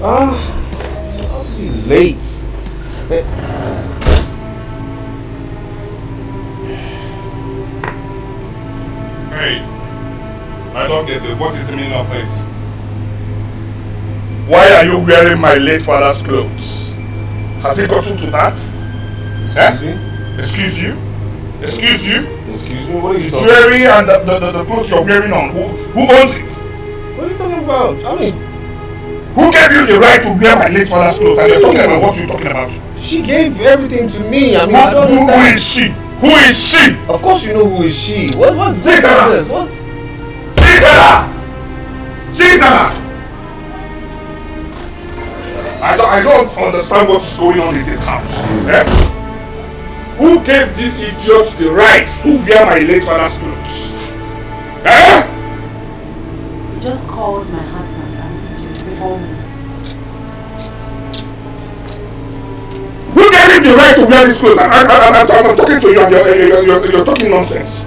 I'll be late. Hey, I don't get it. What is the meaning of this? Why are you wearing my late father's clothes? Has it gotten to that? Excuse me? Excuse you? Excuse you? Excuse me? What are you talking about? Jewelry and the clothes you're wearing on. Who owns it? What are you talking about? I mean... Who gave you the right to wear my late father's clothes? And you're talking about what you're talking about? She gave everything to me. I mean, who is she? Who is she? Of course you know who is she. What's this? What's... Jesus! I don't understand what's going on in this house. Eh? Who gave this idiot the right to wear my late father's clothes? Eh? You just called my husband and before me. Who gave him the right to wear these clothes? I'm talking to you and you're talking nonsense.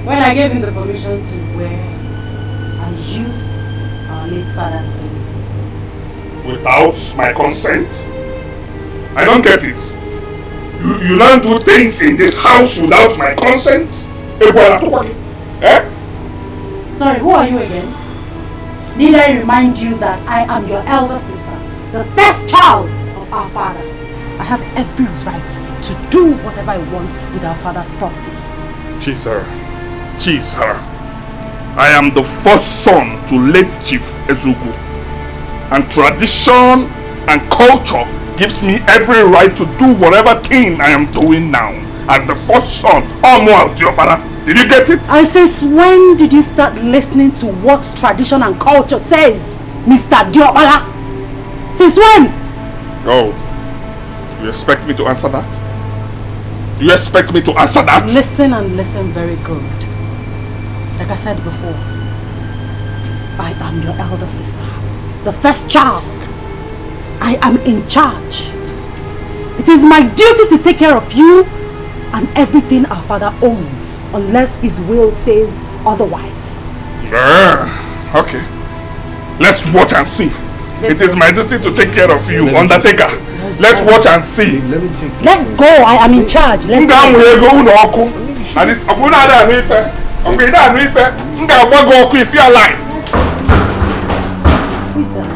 When I gave him the permission to wear and use our late father's things. Without my consent? I don't get it. You don't do things in this house without my consent? Eh? Sorry, who are you again? Need I remind you that I am your elder sister, the first child of our father. I have every right to do whatever I want with our father's property. Chief, sir. I am the first son to late Chief Ezugu. And tradition and culture gives me every right to do whatever thing I am doing now. As the first son, did you get it? And since when did you start listening to what tradition and culture says, Mr. Diobala? Since when? Oh, you expect me to answer that? Do you expect me to answer that? Listen and listen very good. Like I said before, I am your elder sister, the first child. I am in charge. It is my duty to take care of you and everything our father owns, unless his will says otherwise. Yeah, okay. Let's watch and see. It is my duty to take care of you, Undertaker. Let's watch and see. Let's go. I am in charge. Let's go. If you are alive. Who is that?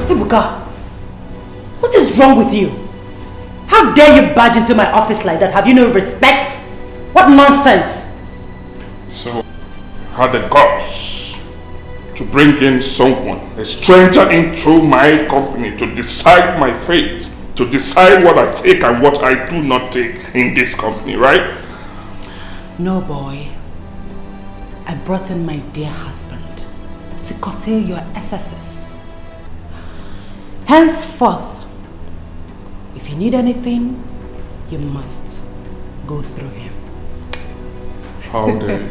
Ibuka, what is wrong with you? How dare you barge into my office like that? Have you no respect? What nonsense! So, had the guts to bring in someone, a stranger, into my company to decide my fate, to decide what I take and what I do not take in this company, right? No, boy. I brought in my dear husband to curtail your excesses. Henceforth, if you need anything, you must go through him. How dare you?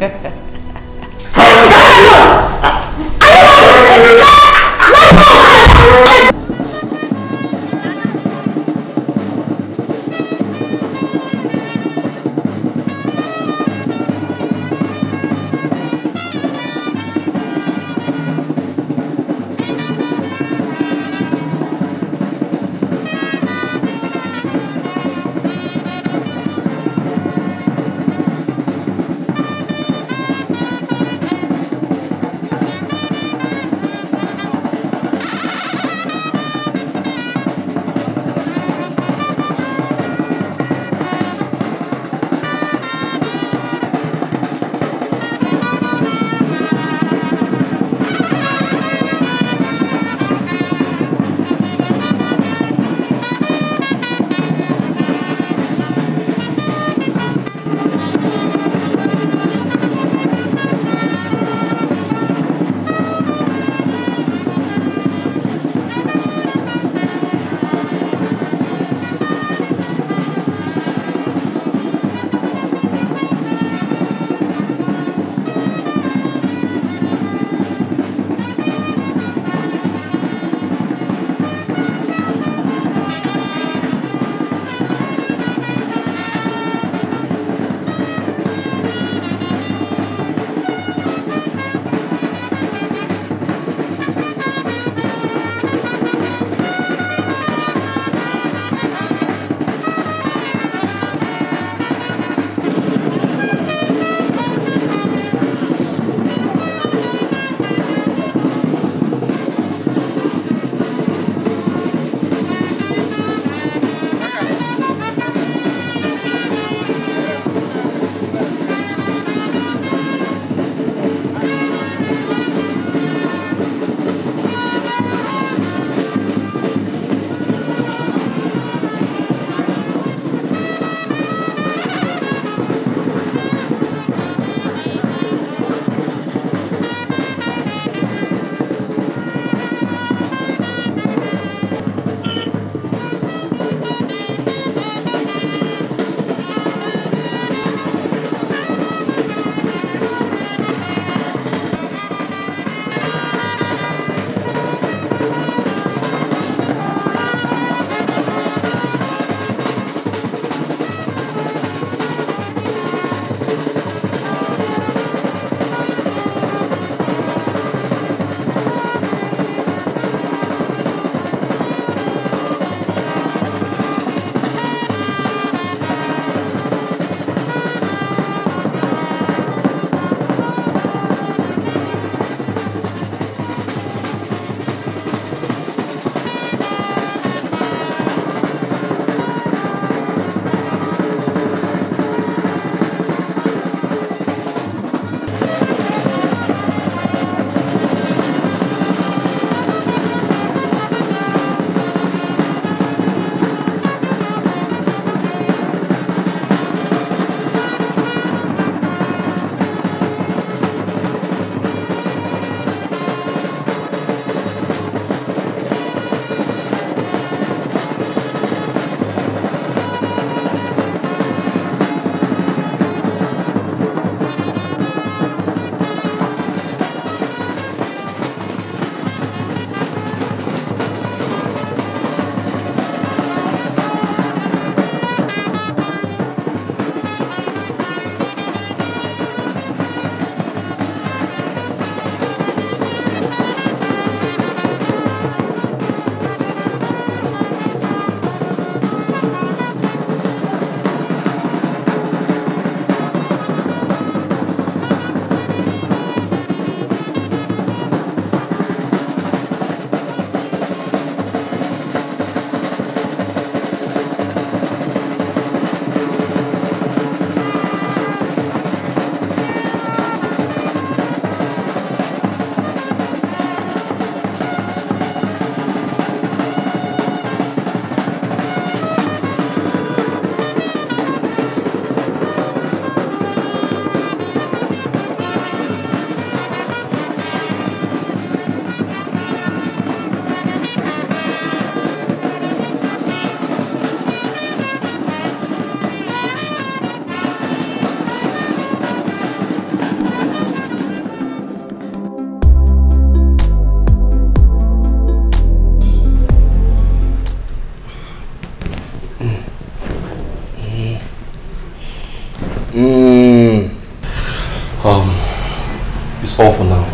It's all for now.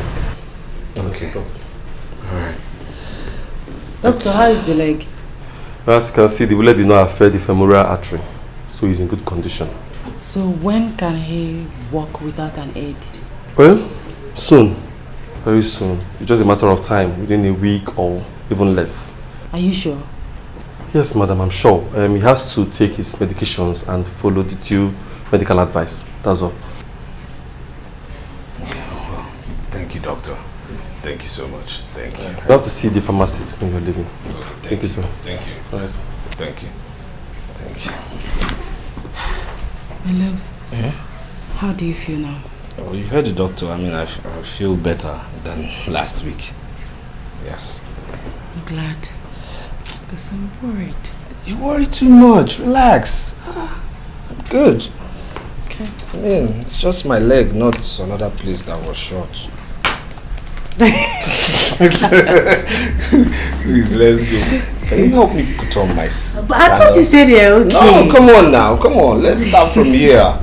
Okay. Alright. Doctor, how is the leg? As you can see, the bullet did not affect the femoral artery, so he's in good condition. So when can he walk without an aid? Well, soon. Very soon. It's just a matter of time, within a week or even less. Are you sure? Yes, madam, I'm sure. He has to take his medications and follow the due medical advice. That's all. Okay, well, thank you, doctor. Thank you so much. Thank you. You have to see the pharmacist when you're leaving. Okay, Thank you, sir. Thank you. All right. Thank you. Thank you. My love. Yeah? How do you feel now? Oh, you heard the doctor. I mean, I feel better than last week. Yes. I'm glad. Because I'm worried. You worry too much. Relax. I'm good. Okay. I mean, it's just my leg, not another place that was short. Please, let's go. Can you help me put on my But I thought you said you're okay. No, come on now. Come on. Let's start from here.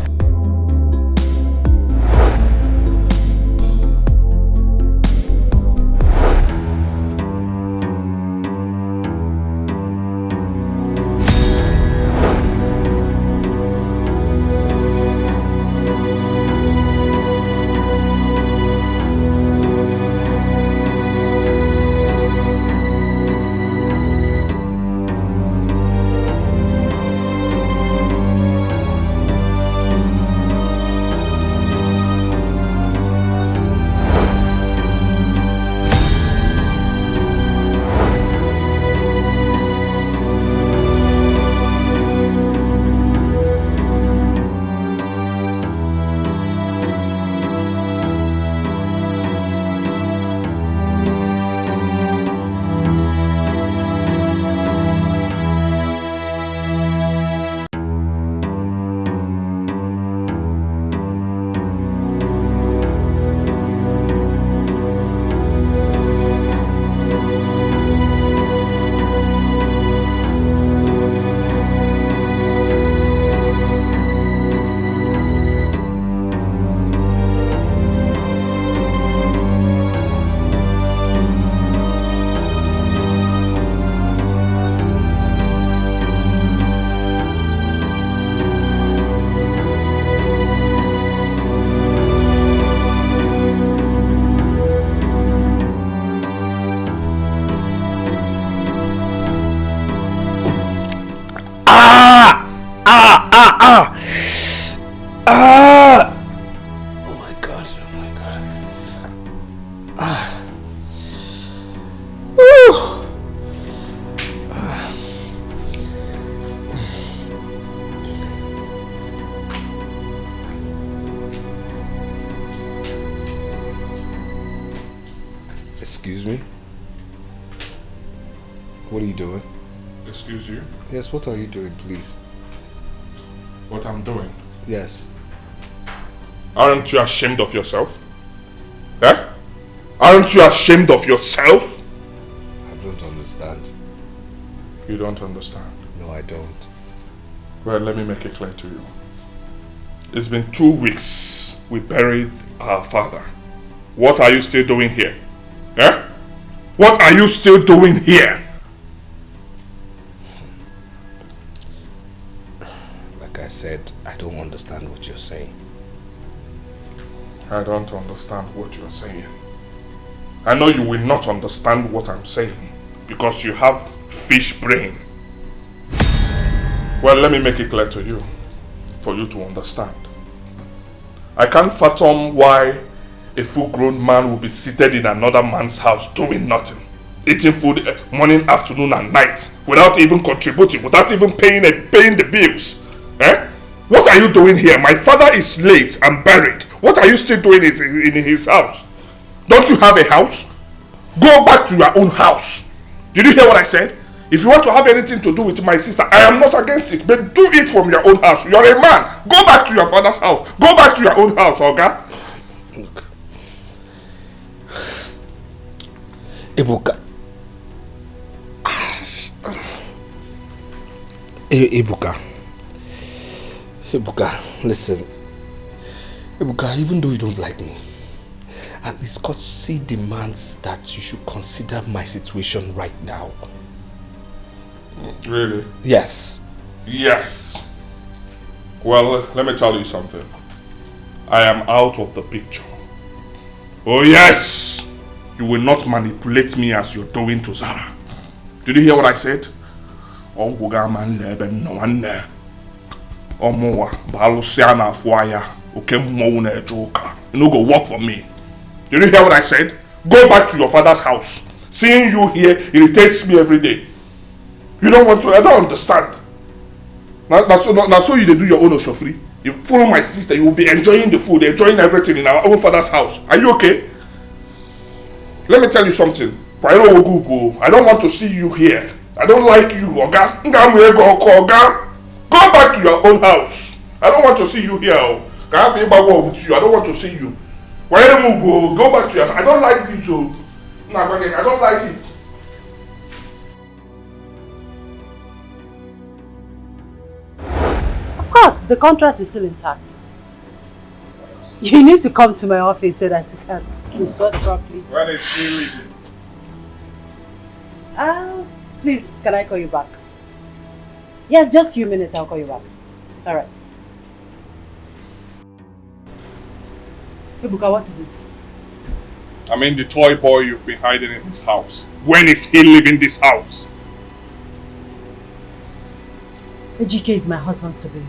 Excuse me? What are you doing? Excuse you? Yes, what are you doing, please? What I'm doing? Yes. Aren't you ashamed of yourself? Eh? Aren't you ashamed of yourself? I don't understand. You don't understand? No, I don't. Well, let me make it clear to you. It's been 2 weeks we buried our father. What are you still doing here? Eh? What are you still doing here? Like I said, I don't understand what you're saying. I don't understand what you're saying. I know you will not understand what I'm saying because you have fish brain. Well, let me make it clear to you for you to understand. I can't fathom why a full-grown man will be seated in another man's house doing nothing, eating food morning, afternoon and night without even contributing, without even paying the bills. Eh? What are you doing here? My father is late and buried. What are you still doing in his house? Don't you have a house? Go back to your own house. Did you hear what I said? If you want to have anything to do with my sister, I am not against it, but do it from your own house. You're a man. Go back to your father's house. Go back to your own house, Oga. Look. Ebuka. Ebuka, listen. Ebuka, even though you don't like me, at least courtesy demands that you should consider my situation right now. Really? Yes. Yes. Well, let me tell you something. I am out of the picture. Oh yes! You will not manipulate me as you're doing to Zara. Did you hear what I said? Oh, man, no one there. Oh, more. Balusiana Fuaya. Okay, Mona Joker. You know, go work for me. Did you hear what I said? Go back to your father's house. Seeing you here irritates me every day. You don't want to, I don't understand. Now so you do your own oshofri. You follow my sister, you will be enjoying the food, enjoying everything in our own father's house. Are you okay? Let me tell you something. I don't want to see you here. I don't like you, Oga. Go back to your own house. I don't want to see you here. I don't want to see you. Go back to your house. I don't like you too. I don't like it. Of course, the contract is still intact. You need to come to my office so that you can discuss properly. When is he leaving? Please, can I call you back? Yes, just a few minutes, I'll call you back. Alright. Ebuka, what is it? I mean the toy boy you've been hiding in this house. When is he leaving this house? Ejike is my husband to be.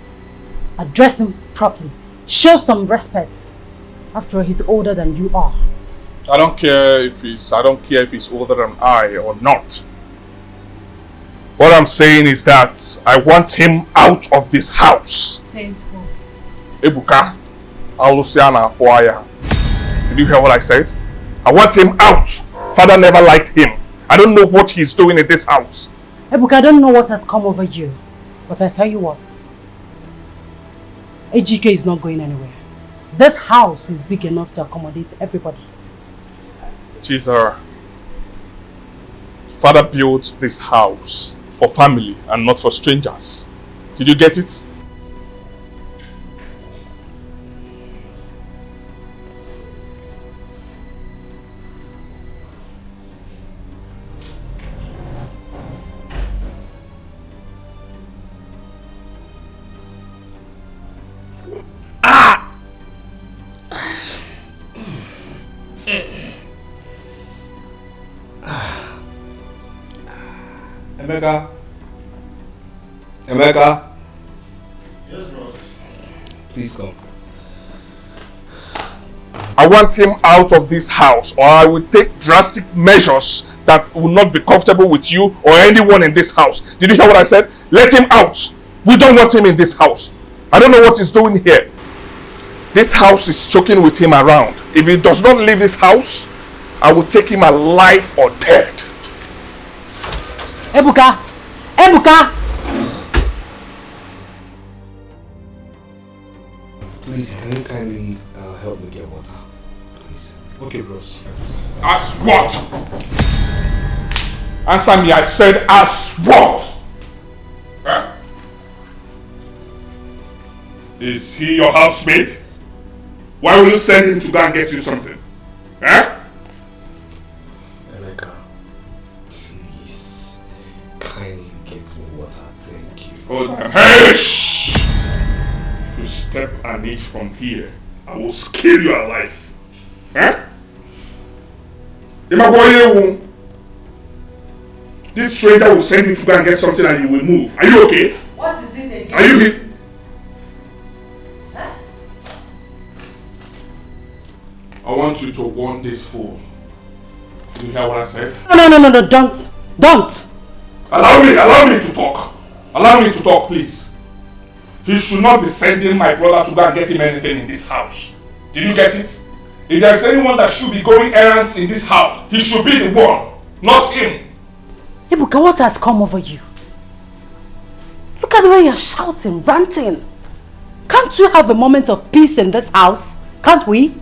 Address him properly. Show some respect. After all, he's older than you are. I don't care if he's older than I or not. What I'm saying is that I want him out of this house. Says who? Ebuka, Alusiana Fuaya. Did you hear what I said? I want him out. Father never liked him. I don't know what he's doing in this house. Ebuka, I don't know what has come over you. But I tell you what. Ejike is not going anywhere. This house is big enough to accommodate everybody. Cesar, Father built this house for family and not for strangers. Did you get it? Emeka? Yes, boss. Please come. I want him out of this house, or I will take drastic measures that will not be comfortable with you or anyone in this house. Did you hear what I said? Let him out. We don't want him in this house. I don't know what he's doing here. This house is choking with him around. If he does not leave this house, I will take him alive or dead. Ebuka! Ebuka! Please, can you kindly help me get water? Please. Okay, bros. As what? Answer me, I said as what? Huh? Is he your housemate? Why will you send him to go and get you something? Huh? Emeka, please, kindly get me water, thank you. Hold on. Hey, shh! If you step an inch from here, I will scale you alive. Huh? This stranger will send you to go and get something and you will move. Are you okay? What is it again? Are you hit? Huh? I want you to warn this fool. Did you hear what I said? No, don't! Allow me to talk. Allow me to talk, please. He should not be sending my brother to go and get him anything in this house. Did you get it? If there is anyone that should be going errands in this house, he should be the one, not him. Ebuka, what has come over you? Look at the way you're shouting, ranting. Can't you have a moment of peace in this house? Can't we?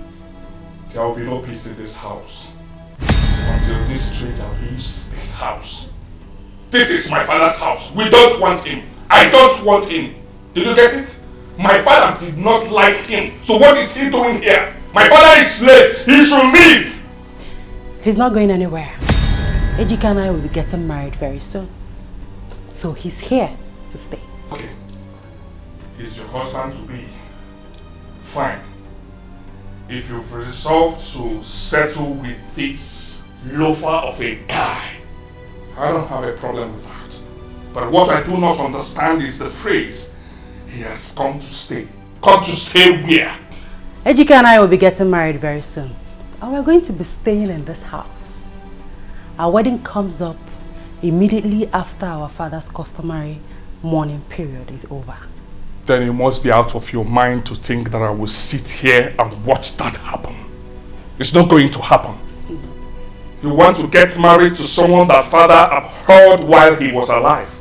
There will be no peace in this house until this stranger leaves this house. This is my father's house. We don't want him. I don't want him. Did you get it? My father did not like him. So what is he doing here? My father is late. He should leave. He's not going anywhere. Ejike and I will be getting married very soon. So he's here to stay. Okay. He's your husband to be. Fine. If you've resolved to settle with this loafer of a guy, I don't have a problem with that. But what I do not understand is the phrase, he has come to stay. Come to stay where? Ejike and I will be getting married very soon. And we're going to be staying in this house. Our wedding comes up immediately after our father's customary mourning period is over. Then you must be out of your mind to think that I will sit here and watch that happen. It's not going to happen. You want to get married to someone that father abhorred while he was alive.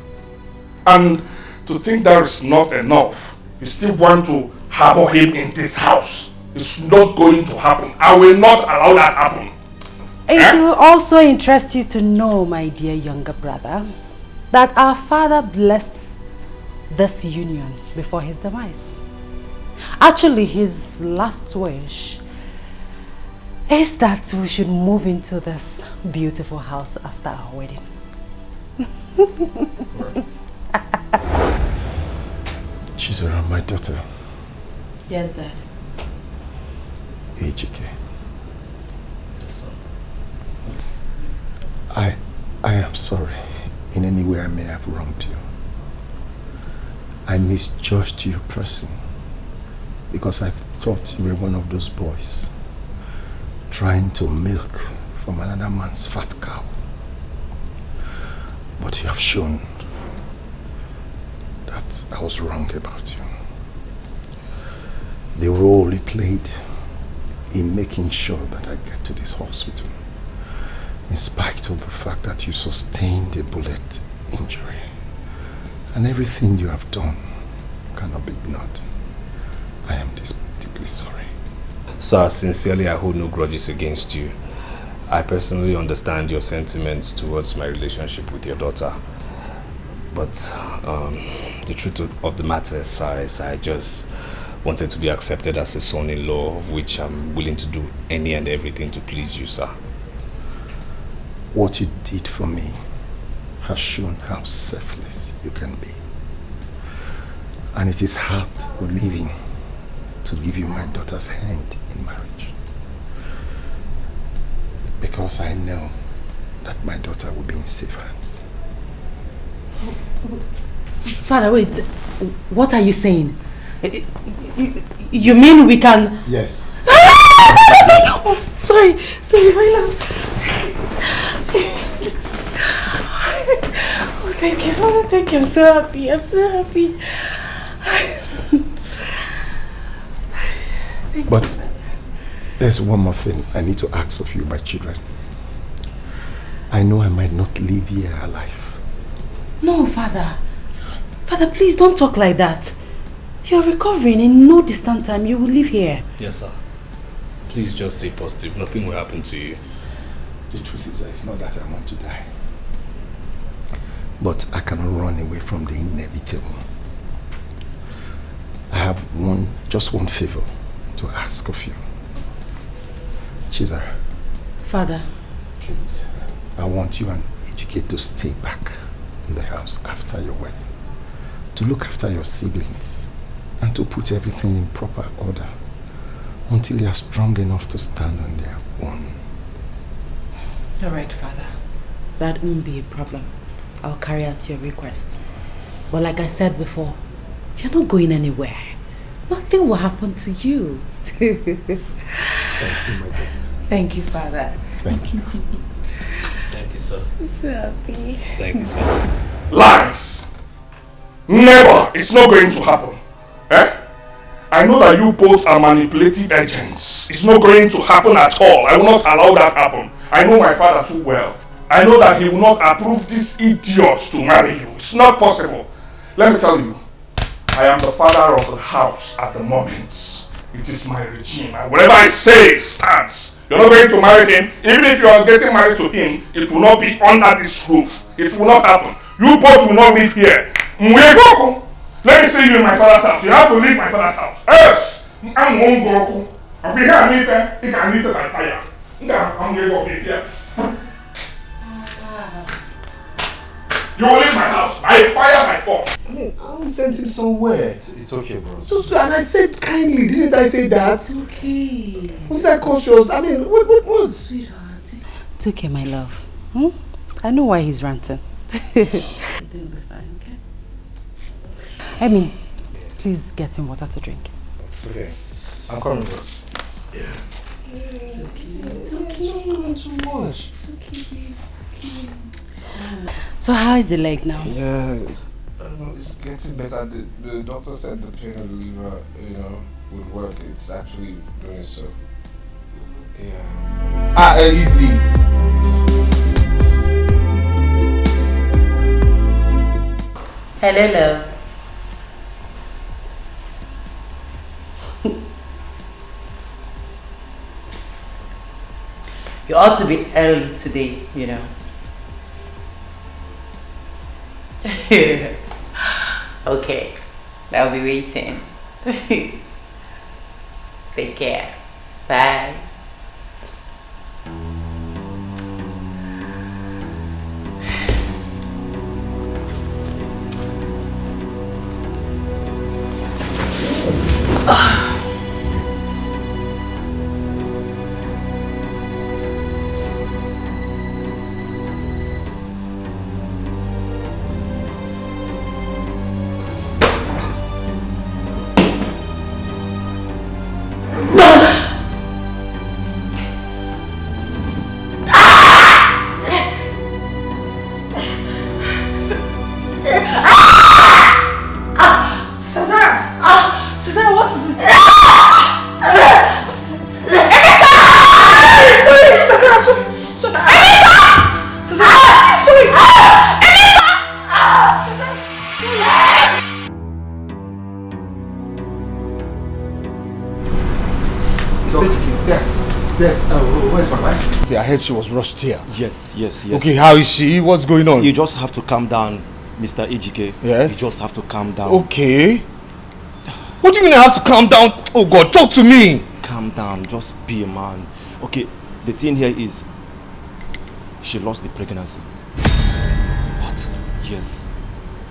And to think that is not enough, you still want to harbor him in this house. It's not going to happen. I will not allow that happen. It will also interest you to know, my dear younger brother, that our father blessed this union before his demise. Actually, his last wish is that we should move into this beautiful house after our wedding. Chizora, my daughter. Yes, Dad. Ejike. Yes, sir. I am sorry in any way I may have wronged you. I misjudged your person because I thought you were one of those boys trying to milk from another man's fat cow. But you have shown that I was wrong about you. The role you played in making sure that I get to this hospital, in spite of the fact that you sustained a bullet injury, and everything you have done cannot be ignored. I am deeply sorry. Sir, sincerely, I hold no grudges against you. I personally understand your sentiments towards my relationship with your daughter. But the truth of the matter is, sir, is I just wanted to be accepted as a son-in-law, of which I'm willing to do any and everything to please you, sir. What you did for me has shown how selfless you can be. And it is hard relieving to give you my daughter's hand in marriage. Because I know that my daughter will be in safe hands. Father, wait. What are you saying? You mean we can... Yes. Oh, sorry, my love. Oh, thank you, Father, thank you. I'm so happy. But there's one more thing I need to ask of you, my children. I know I might not leave here alive. No, Father. Father, please don't talk like that. You're recovering. In no distant time, you will leave here. Yes, sir. Please just stay positive. Nothing will happen to you. The truth is that it's not that I want to die. But I cannot run away from the inevitable. I have just one favor to ask of you. Chizara. Father. Please, I want you and Ejike to stay back in the house after your wedding. To look after your siblings and to put everything in proper order until they are strong enough to stand on their own. All right, Father. That won't be a problem. I'll carry out your request. But like I said before, you're not going anywhere. Nothing will happen to you. Thank you, my daughter. Thank you, Father. Thank you. Thank you, sir. I'm so happy. Thank you, sir. Lies! Never! It's not going to happen. I know that you both are manipulative agents. It's not going to happen at all. I will not allow that happen. I know my father too well. I know that he will not approve these idiots to marry you. It's not possible. Let me tell you, I am the father of the house at the moment. It is my regime, and whatever I say stands. You're not going to marry him. Even if you are getting married to him, it will not be under this roof. It will not happen. You both will not live here. Let me see you in my father's house. You have to leave my father's house. Yes! I'm one Goku. I'll be here and leave it. You can leave it by fire. I'm going to be here. You will leave my house by fire, by force. I mean, I sent him somewhere. It's okay, bro. And I said kindly, didn't I say that? It's okay. Was that cautious? I mean, what? Sweetheart. It's okay, my love. Hmm? I know why he's ranting. Everything will be fine, okay? I mean, please get him water to drink. It's okay. I'm coming, boss. Yeah. It's okay. It's okay. It's too much. It's okay, babe. It's okay. So how is the leg now? Yeah, it's getting better. The doctor said the pain of the liver, would work. It's actually doing so. Yeah. Easy. Hello, love. You ought to be early today, Okay, I'll be waiting. Take care. Bye. Where's my wife? See, I heard she was rushed here. Yes. Okay, how is she? What's going on? You just have to calm down, Mr. Ejike. Yes? You just have to calm down. Okay. What do you mean I have to calm down? Oh God, talk to me! Calm down, just be a man. Okay, the thing here is, she lost the pregnancy. What? Yes.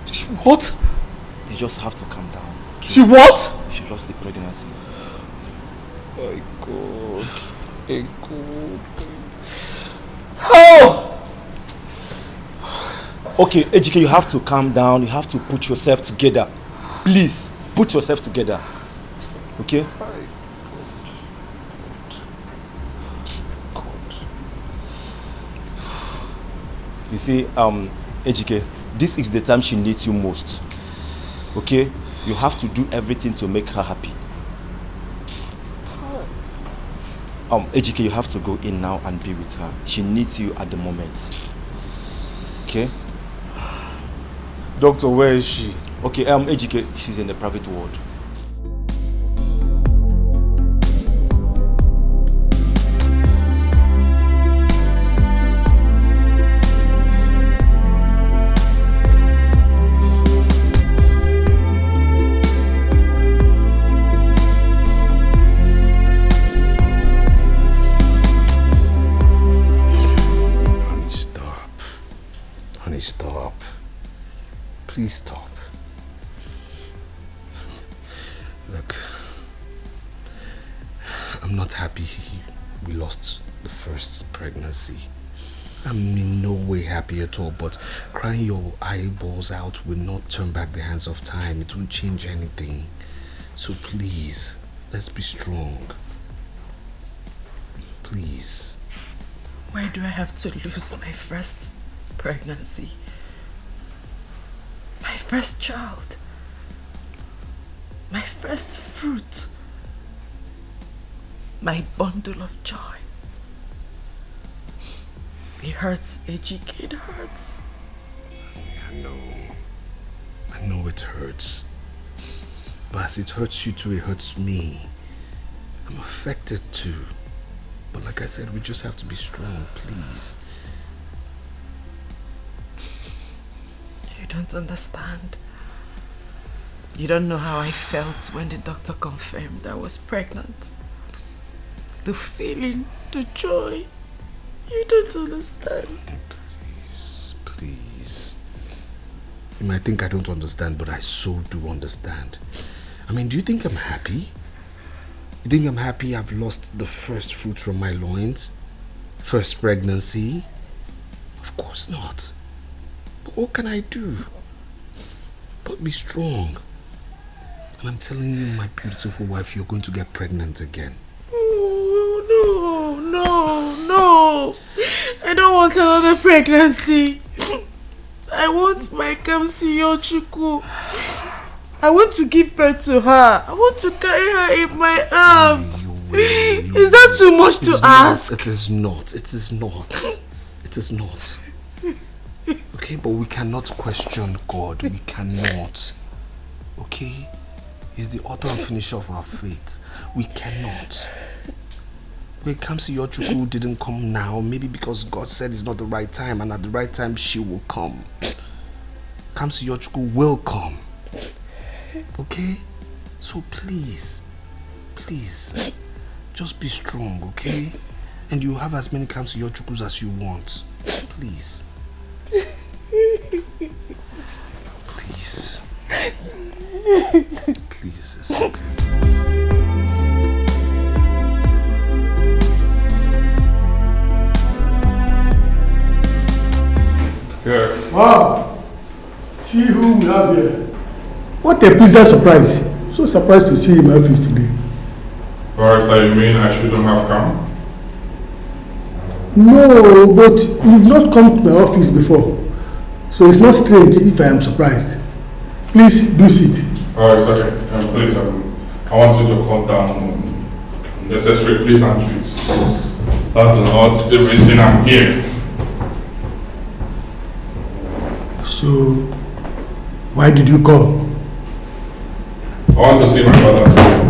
She what? You just have to calm down. Okay? She what? She lost the pregnancy. My God. My God. How? Okay, Ejike, you have to calm down. You have to put yourself together. Please, put yourself together. Okay? You see, Ejike, this is the time she needs you most. Okay? You have to do everything to make her happy. Ejike, you have to go in now and be with her. She needs you at the moment. Okay? Doctor, where is she? Okay, Ejike, she's in the private ward. Please stop. Look, I'm not happy we lost the first pregnancy. I'm in no way happy at all, but crying your eyeballs out will not turn back the hands of time. It won't change anything. So please, let's be strong. Please. Why do I have to lose my first pregnancy? My first child. My first fruit. My bundle of joy. It hurts, Ejike, it hurts. I know it hurts. But as it hurts you too, it hurts me. I'm affected too. But like I said, we just have to be strong, please. You don't understand. You don't know how I felt when the doctor confirmed I was pregnant. The feeling, the joy. You don't understand. Please. You might think I don't understand, but I so do understand. I mean, do you think I'm happy? You think I'm happy I've lost the first fruit from my loins? First pregnancy? Of course not. But what can I do? But be strong. And I'm telling you, my beautiful wife, you're going to get pregnant again. Oh, no. I don't want another pregnancy. I want my Kamsiyochuku. I want to give birth to her. I want to carry her in my arms. Is that too much to ask? It is not. It is not. It is not. Okay, but we cannot question God. We cannot. Okay? He's the author and finisher of our faith. We cannot. When Kamsiyochuku didn't come now, maybe because God said it's not the right time, and at the right time she will come. Kamsiyochuku will come. Okay? So please, just be strong, okay? And you have as many Kamsiyochukus as you want. Please. Please. Please, it's okay. Yeah. Wow! See who we have here. What a pleasant surprise. So surprised to see you in my office today. Barrister, you mean I shouldn't have come? No, but you've not come to my office before. So it's not strange if I am surprised. Please do sit. Oh, it's okay. Please, I want you to cut down necessary pleasantries. That's not the reason I'm here. So, why did you come? I want to see my father today.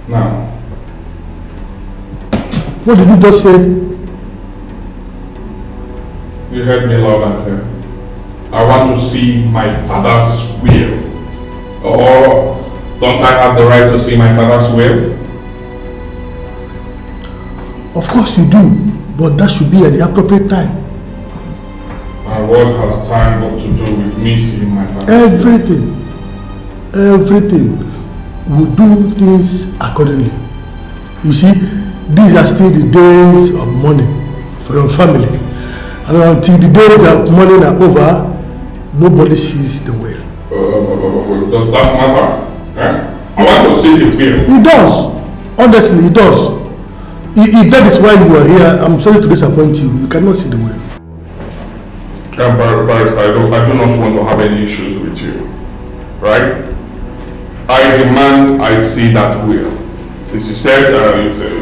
Now. What did you just say? You heard me loud and clear. I want to see my father's will. Or don't I have the right to see my father's will? Of course you do, but that should be at the appropriate time. And what has time got to do with me seeing my father? Everything. We do things accordingly. You see, these are still the days of mourning for your family. And until the days of mourning are over, nobody sees the will. Does that matter? Eh? I want to see the will. It does. Honestly, it does. If that is why you are here, I'm sorry to disappoint you. You cannot see the will. Barrister, I do not want to have any issues with you. Right? I demand I see that will. Since you said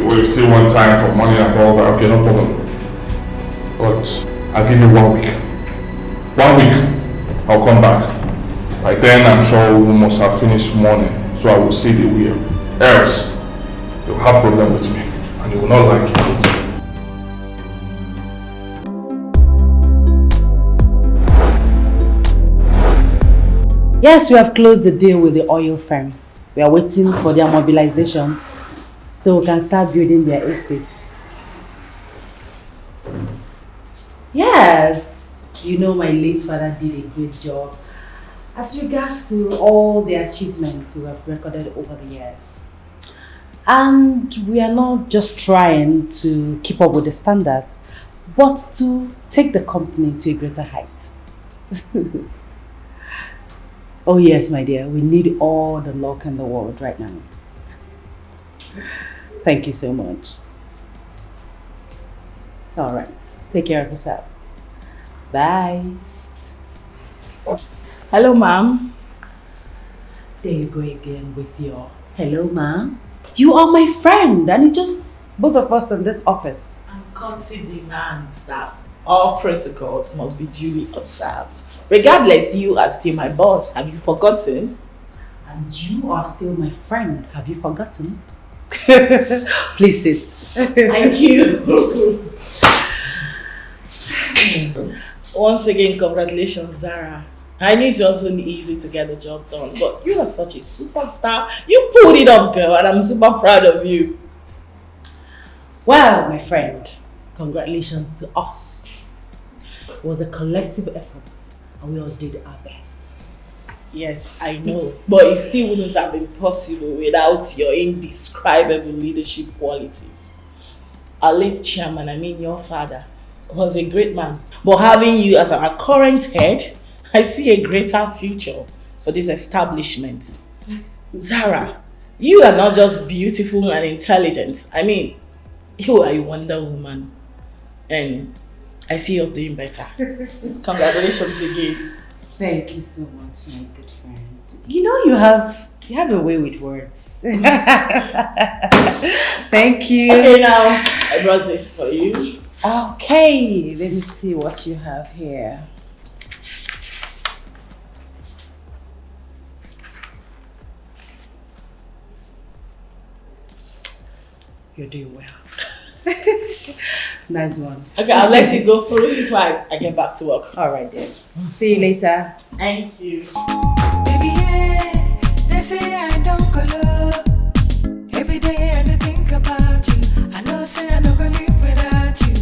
we'll see one time for money and all that, okay, no problem. But I'll give you 1 week. 1 week, I'll come back. By then, I'm sure we must have finished mourning, so I will see the will. Else, you'll have problem with me, and you will not like it. Yes, we have closed the deal with the oil firm. We are waiting for their mobilization so we can start building their estate. Yes, you know my late father did a great job as regards to all the achievements we have recorded over the years. And we are not just trying to keep up with the standards, but to take the company to a greater height. Oh yes, my dear, we need all the luck in the world right now. Thank you so much. All right, take care of yourself. Bye. Hello, ma'am. There you go again with your hello, ma'am. You are my friend, and it's just both of us in this office. And courtesy demands that all protocols must be duly observed. Regardless, you are still my boss. Have you forgotten? And you are still my friend. Have you forgotten? Please sit. Thank you. Once again, congratulations, Zara. I knew it wasn't easy to get the job done, but you are such a superstar. You pulled it up, girl, and I'm super proud of you. Well, my friend, congratulations to us. It was a collective effort, and we all did our best. Yes, I know, but it still wouldn't have been possible without your indescribable leadership qualities. Our late chairman, I mean your father, was a great man. But having you as our current head, I see a greater future for this establishment. Zara, you are not just beautiful and intelligent. I mean, you are a Wonder Woman. And I see us doing better. Congratulations again. Thank you so much, my good friend. You know you have a way with words. Thank you. Okay, now I brought this for you. Okay, let me see what you have here. You're doing well. Nice one. Okay, I'll let you go through it until I get back to work. All right then. See you later. Thank you. Baby, yeah, they say I don't color. Every day I think about you. I know say I don't go live without you.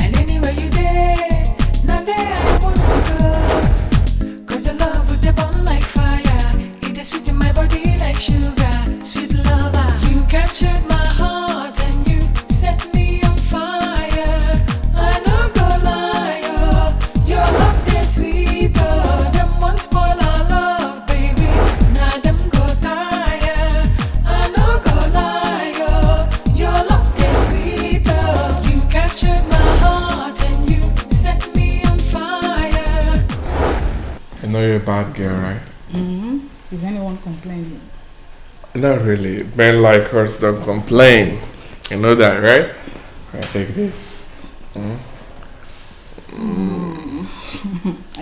And anywhere you there, not there I want to go. Cause your love would burn like fire. It is sweet in my body like sugar. Sweet lover, you captured my heart and you set me on fire. I don't go lie, oh. Your love is sweet, oh. Them one spoil our love, baby. Now them go tire. I don't go lie, oh. Your love is sweet, oh. You captured my heart and you set me on fire. I know you're a bad girl, right? Mm-hmm. Is anyone complaining? Not really. Men like hers don't complain. You know that, right? I take this. I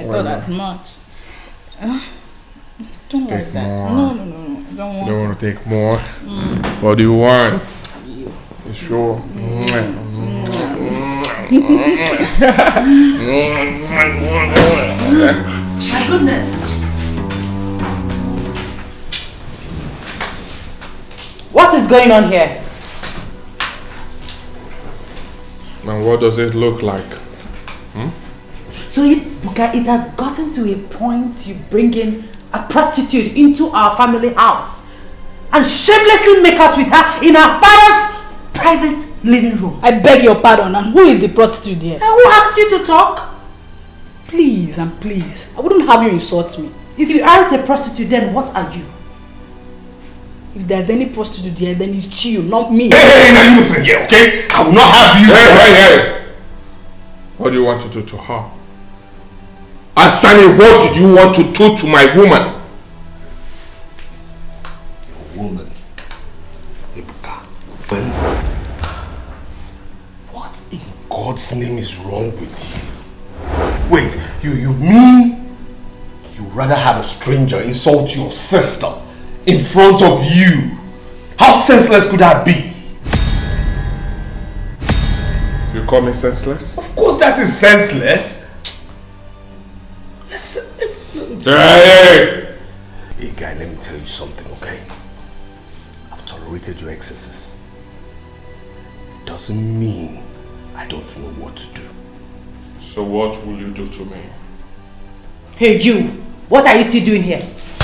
thought as much. Don't Take like that. more. No. I don't You want don't want to take more? What do you want? you. You sure? My goodness. What is going on here? And what does it look like? So it has gotten to a point you bring in a prostitute into our family house and shamelessly make out with her in our father's private living room. I beg your pardon, and who is the prostitute here? And who asked you to talk? Please and please, I wouldn't have you insult me. If you aren't a prostitute, then what are you? If there's any prostitute here, then it's you, not me. Hey, now you listen here, okay? I will not have you. Hey. What do you want to do to her? Asani, what did you want to do to my woman? Your woman? Ebuka. What in God's name is wrong with you? Wait, you mean you rather have a stranger insult your sister in front of you? How senseless could that be? You call me senseless? Of course that is senseless. Listen. Hey guy, let me tell you something, okay? I've tolerated your excesses. It doesn't mean I don't know what to do. So what will you do to me? Hey you, what are you still doing here?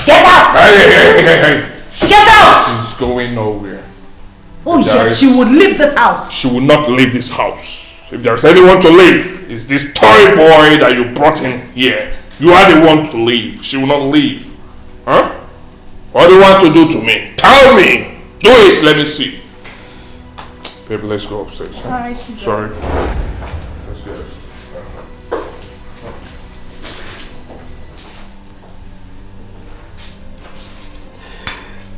Get out! Hey! Get out! She's going nowhere. Oh yes, she would leave this house. She will not leave this house. If there's anyone to leave, it's this toy boy that you brought in here. You are the one to leave. She will not leave. Huh? What do you want to do to me? Tell me! Do it, let me see. Baby, let's go upstairs. Huh? Alright, sorry. Yes.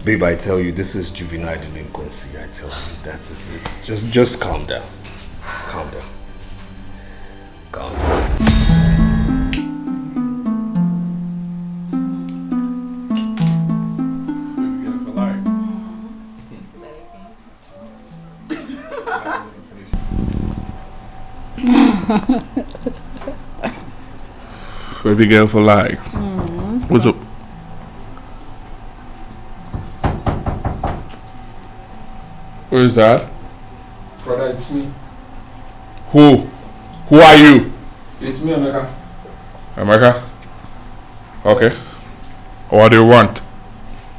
Babe, I tell you, this is juvenile delinquency. I tell you, that is it. Just calm down. Calm down. Calm down. Baby girl for life. What's up? Who is that? Brother, it's me. Who? Who are you? It's me, Emeka. Emeka? Okay. What do you want?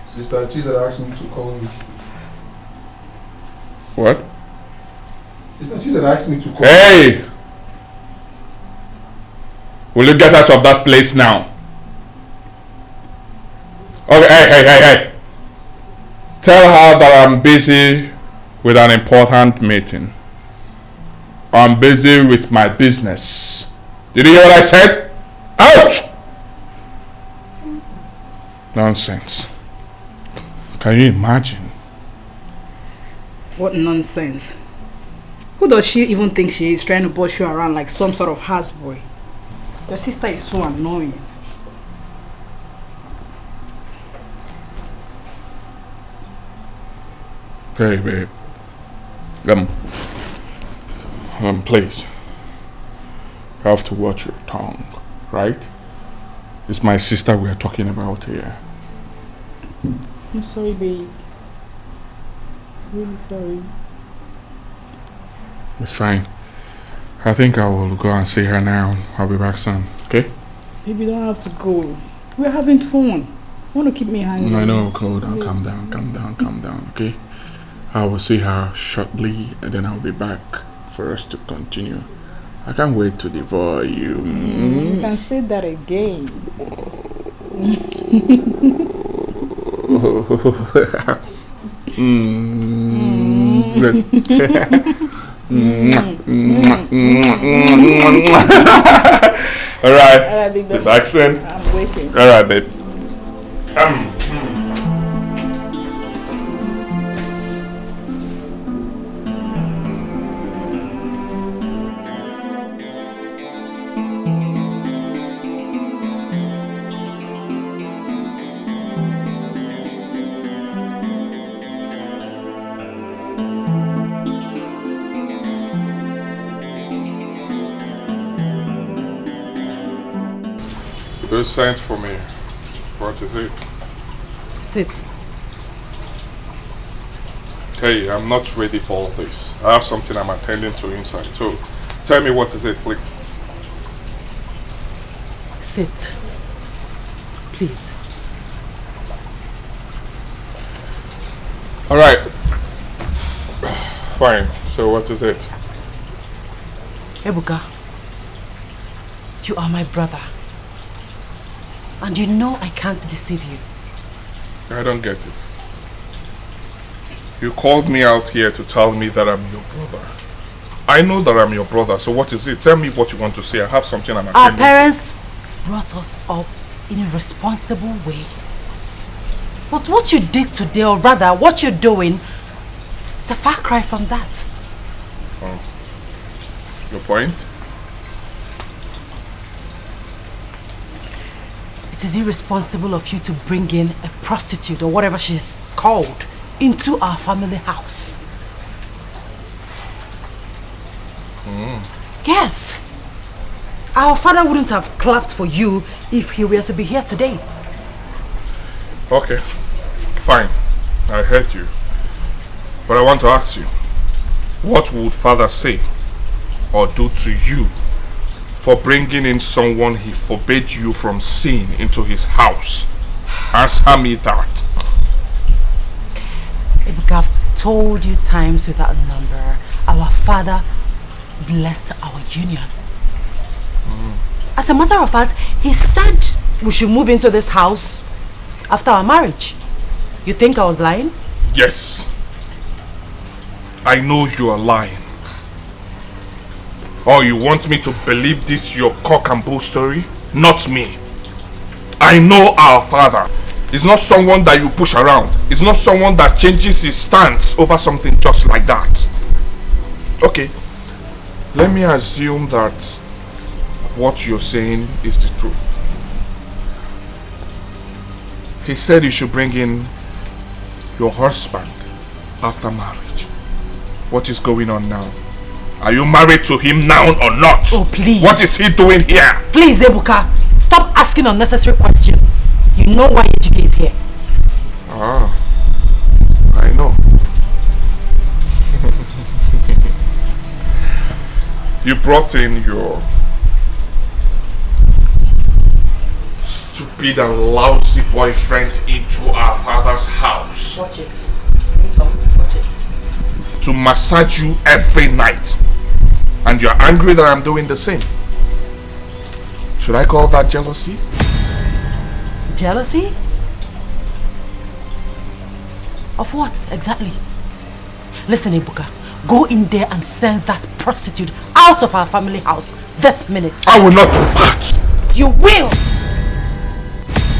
Sister Chizera asked me to call you. What? Sister Chizera asked me to call Hey! Will you get out of that place now? Okay, hey. Tell her that I'm busy with an important meeting. I'm busy with my business. Did you hear what I said? Out! Nonsense. Can you imagine? What nonsense. Who does she even think she is, trying to push you around like some sort of houseboy? Your sister is so annoying. Hey, babe. Please. You have to watch your tongue, right? It's my sister we are talking about here. I'm sorry, babe. Really sorry. It's fine. I think I will go and see her now. I'll be back soon, okay? Baby, you don't have to go. We're having fun. You want to keep me hanging? I know, calm down, okay? I will see her shortly and then I'll be back for us to continue. I can't wait to devour you. You can say that again. Alright, be back soon. I'm waiting. Alright, babe. You sent for me. What is it? Sit. Hey, I'm not ready for all this. I have something I'm attending to inside. So, tell me what is it, please. Sit. Please. Alright. Fine. So what is it? Ebuka, you are my brother. And you know I can't deceive you. I don't get it. You called me out here to tell me that I'm your brother. I know that I'm your brother, so what is it? Tell me what you want to say. I have something I'm attending Our parents brought us up in a responsible way. But what you did today, or rather what you're doing, is a far cry from that. Your point? It is irresponsible of you to bring in a prostitute or whatever she's called into our family house. Yes. Our father wouldn't have clapped for you if he were to be here today. Okay, fine. I heard you. But I want to ask you, what would father say or do to you for bringing in someone he forbade you from seeing into his house? Answer me that. I've told you times without number, our father blessed our union. As a matter of fact, he said we should move into this house after our marriage. You think I was lying? Yes. I know you are lying. Oh, you want me to believe this your cock and bull story? Not me. I know our father. He's not someone that you push around. He's not someone that changes his stance over something just like that. Okay. Let me assume that what you're saying is the truth. He said you should bring in your husband after marriage. What is going on now? Are you married to him now or not? Oh, please. What is he doing here? Please, Ebuka, stop asking unnecessary questions. You know why Ejike is here. Ah, I know. You brought in your stupid and lousy boyfriend into our father's house. Watch it. Watch it. To massage you every night. And you're angry that I'm doing the same. Should I call that jealousy? Jealousy? Of what exactly? Listen, Ebuka, go in there and send that prostitute out of our family house this minute. I will not do that. You will!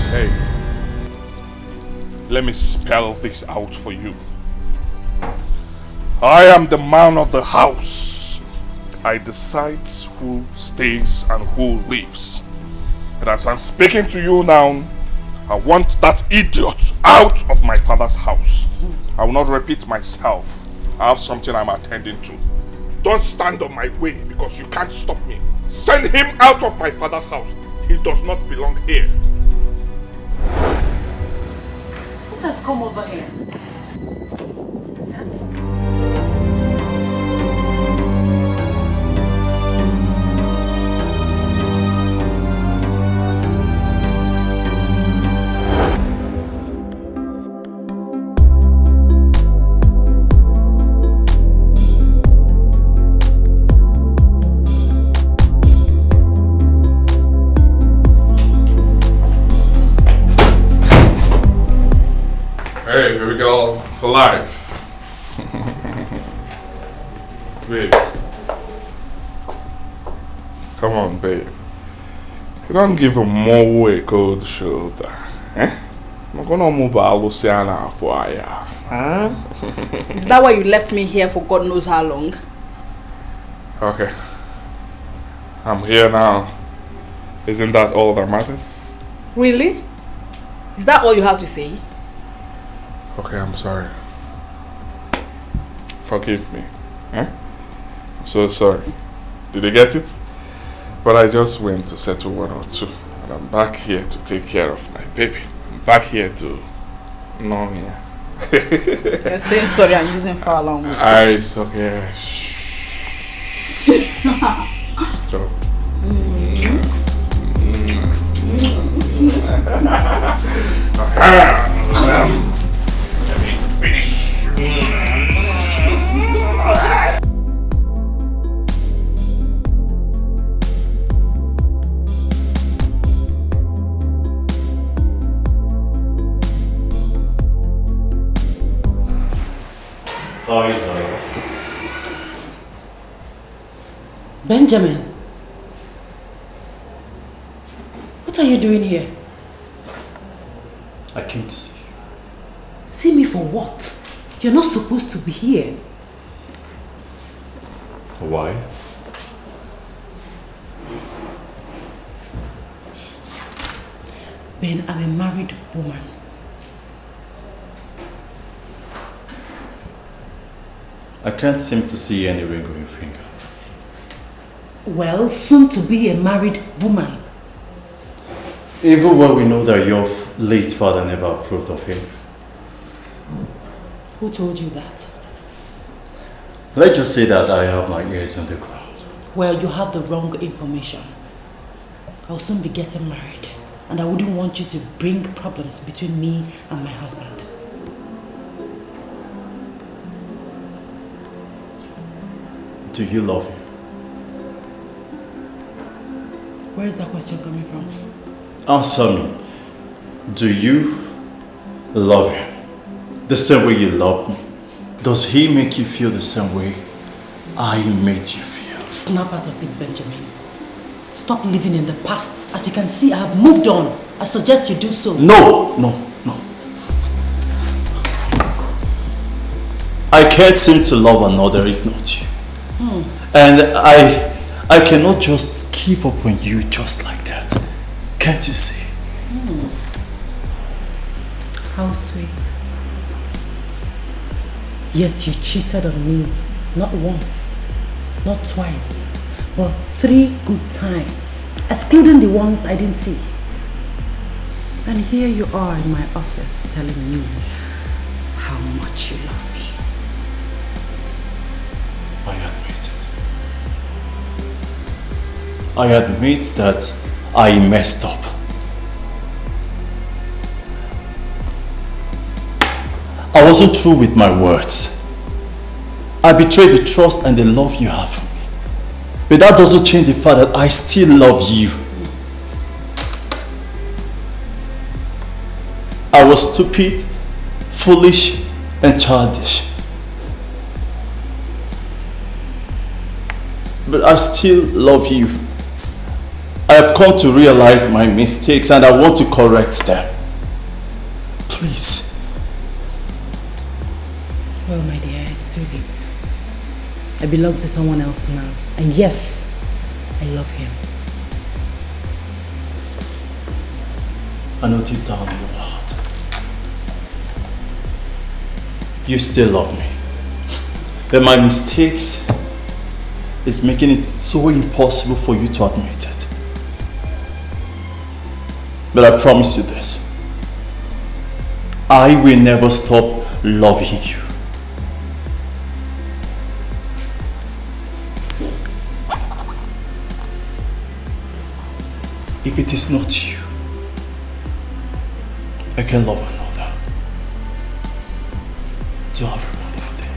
Hey, let me spell this out for you. I am the man of the house. I decide who stays and who leaves. And as I'm speaking to you now, I want that idiot out of my father's house. I will not repeat myself. I have something I'm attending to. Don't stand on my way because you can't stop me. Send him out of my father's house. He does not belong here. What has come over here? Hey, here we go for life. Babe. Come on, babe. You don't give a more a cold shoulder. Eh? I'm gonna move Luciana for you. Huh? Is that why you left me here for God knows how long? Okay. I'm here now. Isn't that all that matters? Really? Is that all you have to say? Okay, I'm sorry. Forgive me. Eh? I'm so sorry. Did you get it? But I just went to settle one or two. And I'm back here to take care of my baby. I'm back here to know me. You're saying sorry and using foul language. It's okay. Stop. Let me finish. How is it? Benjamin, what are you doing here? I came to see you. See me for what? You're not supposed to be here. Why? Ben, I'm a married woman. I can't seem to see any ring on your finger. Well, soon to be a married woman. Even when we know that your late father never approved of him. Who told you that? Let's just say that I have my ears on the ground. Well, you have the wrong information. I'll soon be getting married, and I wouldn't want you to bring problems between me and my husband. Do you love him? Where is that question coming from? Answer me. Do you love him the same way you loved me? Does he make you feel the same way I made you feel? Snap out of it, Benjamin. Stop living in the past. As you can see, I have moved on. I suggest you do so. No. I can't seem to love another if not you. And I cannot just give up on you just like that. Can't you see? How sweet. Yet you cheated on me, not once, not twice, but 3 good times, excluding the ones I didn't see. And here you are in my office telling me how much you love me. I admit it. I admit that I messed up. I wasn't true with my words. I betrayed the trust and the love you have for me. But that doesn't change the fact that I still love you. I was stupid, foolish, and childish. But I still love you. I have come to realize my mistakes and I want to correct them. Please. Well, my dear, it's too late. I belong to someone else now. And yes, I love him. I know deep down in your heart, you still love me. But my mistakes is making it so impossible for you to admit it. But I promise you this. I will never stop loving you. If it is not you, I can love another. Do have a wonderful day.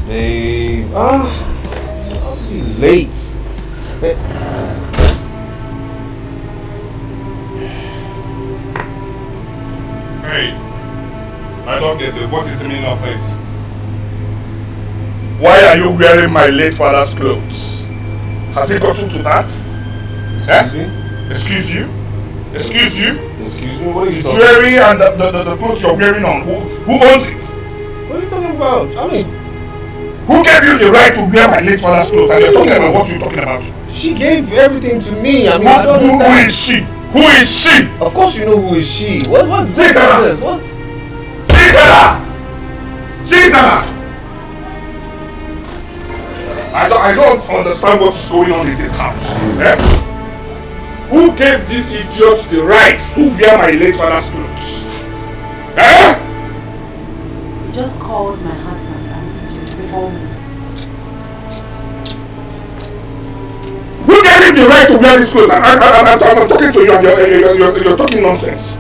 Babe, I'll be late. Hey, I don't get it. What is the meaning of this? Why are you wearing my late father's clothes? Has it gotten to that? Excuse me? Excuse you? Excuse you? Excuse me? What are you The talking jewelry and the clothes you're wearing on, who owns it? What are you talking about? I mean, who gave you the right to wear my late father's clothes? And you're talking about what you're talking about? she gave everything to me. I mean, I don't Who understand. is she? Who is she? Of course you know who is she. What's this? Jesus! What's Jesus! I don't understand what's going on in this house. Eh? Who gave this idiot the right to wear my late father's clothes? Eh? You just called my husband and before me. Who gave him the right to wear these clothes? I'm talking to you and you're talking nonsense.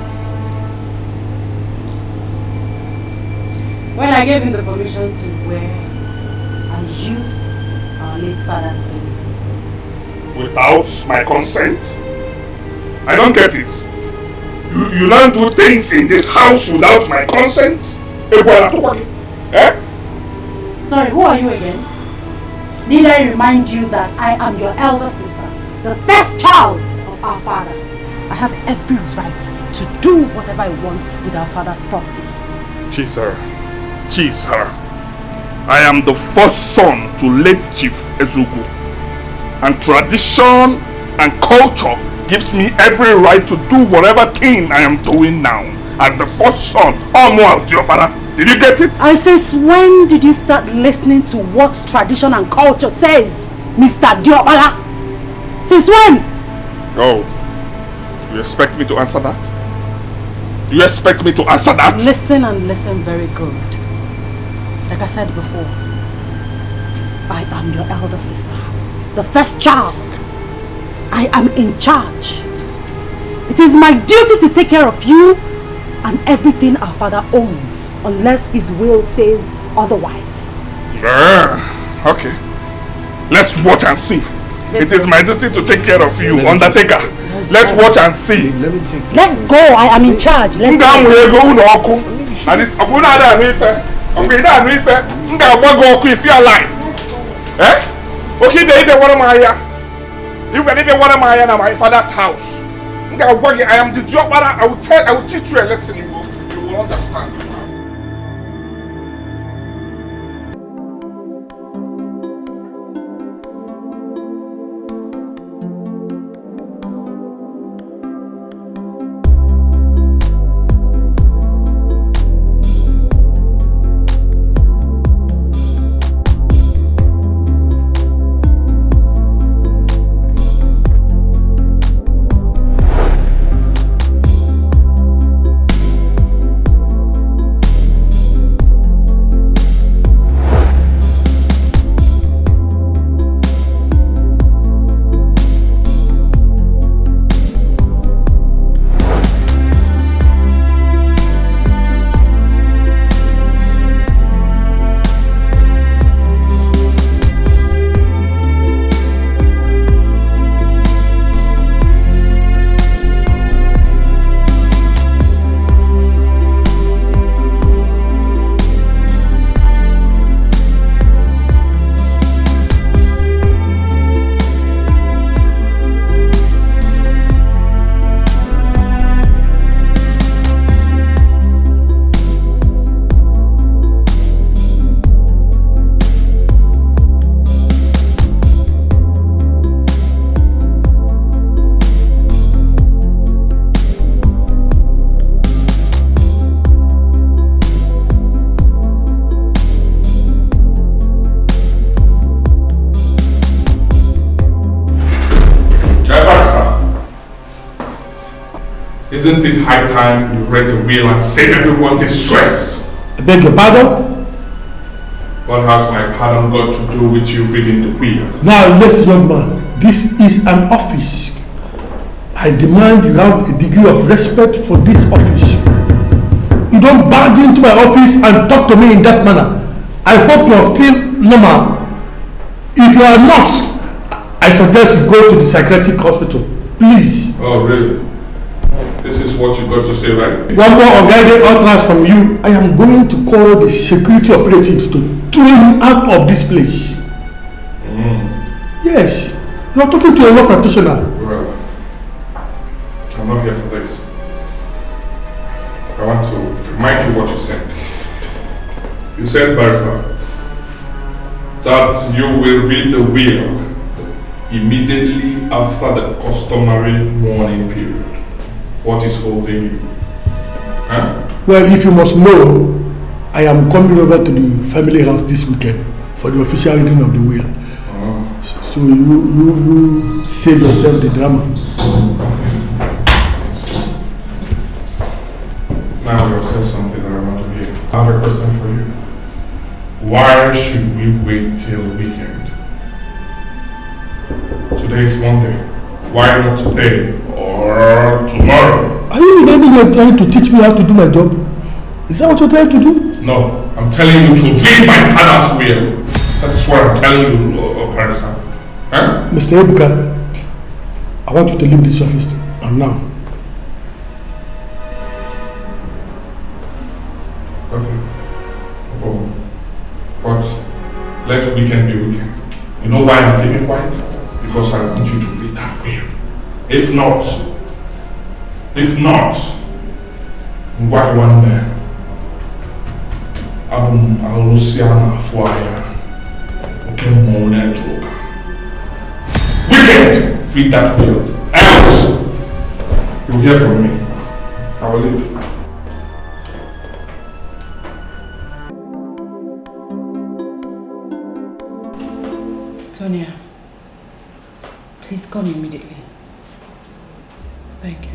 When I gave him the permission to wear and use our late father's things. Without my consent? I don't get it. You don't do things in this house without my consent? Eh? Sorry, who are you again? Need I remind you that I am your elder sister, the first child of our father. I have every right to do whatever I want with our father's property. Chief, I am the first son to late Chief Ezugu. And tradition and culture gives me every right to do whatever thing I am doing now. As the first son, did you get it? And since when did you start listening to what tradition and culture says, Mr. Diobala? Since when? Oh, you expect me to answer that? Do you expect me to answer that? Listen and listen very good. Like I said before, I am your elder sister, the first child. I am in charge. It is my duty to take care of you and everything our father owns, unless his will says otherwise. Okay. Let's watch and see. It is my duty to take care of you, Undertaker. Let's watch and see. Let me take this. Let's go. I am in charge. Let's go. If you're alive. Eh? Okay, they want my you can even want my father's house. I am the job. I will teach you a lesson. You will understand. Isn't it high time you read the will and save everyone distress? I beg your pardon? What has my pardon got to do with you reading the will? Now listen, young man, this is an office. I demand you have a degree of respect for this office. You don't barge into my office and talk to me in that manner. I hope you are still normal. If you are not, I suggest you go to the psychiatric hospital. Please. Oh, really? This is what you got to say, right? One more unguided utterance from you. I am going to call the security operatives to throw you out of this place. Yes. You are talking to a law practitioner. Well, I'm not here for this. I want to remind you what you said. You said, Barrister, that you will read the will immediately after the customary mourning period. What is holding you? Huh? Well, if you must know, I am coming over to the family house this weekend for the official reading of the will. So you save yourself the drama. Now you have said something that I want to hear. I have a question for you. Why should we wait till weekend? Today is Monday. Why not today or tomorrow? Are you really trying to teach me how to do my job? Is that what you're trying to do? No, I'm telling you to read my father's will. That's what I'm telling you, Parisa. Huh? Mr. Ebuka, I want you to leave this office and now. Okay. No problem. But let weekend be weekend. You know why I'm keeping quiet? Because I want you to read that will. If not, what one there? Aluciana Fuaya. Okay, Mona Joker. Wicked! Read that will. Else, you'll hear from me. I will leave. Tonia, please come immediately. Thank you.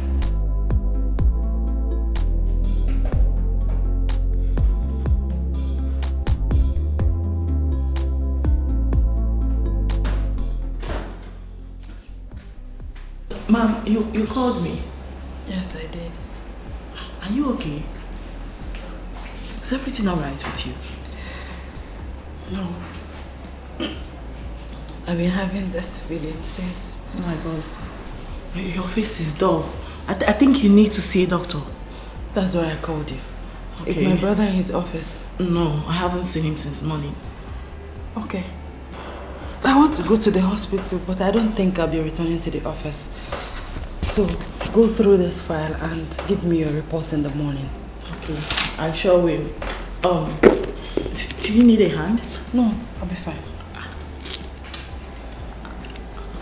Ma'am, you called me? Yes, I did. Are you okay? Is everything alright with you? No. I've been having this feeling since. Oh my God. Your face is dull. I think you need to see a doctor. That's why I called you. Okay. Is my brother in his office? No, I haven't seen him since morning. Okay. I want to go to the hospital, but I don't think I'll be returning to the office. So, go through this file and give me your report in the morning. Okay, I sure will. Do you need a hand? No, I'll be fine.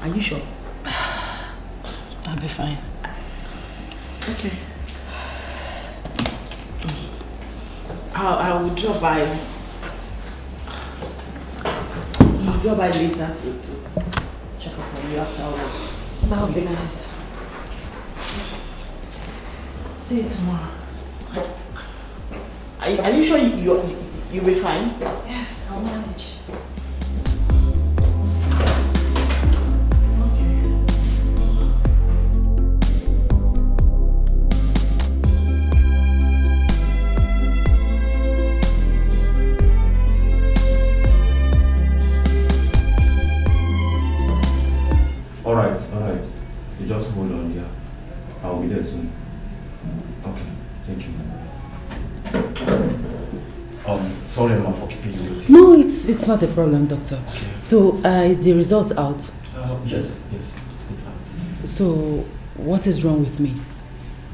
Are you sure? I'll be fine. Okay. I will drop by. I'll drop by later to check up on you after work. That would be nice. See you tomorrow. Are you sure you'll be fine? Yes, I'll manage. Alright. You just hold on here. I'll be there soon. Okay, thank you. Sorry Emma for keeping you waiting. No, it's not a problem, doctor. Okay. So, is the result out? Yes, it's out. So, what is wrong with me?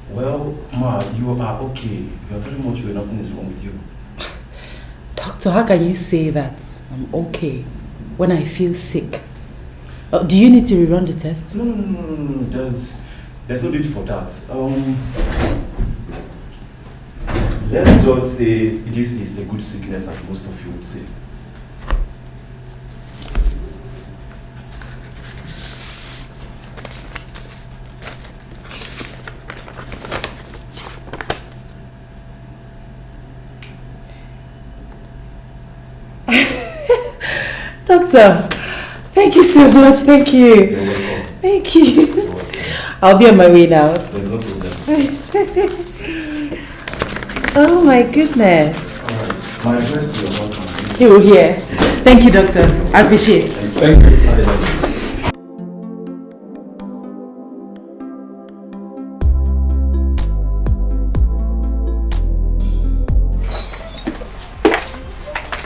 Well, Ma, you are okay. You are very much well. Nothing is wrong with you. Doctor, how can you say that I'm okay when I feel sick? Do you need to rerun the test? No. There's no need for that. Let's just say this is a good sickness, as most of you would say. Doctor, thank you so much. Thank you. You're welcome. Thank you. You're welcome. I'll be on my way now. There's no problem. Oh my goodness. Alright. My address to your husband. He will hear. Thank you, doctor. I appreciate it. Thank you. Have a nice day.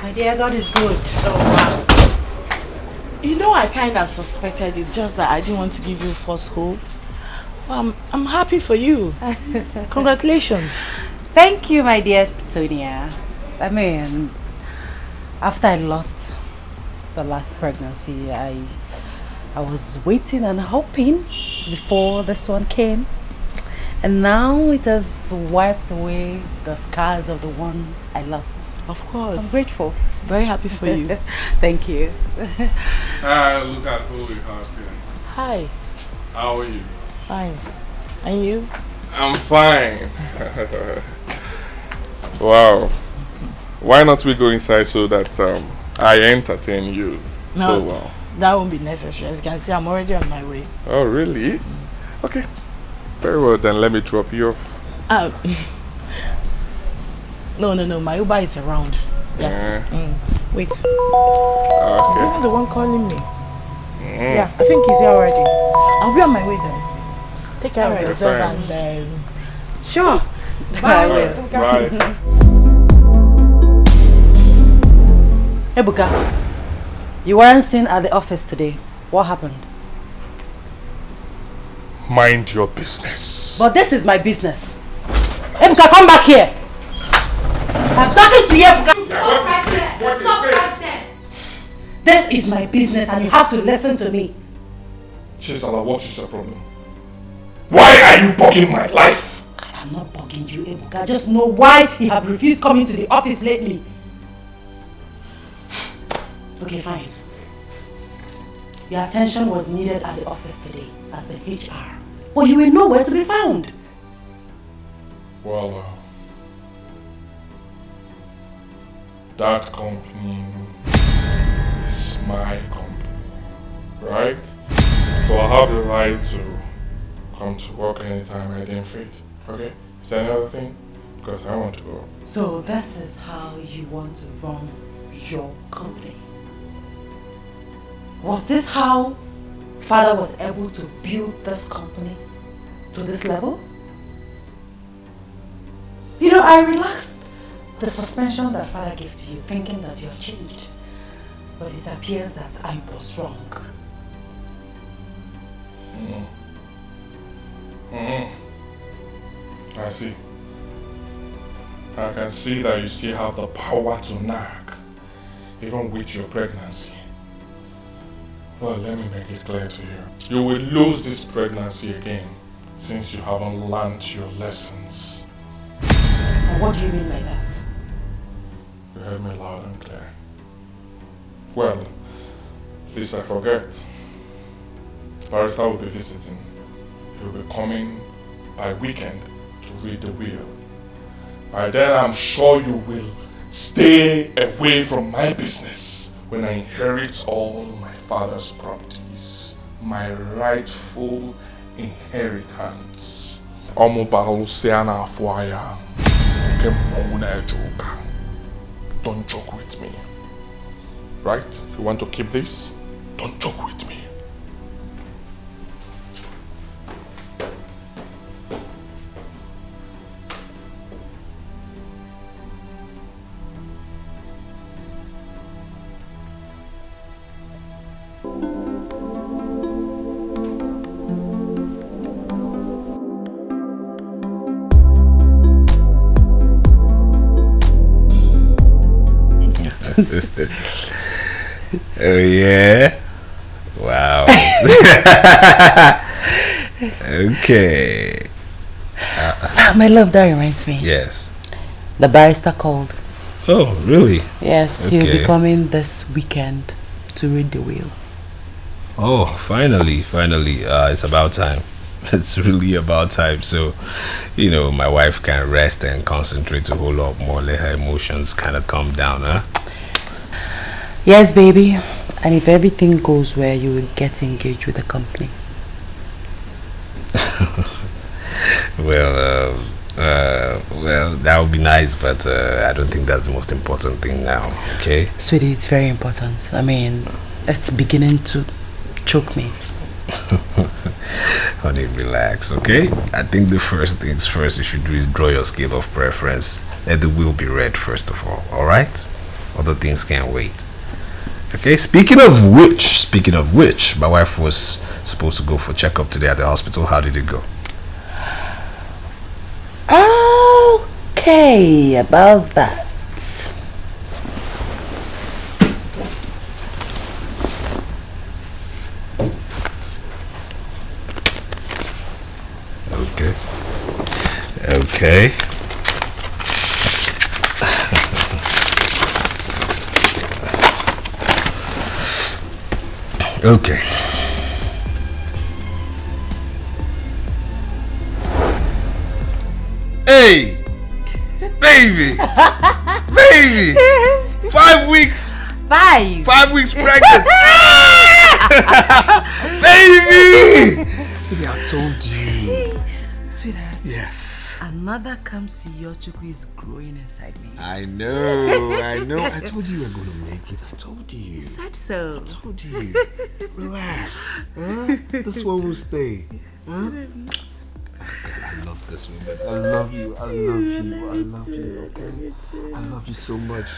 My dear, God is good. Oh, wow. You know, I kind of suspected it, just that I didn't want to give you false hope. Well, I'm happy for you. Congratulations. Thank you, my dear Tonia. I mean, after I lost the last pregnancy, I was waiting and hoping before this one came. And now it has wiped away the scars of the one I lost. Of course. I'm grateful. Very happy for you. Thank you. Look at who we have here. Hi. How are you? Fine. And you? I'm fine. Wow. Why not we go inside so that I entertain you so well? That won't be necessary. As you can see, I'm already on my way. Oh, really? Okay. Very well, then let me drop you off. No. My Uber is around. Yeah. Wait. Is Okay. he the one calling me? Yeah, I think he's here already. I'll be on my way then. Take care of yourself and... Sure. Bye. Bye. Ebuka, you weren't seen at the office today. What happened? Mind your business. But this is my business. Ebuka, come back here. I'm talking to you, Ebuka. This is my business and you have to listen to me. Chisala, what is your problem? Why are you bugging my life? I am not bugging you, Ebuka. I just know why you have refused coming to the office lately. Okay, fine. Your attention was needed at the office today as the HR. But you were nowhere to be found. Well, that company is my company, right? So I have the right to come to work anytime I deem fit, okay? Is there any other thing? Because I want to go. So this is how you want to run your company. Was this how Father was able to build this company to this level? You know, I relaxed the suspension that Father gave to you, thinking that you have changed. But it appears that I was wrong. I see. I can see that you still have the power to nag, even with your pregnancy. Well, let me make it clear to you. You will lose this pregnancy again, since you haven't learned your lessons. And what do you mean by that? You heard me loud and clear. Well, lest I forget, Barrister will be visiting. He will be coming by weekend to read the will. By then, I'm sure you will stay away from my business when I inherit all my father's properties, my rightful inheritance. Don't joke with me. Right? You want to keep this? Don't joke with me. Oh yeah? Wow. Okay. My love, that reminds me. Yes. The barrister called. Oh, really? Yes, Okay. he'll be coming this weekend to read the will. Oh, finally. It's about time. It's really about time. So, you know, my wife can rest and concentrate a whole lot more. Let her emotions kind of calm down, huh? Yes, baby. And if everything goes well, you will get engaged with the company. Well, that would be nice, but I don't think that's the most important thing now, okay? Sweetie, it's very important. I mean, it's beginning to choke me. Honey, relax, okay? I think the first things first you should do is draw your scale of preference. Let the will be read first of all, alright? Other things can't wait. Okay, speaking of which, my wife was supposed to go for checkup today at the hospital. How did it go? Okay, about that. Okay. Okay. Hey, baby, baby, 5 weeks. 5 weeks pregnant. Baby. Baby, I told you. Sweetheart. Yes. Another Kamsiyochukwu is growing inside me. I know. I told you you were going to make it. I told you. You said so. I told you. Relax. Huh? This one will stay. Huh? I love this woman. I love you. Okay? I love you so much.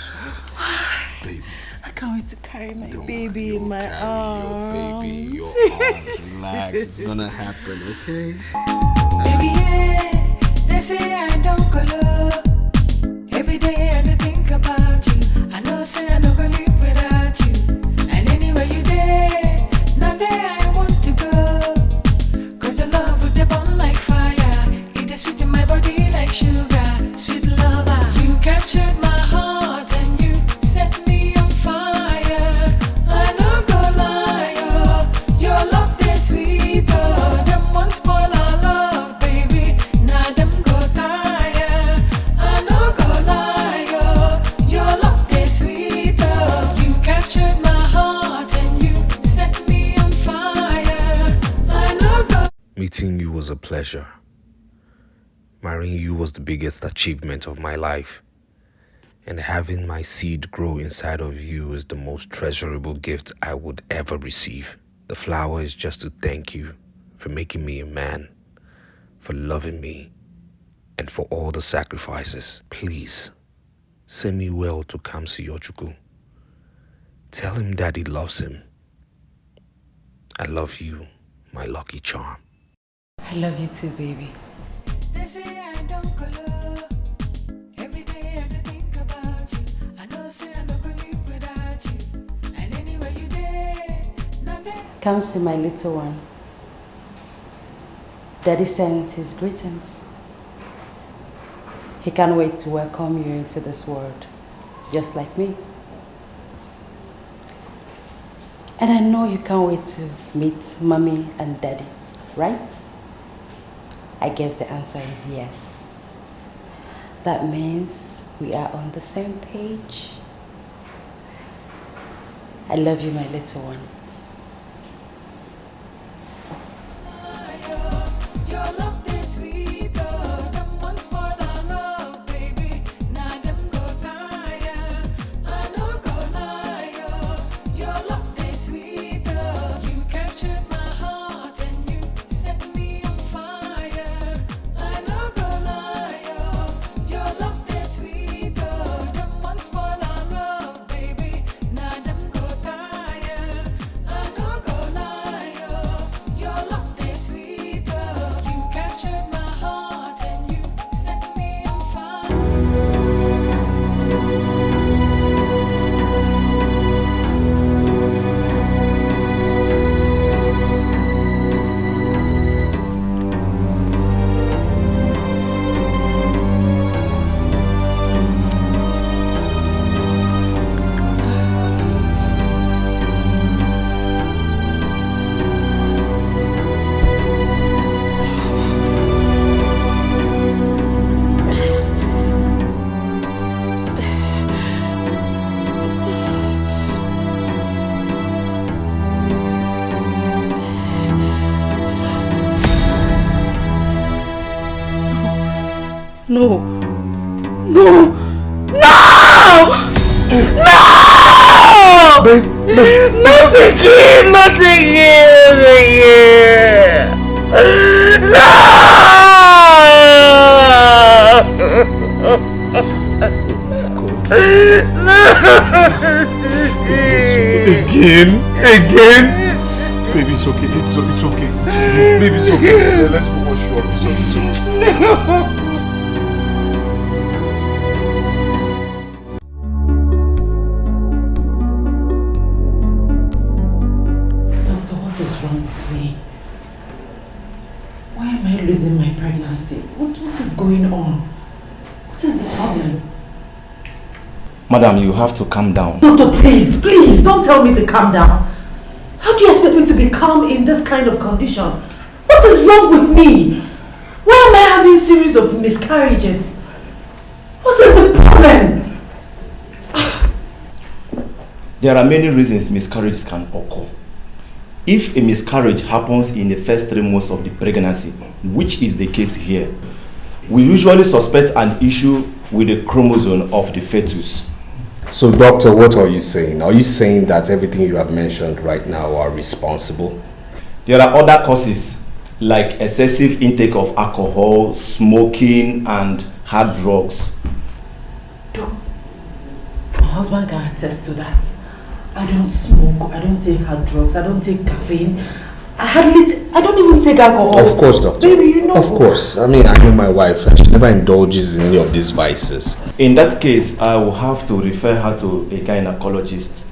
Baby. I can't wait to carry my baby in my arms. Your arms. Relax. It's gonna happen, okay? Baby, yeah, they say I don't color. Every day I think about you. I know say I don't go live without you. And anywhere you there, not there I want to go. Cause your love would burn like fire. It is sweet in my body like sugar. Sweet lover, you captured my heart and you set me on fire. I don't go lie, oh, your love is sweet, oh. Them one spoil our love, baby. Now them go tire. I don't go lie, oh, your love is sweet, oh. You captured my heart and you set me on fire. I don't go. Meeting you was a pleasure. Marrying you was the biggest achievement of my life. And having my seed grow inside of you is the most treasurable gift I would ever receive. The flower is just to thank you for making me a man, for loving me, and for all the sacrifices. Please, send me well to Kamsiyochukwu. Tell him Daddy loves him. I love you, my lucky charm. I love you too, baby. They say I don't color. Every day I think about you. I know say I don't go live without you. And anywhere you there, not there. Come see my little one. Daddy sends his greetings. He can't wait to welcome you into this world, just like me. And I know you can't wait to meet Mommy and Daddy, right? I guess the answer is yes. That means we are on the same page. I love you, my little one. Your love is sweet, oh. Them one spoil our love, baby. Now them go tire. I don't go lie, oh. Your love is sweet, oh. You captured my heart and you set me on fire. I don't go lie, oh. Your love is sweet, oh. Them one spoil our love, baby. Now them go tire. No! No! No! No! Babe, Not again! Not again! Again? Baby, it's okay. It's okay. Baby, it's okay. Let's go wash you up. It's okay. Doctor, what is wrong with me? Why am I losing my pregnancy? What is going on? What is the problem? Madam, you have to calm down. Doctor, please, don't tell me to calm down. How do you expect me to be calm in this kind of condition? What is wrong with me? Why am I having a series of miscarriages? What is the problem? There are many reasons miscarriages can occur. If a miscarriage happens in the first 3 months of the pregnancy, which is the case here, we usually suspect an issue with the chromosome of the fetus. So, doctor, what are you saying? Are you saying that everything you have mentioned right now are responsible? There are other causes like excessive intake of alcohol, smoking, and hard drugs. My husband can attest to that. I don't smoke, I don't take hard drugs, I don't take caffeine. I don't even take alcohol. Of course, doctor. Baby, you know. Of course. I mean, I know my wife. She never indulges in any of these vices. In that case, I will have to refer her to a gynecologist.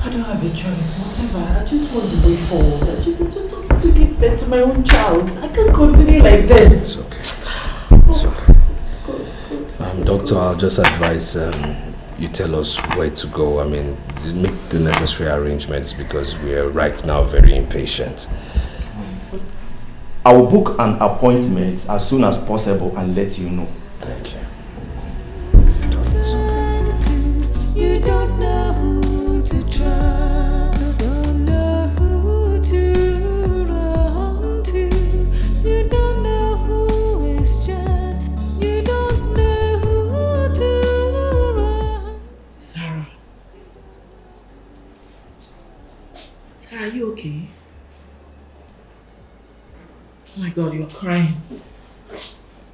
I don't have a choice, whatever. I just want the way forward. I just want to give birth to my own child. I can't continue like this. It's okay. It's okay. Doctor, I'll just advise you tell us where to go. I mean, make the necessary arrangements because we are right now very impatient. I will book an appointment as soon as possible and let you know. Thank you. You don't know who to trust, don't know who to run to. You don't know who is just, you don't know who to run. Sarah, are you okay? Oh my God, you're crying.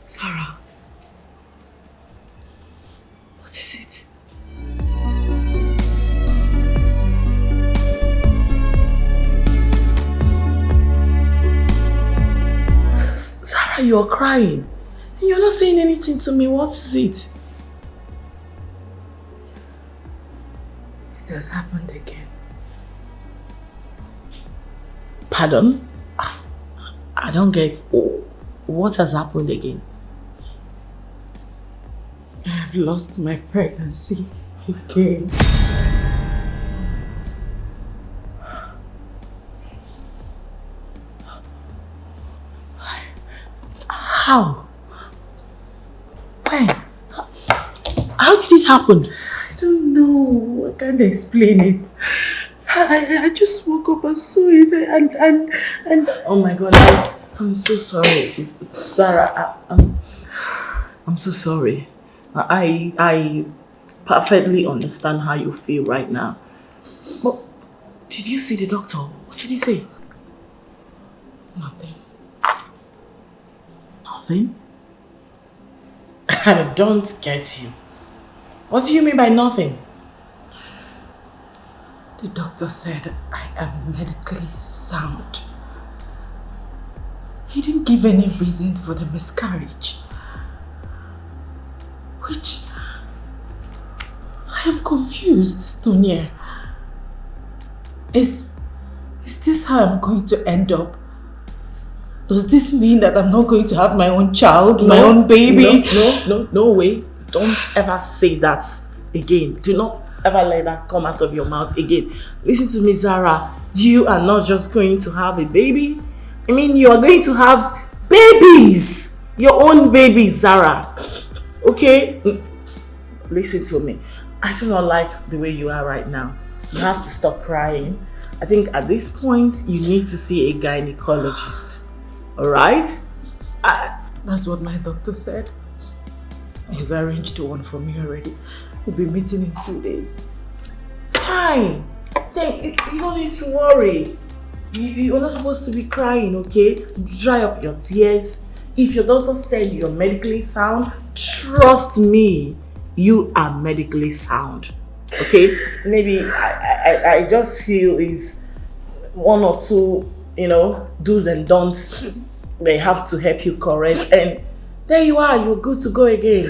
Sarah. What is it? Sarah, you're crying. You're not saying anything to me. What is it? It has happened again. Pardon? I don't get what has happened again. I have lost my pregnancy again. How? When? How did it happen? I don't know. I can't explain it. I just woke up and saw it and oh my God, I'm so sorry, Sarah. I'm so sorry. I perfectly understand how you feel right now. But did you see the doctor? What did he say? Nothing. Nothing? I don't get you. What do you mean by nothing? the doctor said I am medically sound. He didn't give any reason for the miscarriage. Which I am confused, Tonya. Is this how I'm going to end up? Does this mean that I'm not going to have my own child, my own baby? No way. Don't ever say that again. Do not ever let that come out of your mouth again. Listen to me, Zara. You are not just going to have a baby. I mean, you are going to have babies. Your own babies, Zara. Okay? Listen to me. I do not like the way you are right now. You have to stop crying. I think at this point, you need to see a gynecologist. Alright? That's what my doctor said. He's arranged one for me already. We'll be meeting in 2 days. Fine. Then you don't need to worry. You're not supposed to be crying, okay? Dry up your tears. If your doctor said you're medically sound, trust me, you are medically sound. Okay? Maybe I just feel is one or two, do's and don'ts they have to help you correct, and there you are, you're good to go again.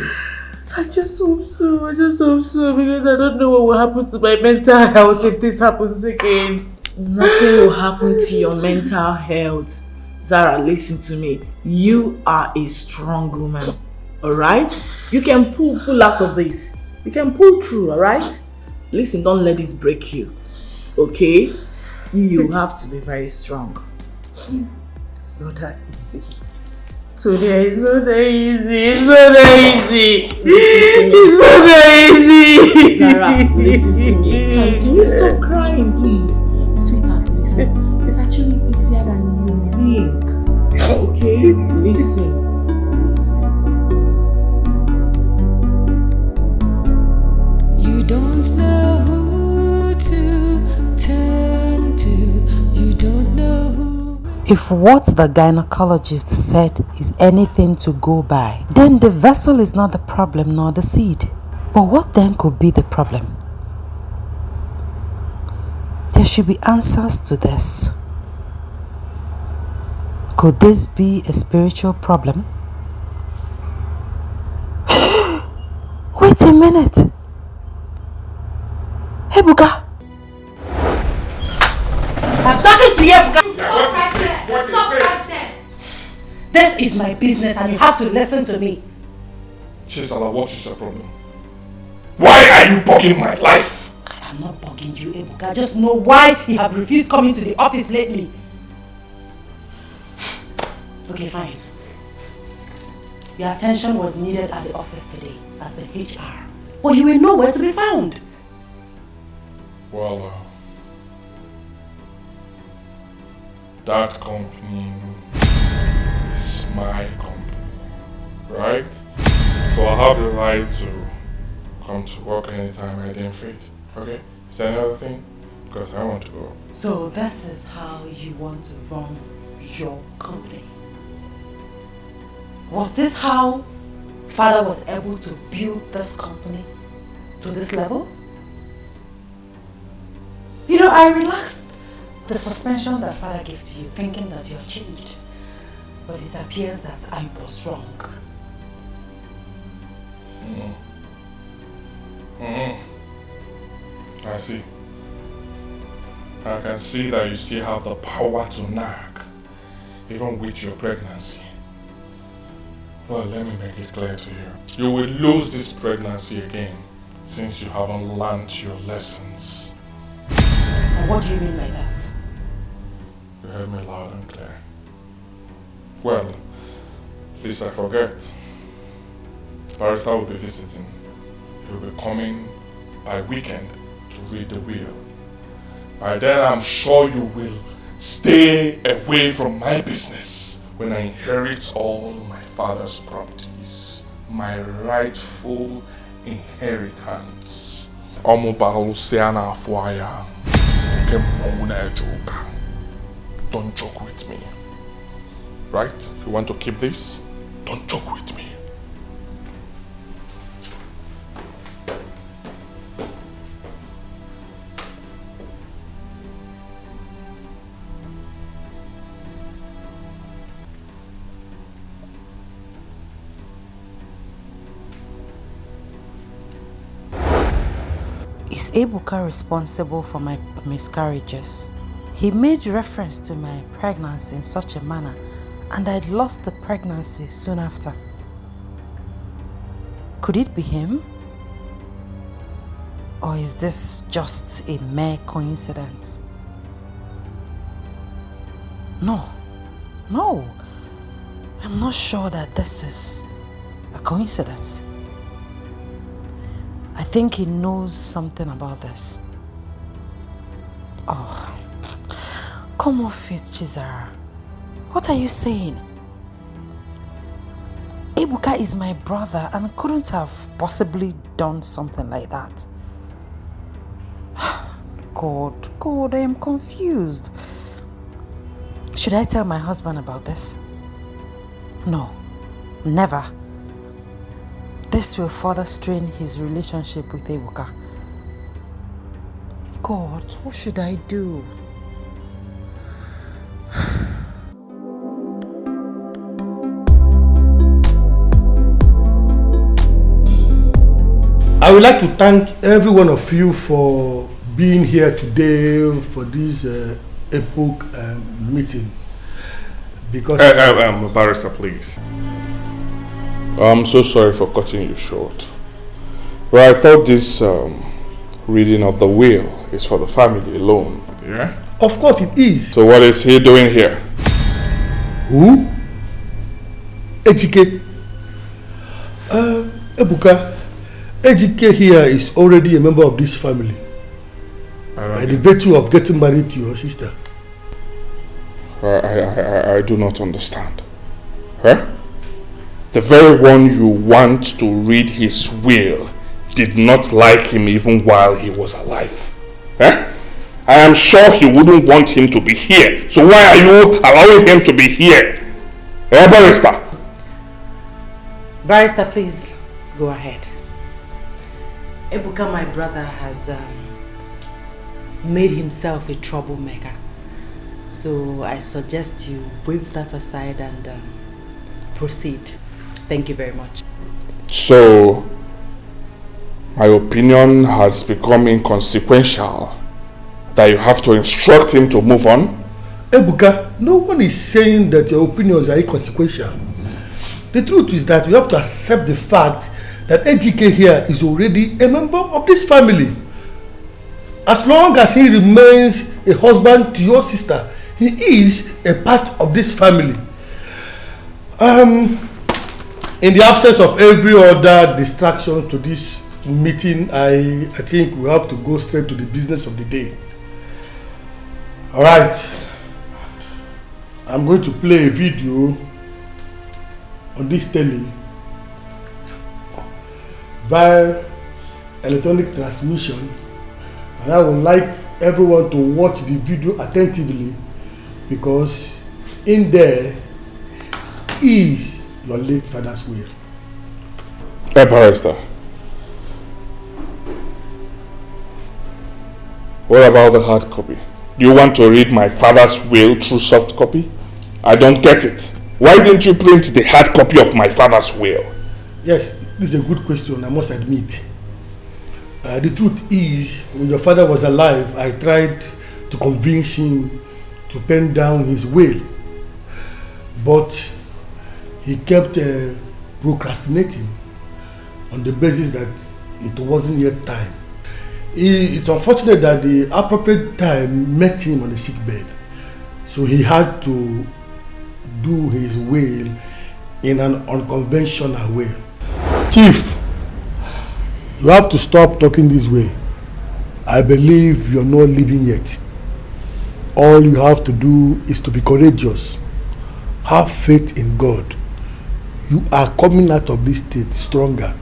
I just hope so, because I don't know what will happen to my mental health if this happens again. Nothing will happen to your mental health. Zara, listen to me. You are a strong woman, alright? You can pull out of this. You can pull through, alright? Listen, don't let this break you, okay? You have to be very strong. It's not that easy. Today it's not that easy. It's not that easy. It's not that easy. Zara, listen to me. Can you stop crying, please? Sweetheart, listen. It's actually easier than you think. Okay? Listen. You don't know who to turn to. You don't know who. If what the gynecologist said is anything to go by, then the vessel is not the problem nor the seed. But what then could be the problem? There should be answers to this. Could this be a spiritual problem? Wait a minute. Hey, Buka. I'm talking to you, Buka. This is my business and you have to listen to me. Chisala, what is your problem? Why are you bugging my life? I'm not bugging you, Ebuka. I just know why you have refused coming to the office lately. Okay, fine. Your attention was needed at the office today as the HR. But you were nowhere to be found. Well, that company is my company, right? So I have the right to come to work anytime I deem fit, okay? Is there another thing? Because I want to go. So this is how you want to run your company? Was this how Father was able to build this company to this level? You know, I relaxed the suspension that Father gave to you, thinking that you have changed. But it appears that I was wrong. I see. I can see that you still have the power to nag, even with your pregnancy. Well, let me make it clear to you. You will lose this pregnancy again, since you haven't learned your lessons. And what do you mean by that? You heard me loud and clear. Well, lest I forget, Barrister will be visiting. He will be coming by weekend to read the will. By then, I'm sure you will stay away from my business when I inherit all my father's properties, my rightful inheritance. Don't joke with me. Right? You want to keep this? Don't joke with me. Is Ebuka responsible for my miscarriages? He made reference to my pregnancy in such a manner, and I'd lost the pregnancy soon after. Could it be him? Or is this just a mere coincidence? No. I'm not sure that this is a coincidence. I think he knows something about this. Oh, come off it, Chizara. What are you saying? Ebuka is my brother and couldn't have possibly done something like that. God, I am confused. Should I tell my husband about this? No, never. This will further strain his relationship with Ebuka. God, what should I do? I would like to thank every one of you for being here today for this epoch meeting. Because Barrister, please. I'm so sorry for cutting you short. Well, I thought this reading of the will is for the family alone. Yeah? Of course it is. So what is he doing here? Who? Ejike. Ebuka. Ejike here is already a member of this family. By the virtue of getting married to your sister. I do not understand. Huh? The very one you want to read his will did not like him even while he was alive. Huh? I am sure he wouldn't want him to be here. So why are you allowing him to be here? Barrister? Barrister, please go ahead. Ebuka, my brother, has made himself a troublemaker. So I suggest you wave that aside and proceed. Thank you very much. So, my opinion has become inconsequential. That you have to instruct him to move on? Ebuka, no one is saying that your opinions are inconsequential. The truth is that you have to accept the fact that Ejike here is already a member of this family. As long as he remains a husband to your sister, he is a part of this family. In the absence of every other distraction to this meeting, I think we have to go straight to the business of the day. Alright. I'm going to play a video on this telly via electronic transmission, and I would like everyone to watch the video attentively because in there is your late father's will. Hey, Barrister. What about the hard copy? Do you want to read my father's will through soft copy? I don't get it. Why didn't you print the hard copy of my father's will? Yes, this is a good question, I must admit. The truth is, when your father was alive, I tried to convince him to pen down his will. But he kept procrastinating on the basis that it wasn't yet time. It's unfortunate that the appropriate time met him on the sick bed. So he had to do his will in an unconventional way. Chief, you have to stop talking this way. I believe you're not living yet. All you have to do is to be courageous. Have faith in God. You are coming out of this state stronger.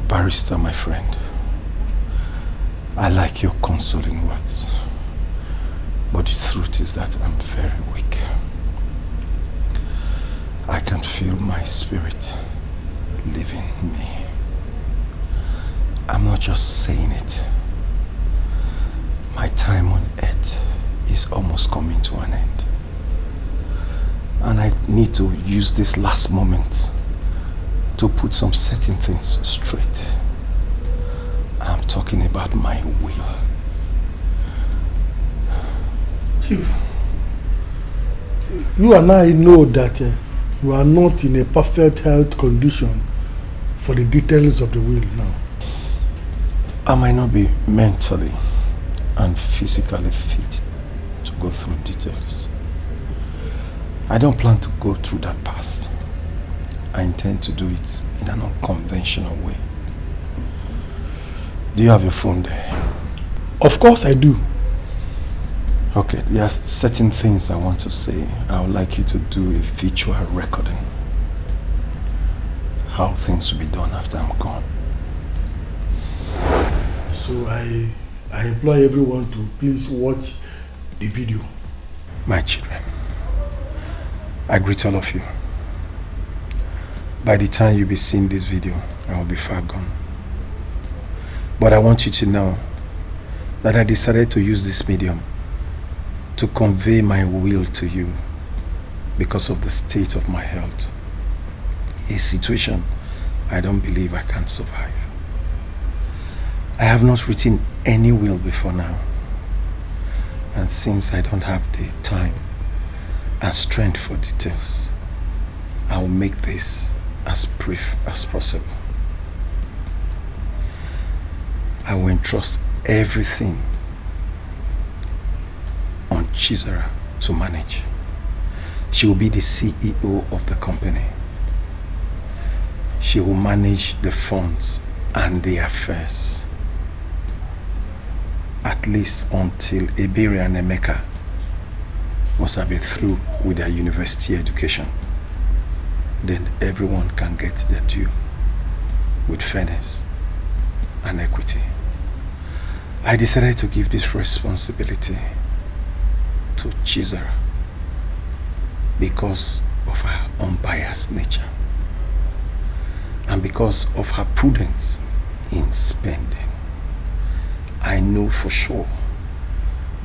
Barrister, my friend, I like your consoling words. But the truth is that I'm very weak. I can feel my spirit leaving me. I'm not just saying it. My time on earth is almost coming to an end. And I need to use this last moment to put some certain things straight. I'm talking about my will. Chief, you and I know that you are not in a perfect health condition for the details of the will now. I might not be mentally and physically fit to go through details. I don't plan to go through that path. I intend to do it in an unconventional way. Do you have your phone there? Of course I do. Okay, there are certain things I want to say. I would like you to do a virtual recording. how things will be done after I'm gone. So I implore everyone to please watch the video. My children, I greet all of you. By the time you'll be seeing this video, I will be far gone. But I want you to know that I decided to use this medium to convey my will to you because of the state of my health. A situation I don't believe I can survive. I have not written any will before now. And since I don't have the time and strength for details, I will make this as brief as possible. I will entrust everything on Chisara to manage. She will be the CEO of the company. She will manage the funds and the affairs. At least until Ebere and Emeka must have been through with their university education. Then everyone can get their due with fairness and equity. I decided to give this responsibility to Chisara because of her unbiased nature and because of her prudence in spending. I know for sure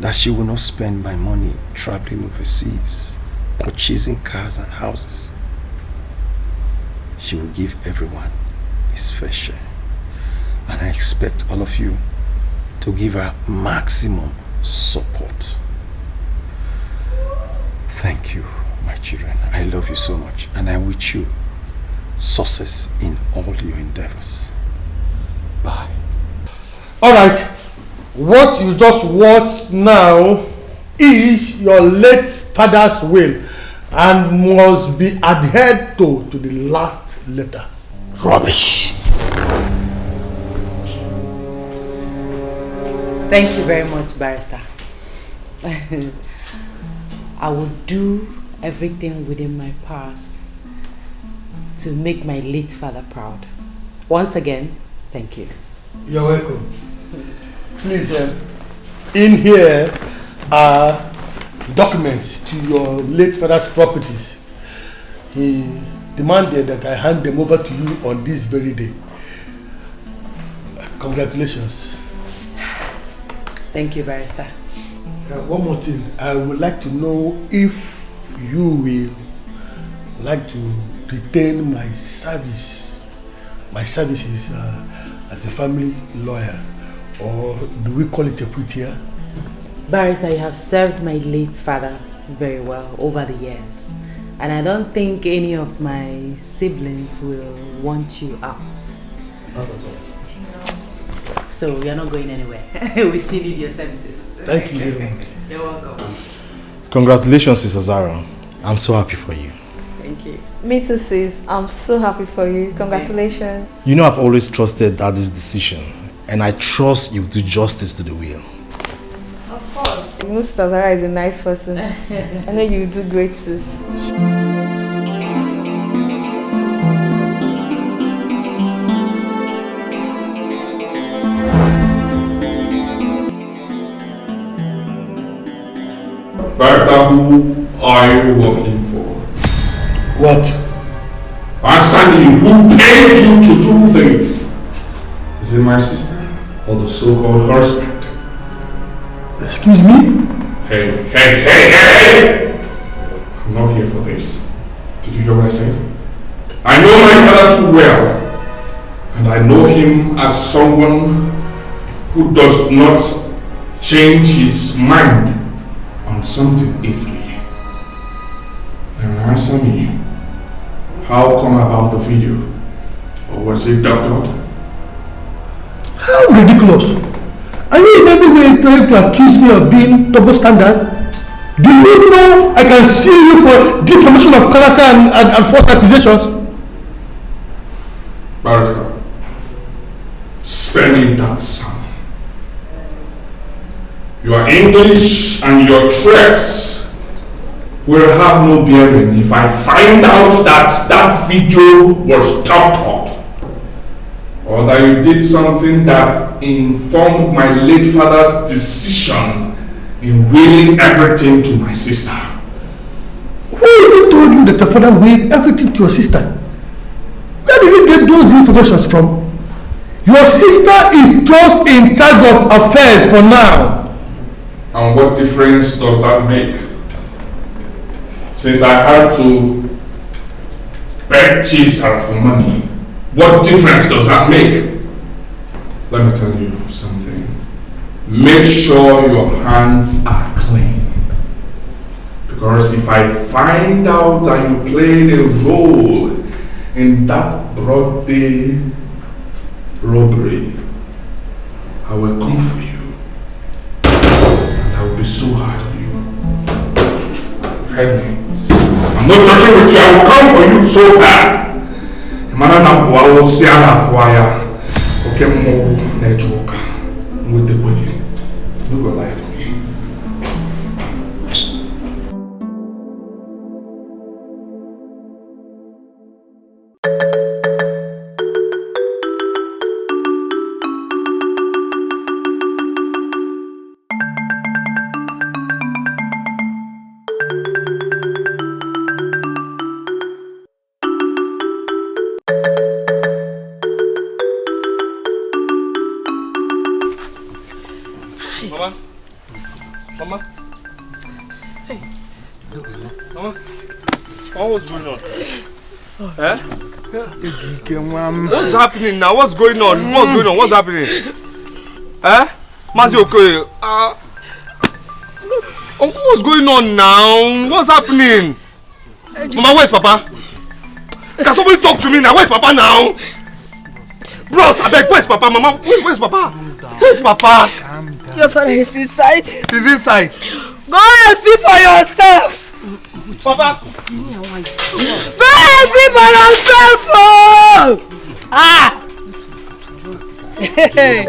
that she will not spend my money traveling overseas, purchasing cars and houses. She will give everyone his fair share. And I expect all of you to give her maximum support. Thank you, my children. I love you so much, and I wish you success in all your endeavors. Bye. Alright, what you just watched now is your late father's will and must be adhered to the last letter. Rubbish. Thank you very much, Barrister. I will do everything within my powers to make my late father proud. Once again, thank you. You're welcome. Please, in here are documents to your late father's properties. He demanded that I hand them over to you on this very day. Congratulations. Thank you, Barrister. One more thing. I would like to know if you will like to retain my services as a family lawyer, or do we call it a quitier? Barrister, you have served my late father very well over the years, and I don't think any of my siblings will want you out. Not at all. So we are not going anywhere. We still need your services. Thank you very much. You're welcome. Congratulations, Sister Zara. I'm so happy for you. Thank you. Me too, sis. I'm so happy for you. Congratulations. You know I've always trusted Daddy's decision, and I trust you do justice to the will. Of course. You know Sister Zara is a nice person. I know you do great, sis. Barrister, who are you working for? What? Answer me, who paid you to do this? Is it my sister or the so-called husband? Excuse me? Hey! I'm not here for this. Did you hear what I said? I know my father too well, and I know him as someone who does not change his mind on something easily. Now answer me. How come about the video? Or was it doctored? How ridiculous! Are you in any way trying to accuse me of being double standard? Do you know I can sue you for defamation of character and false accusations? Barrister, spending that sum. Your English and your threats will have no bearing if I find out that that video was doctored, or that you did something that informed my late father's decision in willing everything to my sister. Who even told you that your father willed everything to your sister? Where did you get those informations from? Your sister is just in charge of affairs for now. And what difference does that make? Since I had to beg cheese her for money, what difference does that make? Let me tell you something. Make sure your hands are clean. Because if I find out that you played a role in that broad day robbery, I will come for you. And I will be so hard on you. Heard me? I'm not joking with you, I will come for you so bad. Imana Bua will see Fire. Okay, more network. With the body. You will like me. What's going on? Eh? What's happening now? What's going on? What's going on? What's happening? Eh? Mazi okay. What's going on now? What's happening? Mama, where's Papa? Can somebody talk to me now? Where's Papa now? Bros, I beg, where's Papa? Mama, where's Papa? Where's Papa? Your father is inside. He's inside. Go and see for yourself. Papa! Go and see for yourself! Oh! Ah! Hey!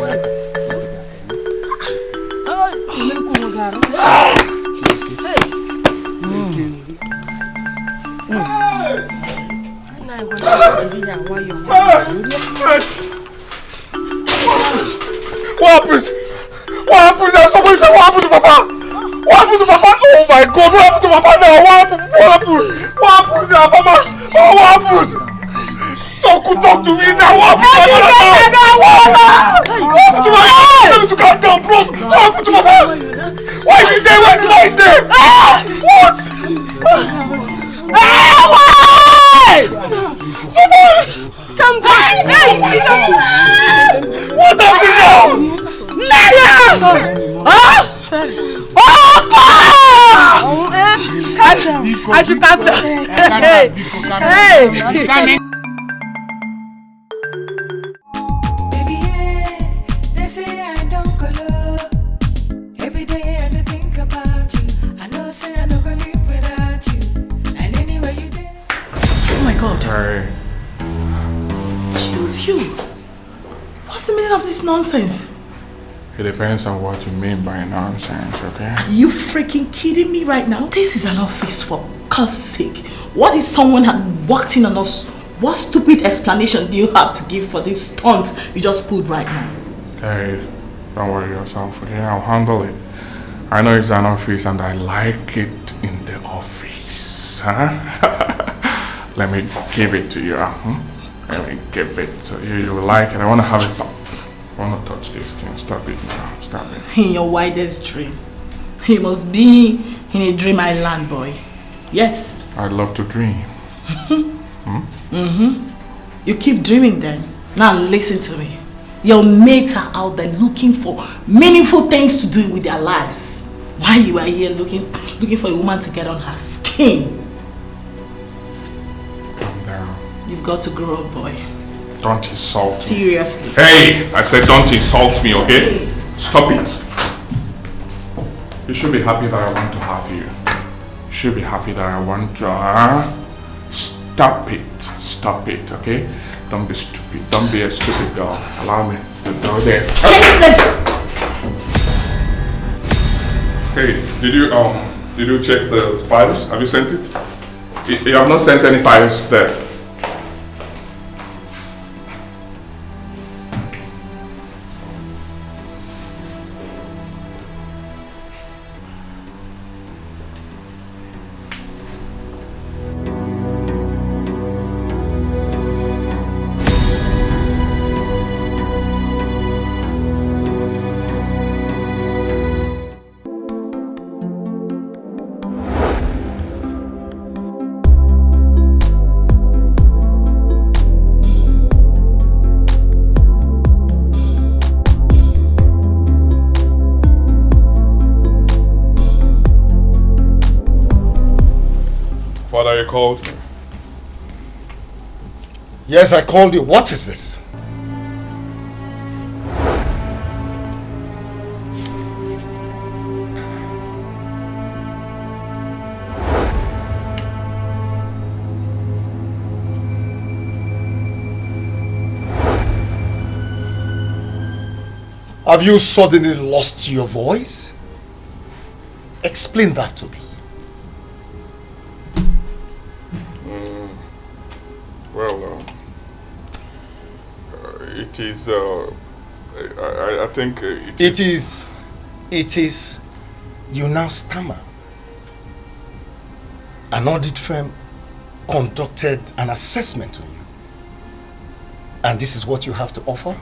What happened? What happened? Somebody said, what happened to Papa? What happened to Papa? Oh my God, what happened to Papa now? What happened? What happened? What happened now, Papa? Oh, what happened? Someone talk to me now. What happened to Papa now? What happened to Papa? Tell me to calm down, bros. What happened to Papa? Why is he there? Why is he lying there? What? Someone! Come back! What happened now? Liar! Huh? Oh, I should calm down. Hey! Hey! Baby, yeah, they say I don't color. Every day I think about you. I know say I don't go live without you. And anywhere you there. Oh my God. Hey. Excuse you. What's the meaning of this nonsense? It depends on what you mean by nonsense, okay? Are you freaking kidding me right now? This is an office, for God's sake. What if someone had walked in on us? What stupid explanation do you have to give for this stunt you just pulled right now? Hey, don't worry yourself, okay? I'll handle it. I know it's an office and I like it in the office, huh? Let me give it to you, Let me give it to you. You will like it. I want to have it. I want to touch this thing. Stop it now. Stop it. In your wildest dream. You must be in a dream island, boy. Yes. I love to dream. You keep dreaming then. Now listen to me. Your mates are out there looking for meaningful things to do with their lives. While you are here looking for a woman to get on her skin. Calm down. You've got to grow up, boy. Don't insult me. Seriously. Hey! I said don't insult me, okay? Stop it. You should be happy that I want to have you. You should be happy that I want to... Stop it. Stop it, okay? Don't be stupid. Don't be a stupid girl. Allow me to go there. Hey, did you Did you check the files? Have you sent it? You have not sent any files there. Father, you called? Yes, I called you. What is this? Have you suddenly lost your voice? Explain that to me. It is, I think it is, you now stammer. An audit firm conducted an assessment on you. And this is what you have to offer?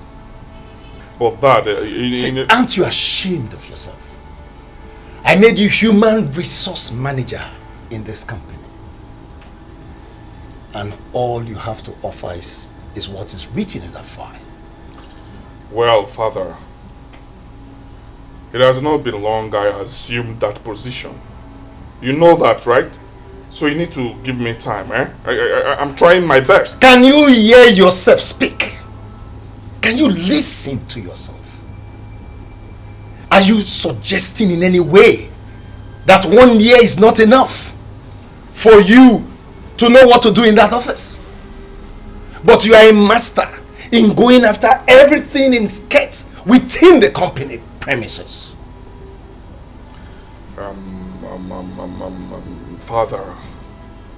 But that, aren't you ashamed of yourself? I made you human resource manager in this company. And all you have to offer is what is written in that file. Well, Father, it has not been long I assumed that position. You know that, right? So you need to give me time, eh? I'm trying my best. Can you hear yourself speak? Can you listen to yourself? Are you suggesting in any way that 1 year is not enough for you to know what to do in that office? But you are a master in going after everything in skirts within the company premises. Father,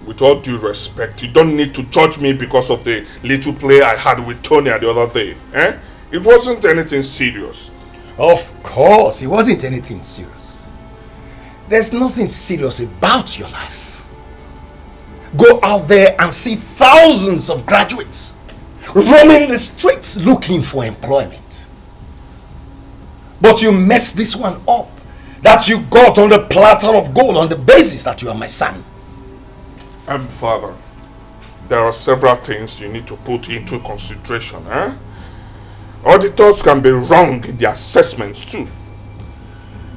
with all due respect, you don't need to judge me because of the little play I had with Tony the other day. Eh? It wasn't anything serious. Of course, it wasn't anything serious. There's nothing serious about your life. Go out there and see thousands of graduates roaming the streets looking for employment. But you messed this one up that you got on the platter of gold on the basis that you are my son. Father, there are several things you need to put into consideration. Eh? Auditors can be wrong in their assessments too.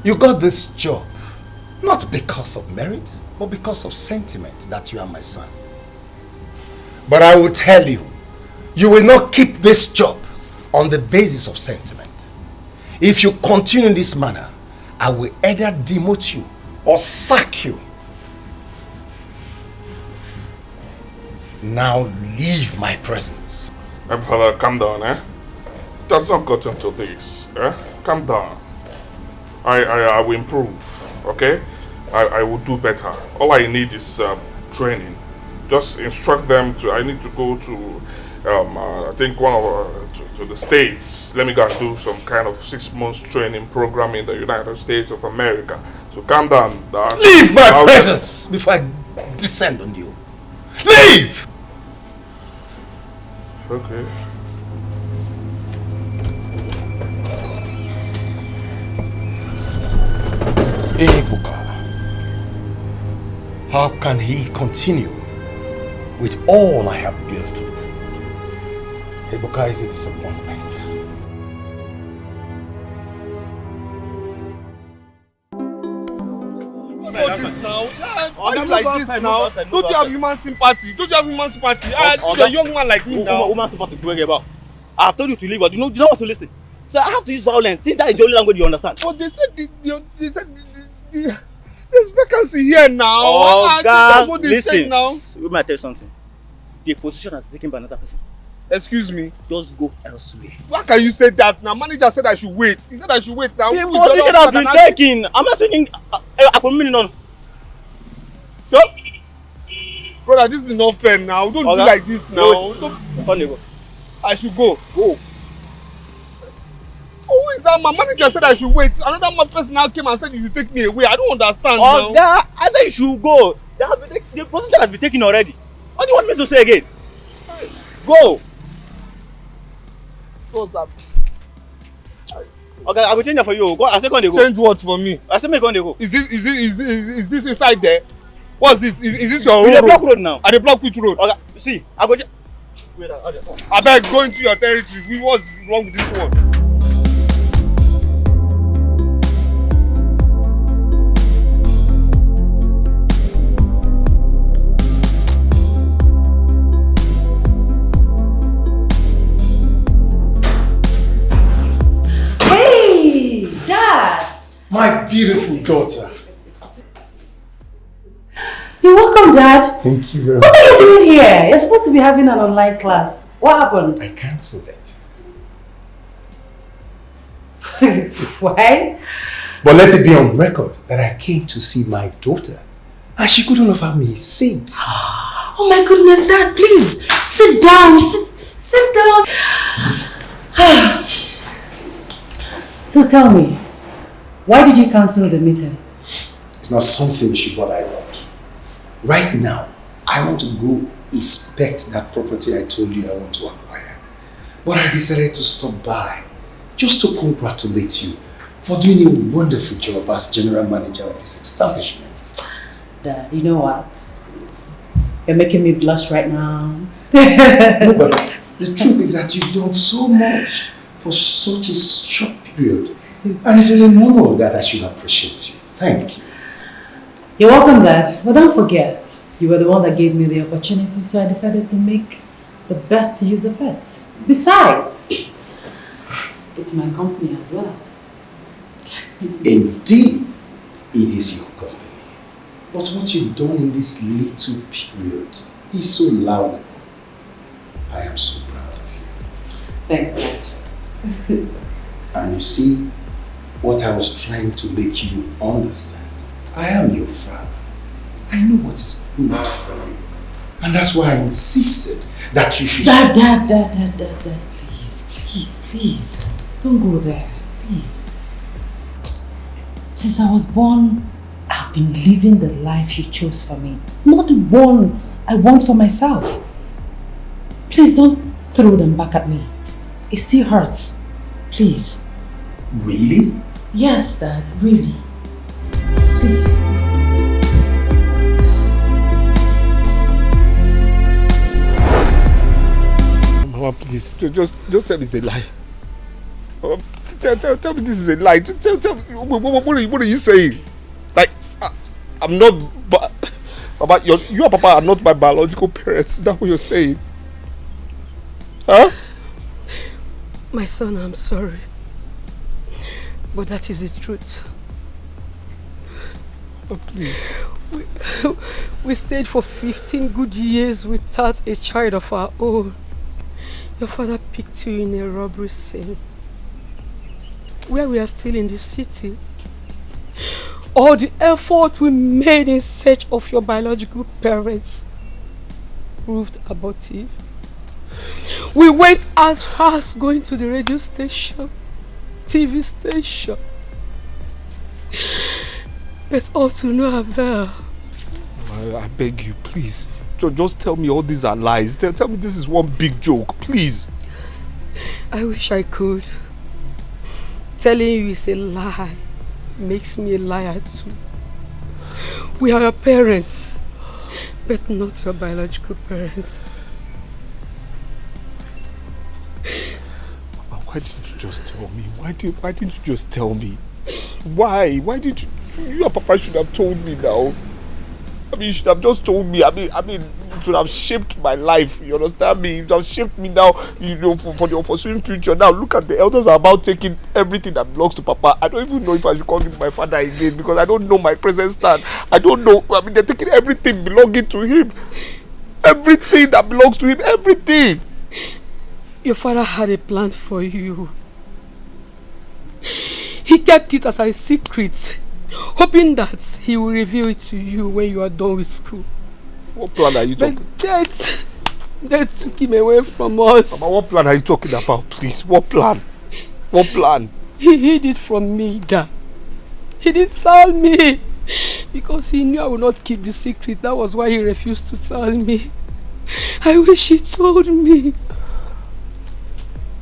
You got this job not because of merit, but because of sentiment that you are my son. But I will tell you, you will not keep this job on the basis of sentiment. If you continue in this manner, I will either demote you or sack you. Now leave my presence. Father, calm down, eh? It has not gotten to this, eh? Calm down. I will improve, okay? I will do better. All I need is training. Just instruct them to, I need to go to, I think to the States. Let me go and do some kind of 6 months training program in the United States of America. So calm down, Dad. Leave my presence before I descend on you. Leave! Okay. Ebuka, how can he continue with all I have built? Ebuka is a disappointment. Don't you have human sympathy? Don't you have human sympathy? You're a young man like me now. Woman sympathy to worry about. I have told you to leave, but you don't want to listen. So I have to use violence. Since that is the only language you understand. But they said there's vacancy here now. Oh, that's what they say now. Let me tell you something. The position has taken by another person. Excuse me. Just go elsewhere. Why can you say that now? Manager said I should wait. He said I should wait now. The position has been taken. I'm not saying Stop. Brother, this is not fair now. Don't do like this now. I should go. Go. So who is that? My manager said I should wait. Another person now came and said you should take me away. I don't understand now. I said you should go. The position has been taken already. What do you want me to say again? Go. What's up? Okay, I will change that for you. Go. I say go. Change what for me? I say me go. Is this inside there? What's this? Is this your road? The block road now. At the block which road? Okay, see, I go. Wait, I beg, go into your territory. What's wrong with this one? Hey, Dad! My beautiful daughter. You're welcome, Dad. Thank you very much. What are you doing here? You're supposed to be having an online class. What happened? I cancelled it. Why? But let it be on record that I came to see my daughter and she couldn't offer me a seat. Oh my goodness, Dad, please sit down. Sit down. So tell me, why did you cancel the meeting? It's not something you should bother about. Right now, I want to go inspect that property I told you I want to acquire. But I decided to stop by just to congratulate you for doing a wonderful job as general manager of this establishment. Dad, you know what? You're making me blush right now. No, but the truth is that you've done so much for such a short period. And it's really normal that I should appreciate you. Thank you. You're welcome, Dad. But don't forget, you were the one that gave me the opportunity, so I decided to make the best use of it. Besides, it's my company as well. Indeed, it is your company. But what you've done in this little period is so laudable. I am so proud of you. Thanks, Dad. And you see, what I was trying to make you understand. I am your father. I know what is good for you. And that's why I insisted that you should... Dad, please. Don't go there, please. Since I was born, I've been living the life you chose for me. Not the one I want for myself. Please don't throw them back at me. It still hurts. Please. Really? Yes, Dad, really. Please. Mama, please, just tell me it's a lie. Tell me this is a lie. Tell me, what are you saying? Like, I'm not, Papa, you and Papa are not my biological parents. Is that what you're saying? Huh? My son, I'm sorry. But that is the truth. Oh, please. We stayed for 15 good years without a child of our own. Your father picked you in a robbery scene. Where we are still in the city. All the effort we made in search of your biological parents proved abortive. We went as far as going to the radio station, TV station. But all to no avail. I beg you, please. Just tell me all these are lies. Tell me this is one big joke, please. I wish I could. Telling you is a lie makes me a liar too. We are your parents, but not your biological parents. Why didn't you just tell me? Why didn't you just tell me? Why? Why did you? You and Papa should have told me now. I mean, you should have just told me. I mean, it would have shaped my life. You understand me? It would have shaped me now, you know, for the unforeseen future. Now, look at the elders are about taking everything that belongs to Papa. I don't even know if I should call him my father again because I don't know my present stand. I don't know. I mean, they're taking everything belonging to him. Everything that belongs to him. Everything. Your father had a plan for you. He kept it as a secret hoping that he will reveal it to you when you are done with school. What plan are you talking about? That took him away from us. Mama, what plan are you talking about, please? What plan? What plan? He hid it from me, Dad. He didn't tell me because he knew I would not keep the secret. That was why he refused to tell me. I wish he told me.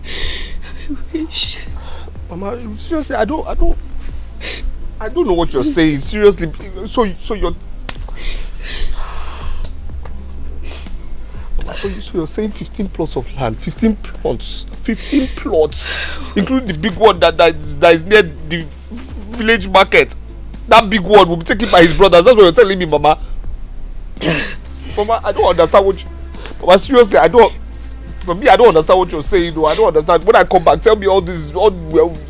I wish. Mama, seriously, I don't know what you're saying. Seriously, so you're So you're saying 15 plots of land, 15 plots, including the big one that is near the village market. That big one will be taken by his brothers. That's what you're telling me, Mama. Mama, I don't understand what you... Mama, seriously, for me, I don't understand what you're saying, though. I don't understand. When I come back, tell me this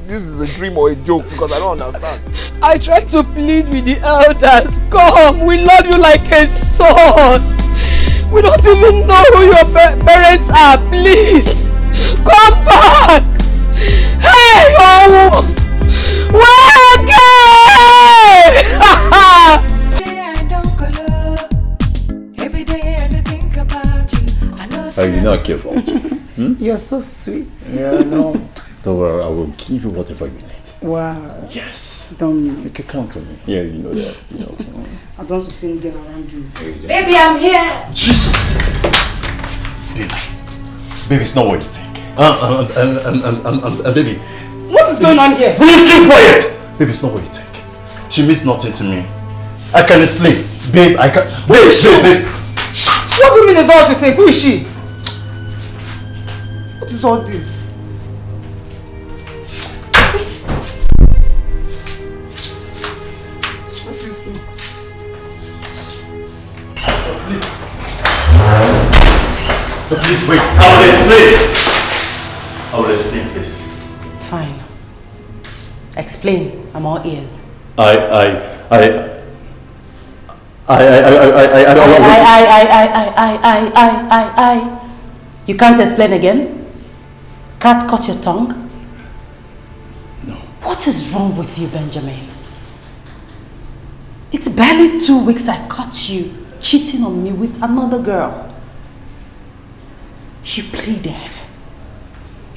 is a dream or a joke, because I don't understand. I tried to plead with the elders. Come, we love you like a son. We don't even know who your parents are. Please, come back. Hey, oh, You know I care about you. You're so sweet. Yeah, I know. Don't worry, I will give you whatever you need. Wow. Yes. Don't. You can count on me. Yeah, you know that. You know. I don't want to see him get around you. Baby, I'm here. Jesus. Baby, it's not what you think. Baby. What is going on here? Will you keep quiet? Baby, it's not what you think. She means nothing to me. I can explain. Babe, I can. Babe. What do you mean it's not what you think? Who is she? What is all this? What is it? Please wait. I will explain, please. Fine. Explain. I'm all ears. You can't explain again? Can't cut your tongue? No. What is wrong with you, Benjamin? It's barely 2 weeks I caught you cheating on me with another girl. You pleaded.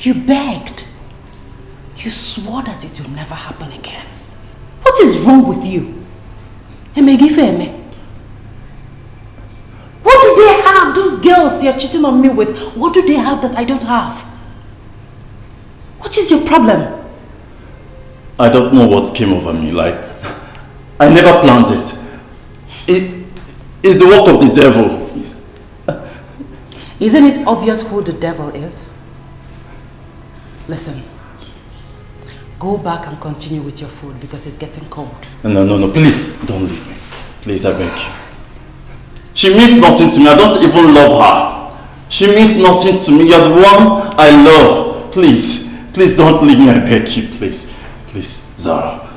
You begged. You swore that it will never happen again. What is wrong with you? Emegifeme. What do they have, those girls you're cheating on me with? What do they have that I don't have? What is your problem? I don't know what came over me. Like, I never planned it. It's the work of the devil. Isn't it obvious who the devil is? Listen. Go back and continue with your food because it's getting cold. No. Please, don't leave me. Please, I beg you. She means nothing to me. I don't even love her. She means nothing to me. You're the one I love. Please don't leave me. I beg you. Please, Zara.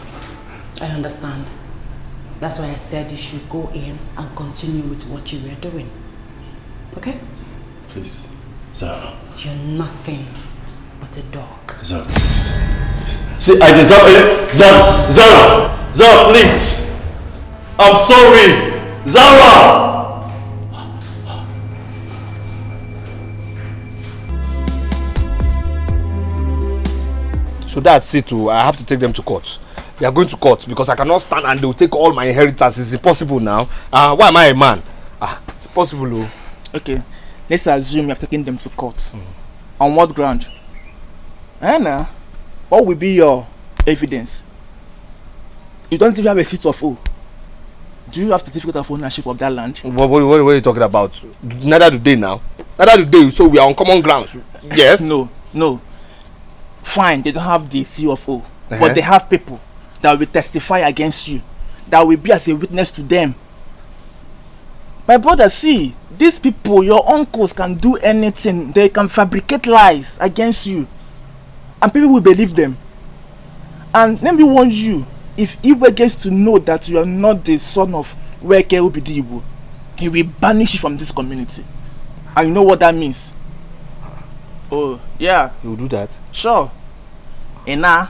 I understand. That's why I said you should go in and continue with what you were doing. Okay? Please, Zara. You're nothing but a dog. Zara, please. See, I deserve it. Zara, please. I'm sorry. Zara! So that's it. I have to take them to court. They are going to court because I cannot stand and they will take all my inheritance. It's impossible now. Why am I a man? It's possible. Okay, let's assume you have taken them to court. On what ground? Anna, what will be your evidence? You don't even have a seat of O. Do you have certificate of ownership of that land? What are you talking about? Neither do they now. Neither do they, so we are on common grounds. Yes? No. Fine, they don't have the CFO, but they have people that will testify against you, that will be as a witness to them. My brother, see, these people, your uncles, can do anything. They can fabricate lies against you, and people will believe them. And let me warn you, if Iwe gets to know that you are not the son of Weke Obidibu, he will banish you from this community. And you know what that means? Oh, yeah. You will do that? Sure. Ena.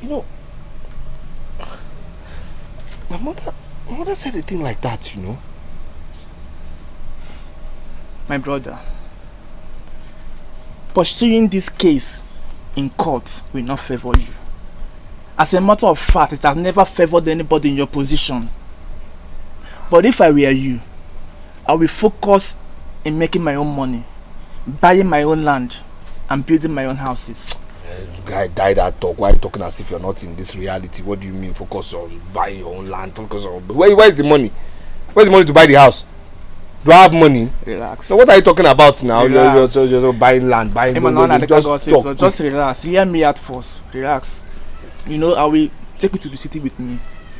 You know, My mother said a thing like that, you know. My brother, pursuing this case in court will not favor you. As a matter of fact, it has never favored anybody in your position. But if I were you, I will focus in making my own money, buying my own land, and building my own houses. Guy, die that talk. Why are you talking as if you're not in this reality? What do you mean focus on buying your own land? Focus on... Where's the money? Where's the money to buy the house? Do I have money? Relax. So what are you talking about now? You're buying land, buying... Just relax. Hear me at first. Relax. You know, I will take you to the city with me.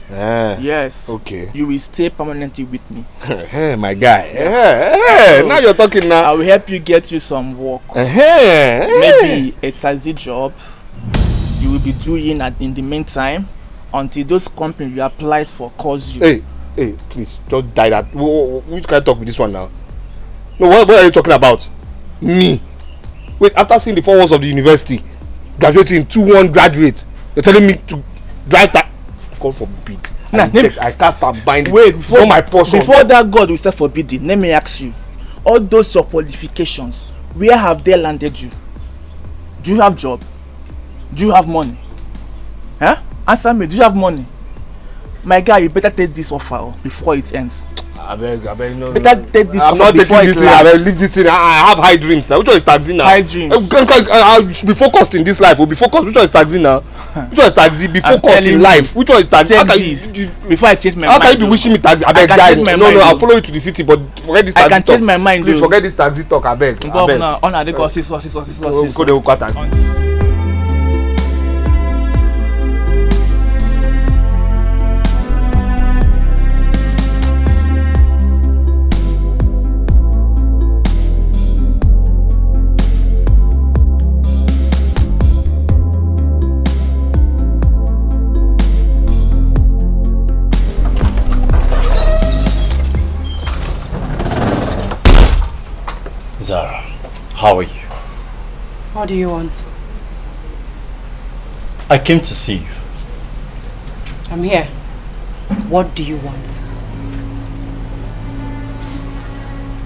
Yes. Okay. You will stay permanently with me. Hey, my guy. So, now you're talking now. I will help you get you some work. Maybe a taxi job you will be doing in the meantime until those companies you applied for calls you. Hey, please, just die that. Which can I talk with this one now? No, what are you talking about? Me? Wait, after seeing the 4 walls of the university, graduating 2-1 graduate, you're telling me to drive that? God forbid. I cast and bind it. Wait, before my portion. Before that God will start forbidding, let me ask you, all those your qualifications, where have they landed you? Do you have job? Do you have money? Huh? Answer me, do you have money? My guy, you better take this offer before it ends. I beg, no. Better take this I'm offer not before taking it this thing. I will leave this thing. I have high dreams now. Which one is taxi now? High dreams. I should be focused in this life. We'll be focused. Which one is taxi now? Which one is taxi? Be focused in life. Which one is taxi? Take this before I change my mind. How can you be wishing me taxi? I beg, guys. No, I'll follow you to the city, but forget this taxi talk. I can change my mind. Please forget this taxi talk. I beg. Now, on the go, Zara, how are you? What do you want? I came to see you. I'm here. What do you want?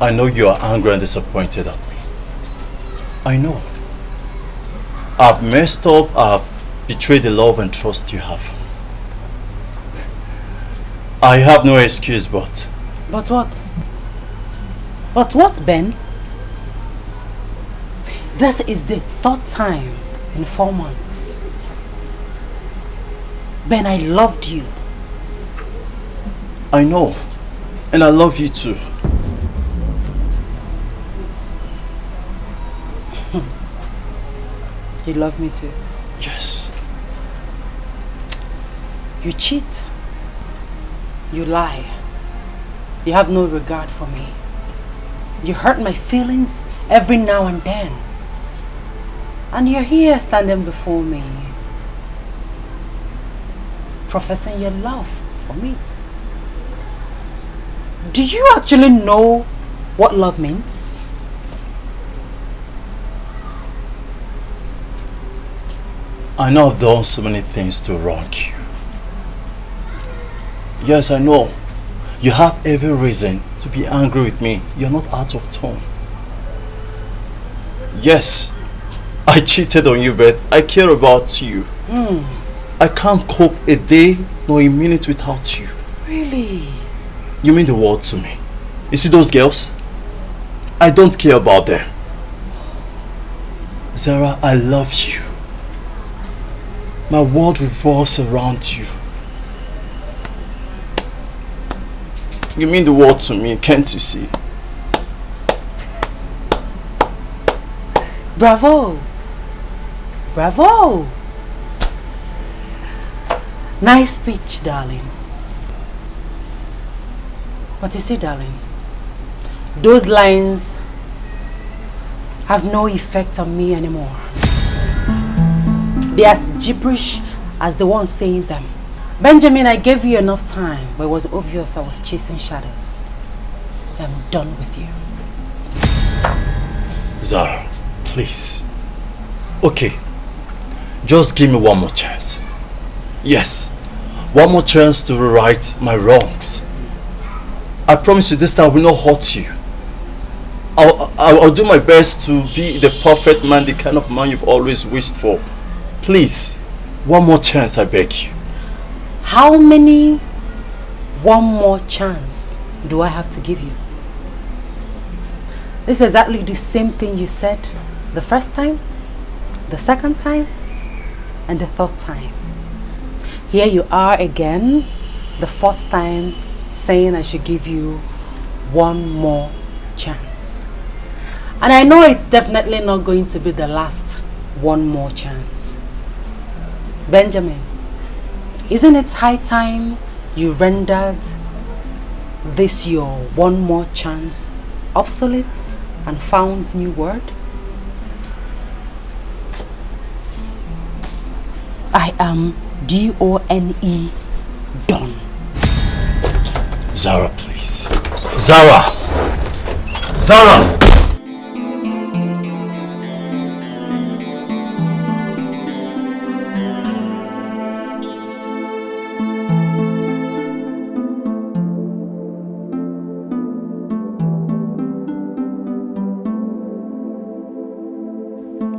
I know you are angry and disappointed at me. I know. I've messed up, I've betrayed the love and trust you have. I have no excuse, but... But what? But what, Ben? This is the 3rd time in 4 months. Ben, I loved you. I know. And I love you too. You love me too? Yes. You cheat. You lie. You have no regard for me. You hurt my feelings every now and then. And you're here standing before me, professing your love for me. Do you actually know what love means? I know I've done so many things to wrong you. Yes, I know. You have every reason to be angry with me. You're not out of tone. Yes, I cheated on you, but I care about you. I can't cope a day nor a minute without you. Really? You mean the world to me. You see those girls? I don't care about them. Zara, I love you. My world revolves around you. You mean the world to me, can't you see? Bravo! Bravo! Nice speech, darling. But you see, darling, those lines have no effect on me anymore. They are as gibberish as the one saying them. Benjamin, I gave you enough time, but it was obvious I was chasing shadows. I'm done with you. Zara, please. Okay, just give me one more chance. Yes, One more chance to right my wrongs. I promise you this time I will not hurt you. I'll do my best to be the perfect man, the kind of man you've always wished for. Please, one more chance, I beg you. How many one more chance do I have to give you? This is exactly the same thing you said the first time, the second time, and the third time. Here you are again, the fourth time, saying I should give you one more chance. And I know it's definitely not going to be the last one more chance. Benjamin, isn't it high time you rendered this your one more chance obsolete and found new word? I am D-O-N-E, done. Zara, please. Zara! Zara!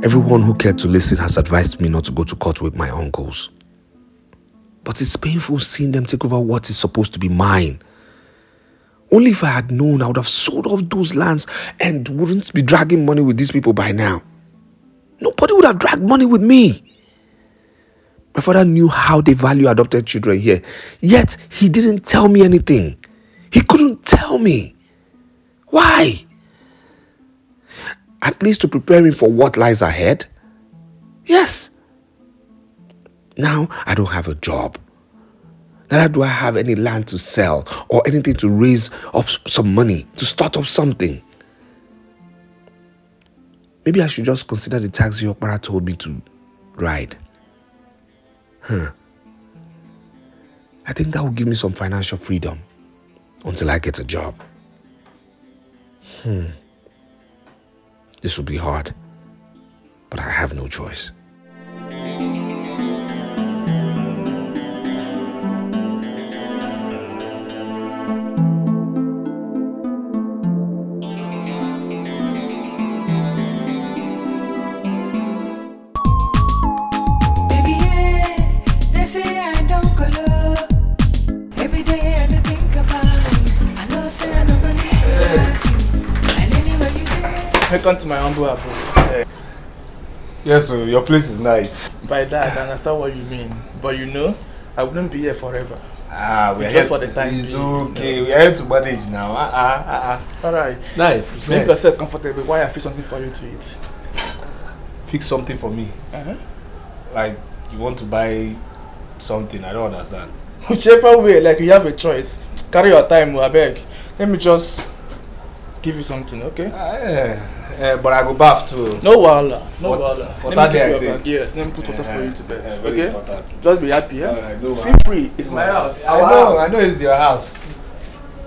Everyone who cared to listen has advised me not to go to court with my uncles. But it's painful seeing them take over what is supposed to be mine. Only if I had known, I would have sold off those lands and wouldn't be dragging money with these people by now. Nobody would have dragged money with me. My father knew how they value adopted children here, yet he didn't tell me anything. He couldn't tell me. Why? At least to prepare me for what lies ahead? Yes. Now I don't have a job. Neither do I have any land to sell or anything to raise up some money, to start up something. Maybe I should just consider the taxi Okpara told me to ride. I think that will give me some financial freedom until I get a job. This will be hard, but I have no choice. Welcome to my humble abode. Yes, so your place is nice. By that, I understand what you mean. But you know, I wouldn't be here forever. We're just for the time. It's okay. We are here to manage now. Alright. It's nice. It's Make nice. yourself comfortable while I fix something for you to eat. Fix something for me. Like you want to buy something. I don't understand. Whichever way, like you have a choice. Carry your time, I beg. Let me just give you something, okay? But I go bath too. No wahala, no wahala. Let me keep your bag. Yes, let me put water for you to bed. Very Okay? important. Just be happy, yeah? Alright, no Feel free, it's my house. I know it's your house.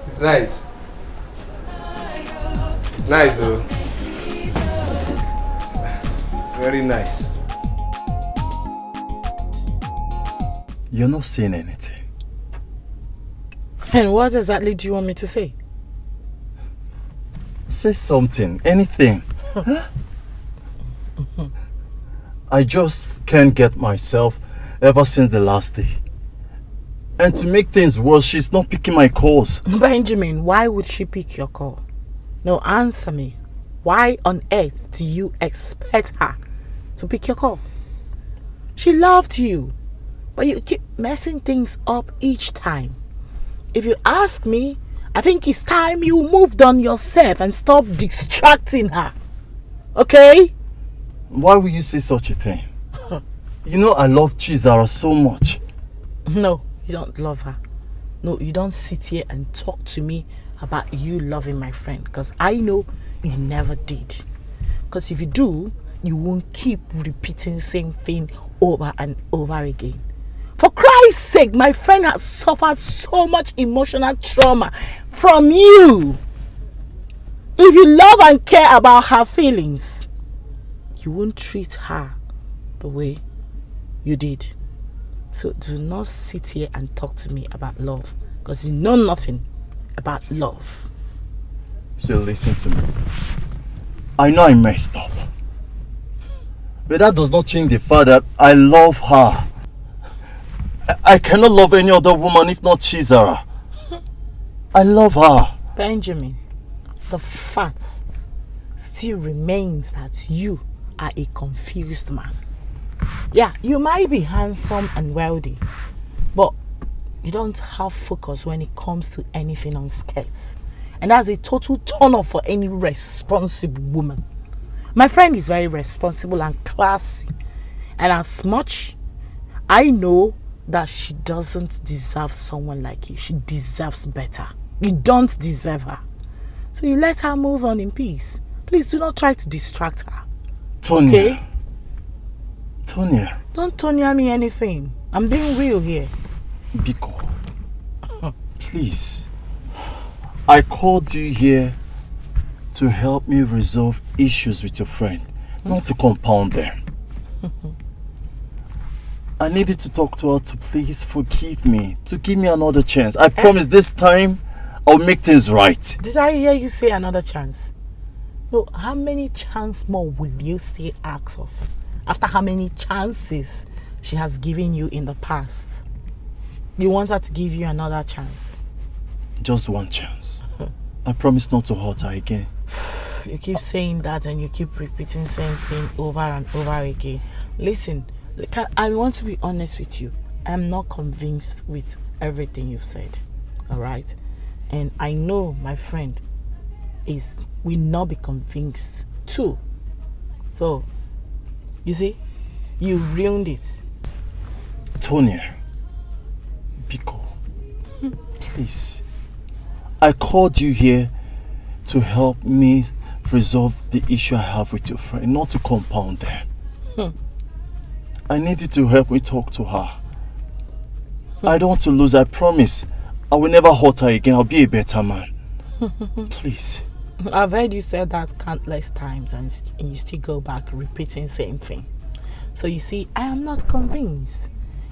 It's nice. It's nice though. Very nice. You're not saying anything. And what exactly do you want me to say? Say something, anything. I just can't get myself ever since the last day. And to make things worse, she's not picking my calls. Benjamin, why would she pick your call? No, answer me. Why on earth do you expect her to pick your call? She loved you, but you keep messing things up each time. If you ask me, I think it's time you moved on yourself and stop distracting her. Okay? Why would you say such a thing? You know I love Chizara so much. No, you don't love her. No, you don't sit here and talk to me about you loving my friend, because I know you never did. Because if you do, you won't keep repeating the same thing over and over again. For Christ's sake, my friend has suffered so much emotional trauma from you. If you love and care about her feelings, you won't treat her the way you did. So do not sit here and talk to me about love, because you know nothing about love. So listen to me. I know I messed up, but that does not change the fact that I love her. I cannot love any other woman if not Chizara. I love her. Benjamin, the fact still remains that you are a confused man. Yeah, you might be handsome and wealthy, but you don't have focus when it comes to anything on skirts. And that's a total turn off for any responsible woman. My friend is very responsible and classy. And as much I know that she doesn't deserve someone like you. She deserves better. You don't deserve her. So you let her move on in peace. Please do not try to distract her. Tonya. Okay? Tonya. Don't Tonya me anything. I'm being real here. Biko. Please. I called you here to help me resolve issues with your friend, not to compound them. I needed to talk to her to please forgive me, to give me another chance. I promise this time I'll make things right. Did I hear you say another chance? No, how many chances more will you still ask of? After how many chances she has given you in the past? You want her to give you another chance? Just one chance. I promise not to hurt her again. You keep saying that and you keep repeating the same thing over and over again. Listen, I want to be honest with you. I'm not convinced with everything you've said. Alright? And I know my friend will not be convinced too. So, you see, you ruined it. Tonya, Biko, please. I called you here to help me resolve the issue I have with your friend, not to compound them. I need you to help me talk to her. I don't want to lose, I promise. I will never hurt her again. I'll be a better man. Please. I've heard you say that countless times and you still go back repeating the same thing. So you see, I am not convinced.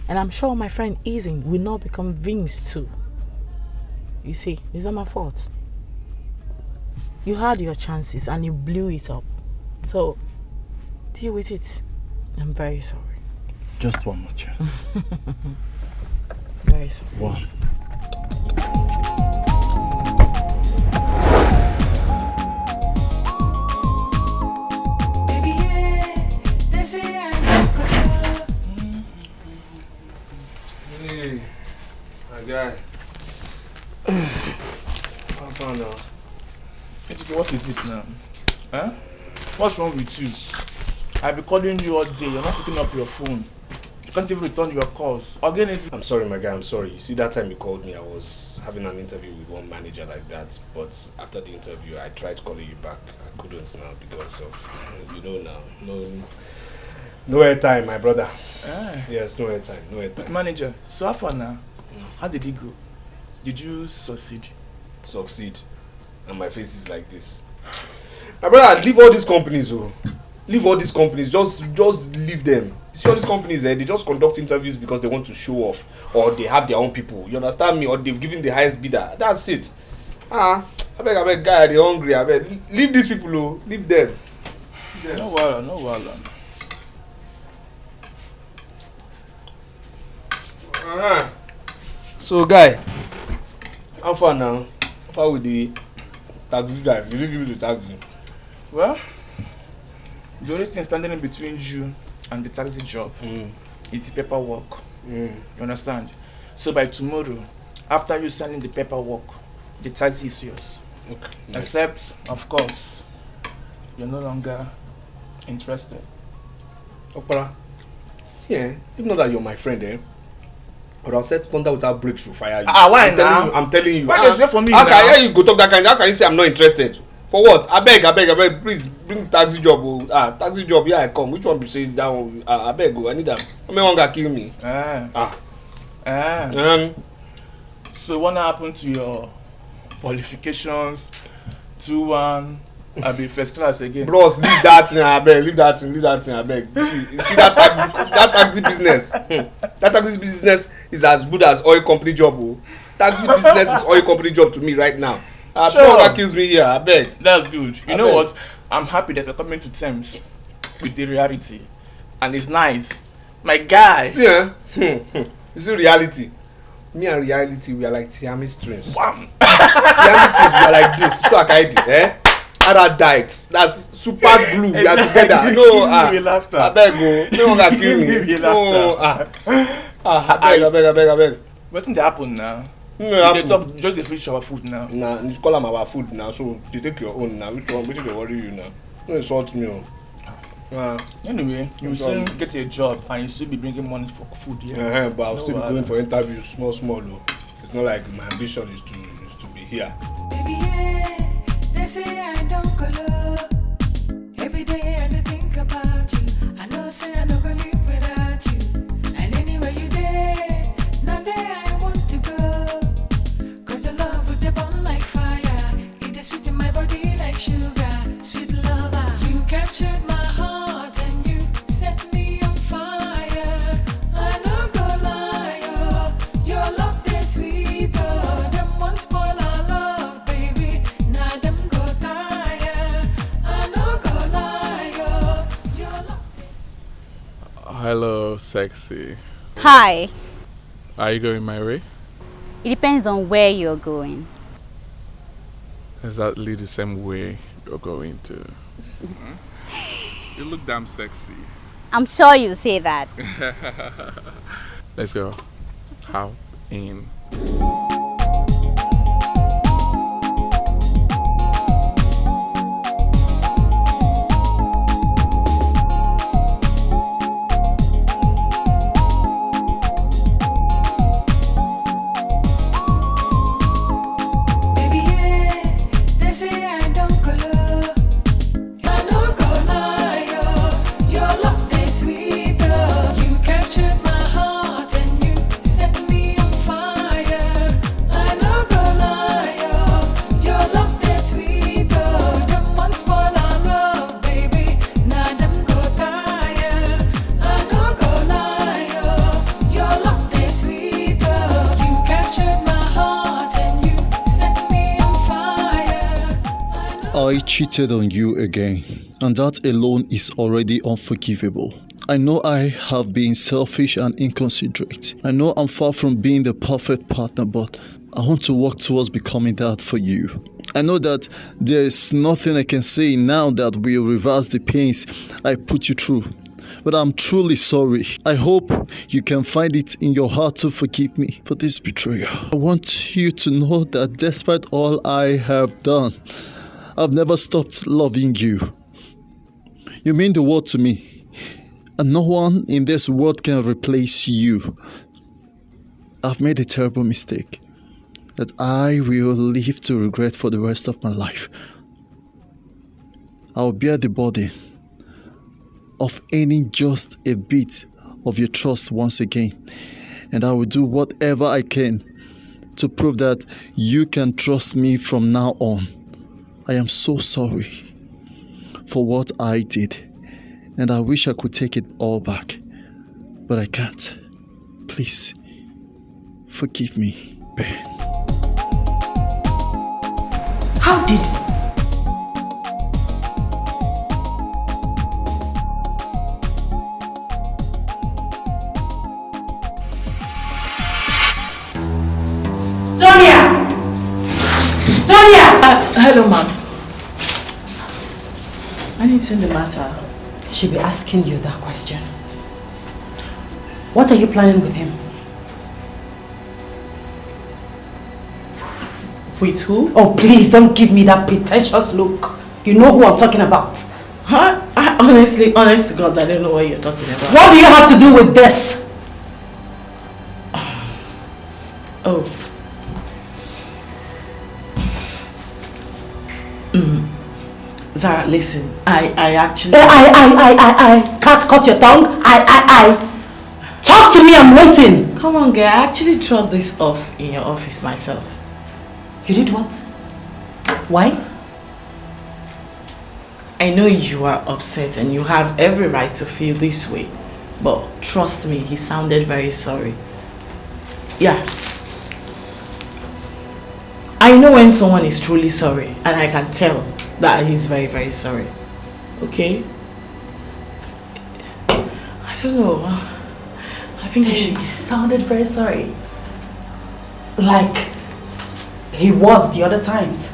And I'm sure my friend Easing will not be convinced too. You see, it's not my fault. You had your chances and you blew it up. So, deal with it. I'm very sorry. Just one more chance. Very sorry. One. Hey, my guy. I found out. What is it now? Huh? What's wrong with you? I've been calling you all day. You're not picking up your phone. You can't even return your calls. Again, I'm sorry, my guy. I'm sorry. You see, that time you called me, I was having an interview with one manager like that. But after the interview, I tried calling you back. I couldn't now because of, you know now, no airtime, my brother. Yes, no airtime, no airtime. But manager, so far now, how did it go? Did you succeed? Succeed? And my face is like this. My brother, leave all these companies, oh. Leave all these companies. Just leave them. You see all these companies, they just conduct interviews because they want to show off, or they have their own people. You understand me? Or they've given the highest bidder. That's it. I beg, guy, they're hungry. I beg. Leave these people, oh. Leave them. No wahala. So, guy, how far now? How far with the taxi guy? Did you give me the taxi? Well, the only thing standing in between you and the taxi job is the paperwork. You understand? So by tomorrow, after you signing the paperwork, the taxi is yours. Okay. Nice. Except, of course, you're no longer interested. Okpara, see, even though that you're my friend, but I'll set thunder without brakes to fire you. Why now? I'm telling you. Why does wait for me how now? How you go talk that kind? How can you say I'm not interested? For what? I beg, please bring taxi job. Taxi job, here I come. Which one be say that one? I beg, I need them. How many one gonna kill me? So what happened to your qualifications? 2-1, I'll be first class again. Bros, leave that thing, I beg. Leave that thing, I beg. You see that taxi business? That taxi business is as good as oil company job. Oh. Taxi business is oil company job to me right now. Sure. That kills me here, I beg. That's good. You know what? I'm happy that you're coming to terms with the reality. And it's nice. My guy. See, you see reality? Me and reality, we are like Siamese twins. Siamese twins, we are like this. Other diets. That's super glue. We are together. No, I beg you. No one can kill me. No, I beg. What's going to happen now? No, they talk just the finish our food now. Nah, you call them our food now, so they take your own now. Which one? Which they worry you now? Don't insult me. Anyway, you will soon get a job and you still be bringing money for food here. But I'll still be going for interviews, small. Though. It's not like my ambition is to be here. Baby, yeah, they say I don't go low. Every day I think about you. I know say I don't go live without you. And anywhere you there, not there I want to go. Cause your love with the burn like fire. It is sweet in my body like sugar. Sweet lover, you captured my heart and you set me on fire. I no go lie, oh, your love is sweet, oh. Them one spoil our love, baby. Now them go tire. I no go lie, oh, your love is. Hello, sexy. Hi. Are you going my way? It depends on where you're going. Exactly the same way you're going to. You look damn sexy. I'm sure you'll say that. Let's go. How in? Baby, yeah, they say I don't go low. I no go lie, oh, your love is sweet, oh. You captured my heart and you set me on fire. I no go lie, oh, your love is sweet, oh. Them one spoil our love, baby. Now them go tire. I no go lie, oh, your love is sweet, oh. You captured my heart and you set me on fire. I cheated on you again, and that alone is already unforgivable. I know I have been selfish and inconsiderate. I know I'm far from being the perfect partner, but I want to work towards becoming that for you. I know that there is nothing I can say now that will reverse the pains I put you through. But I'm truly sorry. I hope you can find it in your heart to forgive me for this betrayal. I want you to know that despite all I have done, I've never stopped loving you. You mean the world to me, and no one in this world can replace you. I've made a terrible mistake that I will live to regret for the rest of my life. I'll bear the burden of earning just a bit of your trust once again, and I will do whatever I can to prove that you can trust me from now on. I am so sorry for what I did, and I wish I could take it all back, but I can't. Please, forgive me, Ben. How did? Hello, ma'am. Anything the matter? I should be asking you that question. What are you planning with him? With who? Oh, please don't give me that pretentious look. You know who I'm talking about. Huh? Honest to God, I don't know what you're talking about. What do you have to do with this? Oh. Zara, listen. I actually... I can't cut your tongue. Talk to me, I'm waiting. Come on, girl. I actually dropped this off in your office myself. You did what? Why? I know you are upset and you have every right to feel this way. But trust me, he sounded very sorry. Yeah. I know when someone is truly sorry, and I can tell that he's very, very sorry. Okay? I don't know. I think he sounded very sorry. Like he was the other times.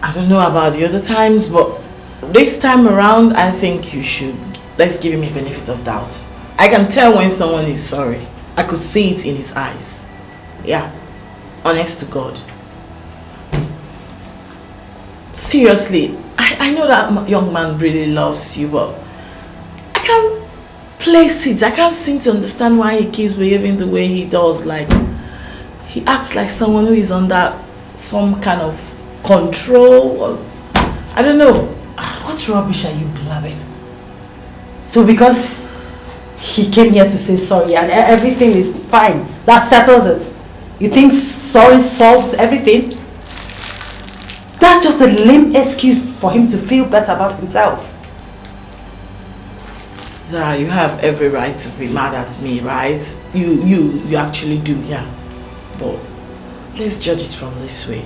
I don't know about the other times, but this time around, I think you should. Let's give him a benefit of doubt. I can tell when someone is sorry. I could see it in his eyes. Yeah. Honest to God. Seriously, I know that young man really loves you, but I can't place it. I can't seem to understand why he keeps behaving the way he does. Like, he acts like someone who is under some kind of control or I don't know. What rubbish are you blabbing? So because he came here to say sorry and everything is fine, that settles it. You think sorry solves everything? That's just a lame excuse for him to feel better about himself. Zara, you have every right to be mad at me, right? You actually do, yeah. But let's judge it from this way.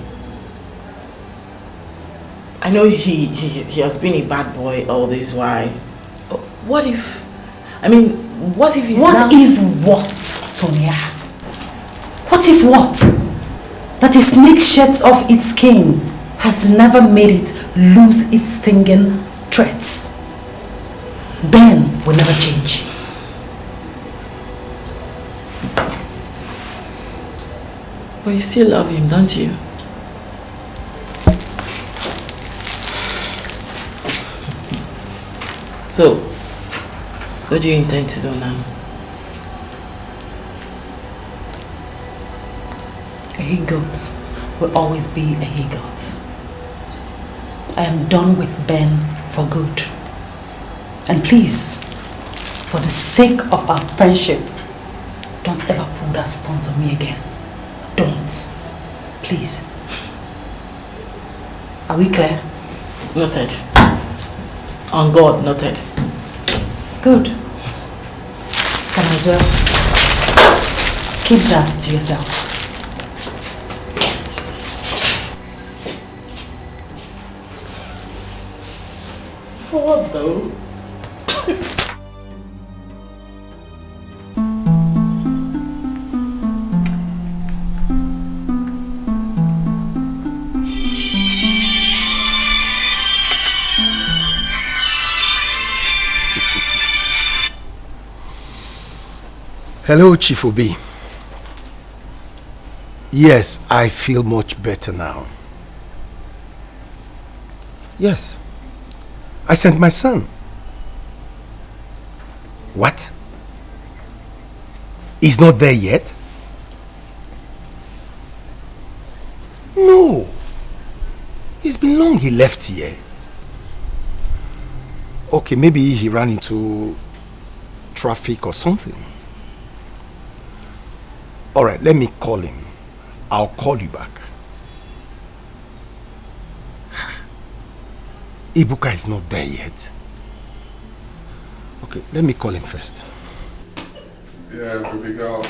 I know he has been a bad boy all this while. But what if he's What not... if what, Tonya? What if what? That a snake sheds off its skin has never made it lose its stinging threats. Ben will never change. But you still love him, don't you? So, what do you intend to do now? A he-goat will always be a he-goat. I am done with Ben for good. And please, for the sake of our friendship, don't ever pull that stunt on me again. Don't. Please. Are we clear? Noted. On God, noted. Good. Can as well keep that to yourself. For what though? Hello, Chief Obi. Yes, I feel much better now. Yes. I sent my son. What? He's not there yet? No. It's been long he left here. Okay, maybe he ran into traffic or something. Alright, let me call him. I'll call you back. Ibuka is not there yet. Okay, let me call him first. Yeah, baby girl.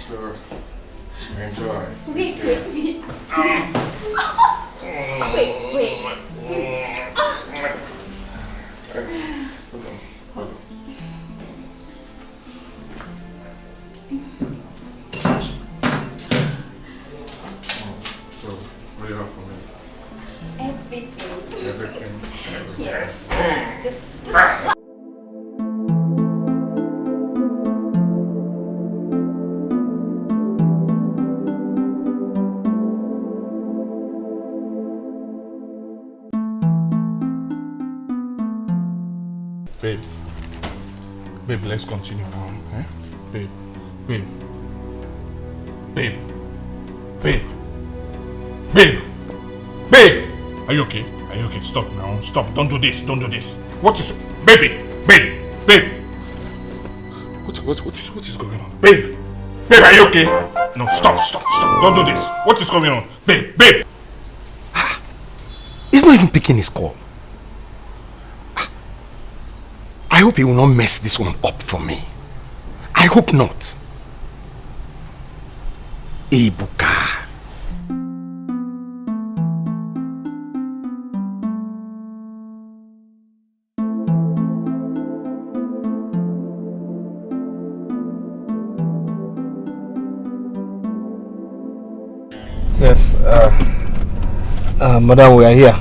So, enjoy. Wait. Everything. Here. Just... Babe, let's continue now, eh? Babe. Are you okay? Stop now. Stop. Don't do this. What is... Babe. What is going on? Babe, are you okay? No, stop. Don't do this. What is going on? Babe. He's not even picking his call. I hope he will not mess this one up for me. I hope not. Ebuka. Yes, madam, we are here.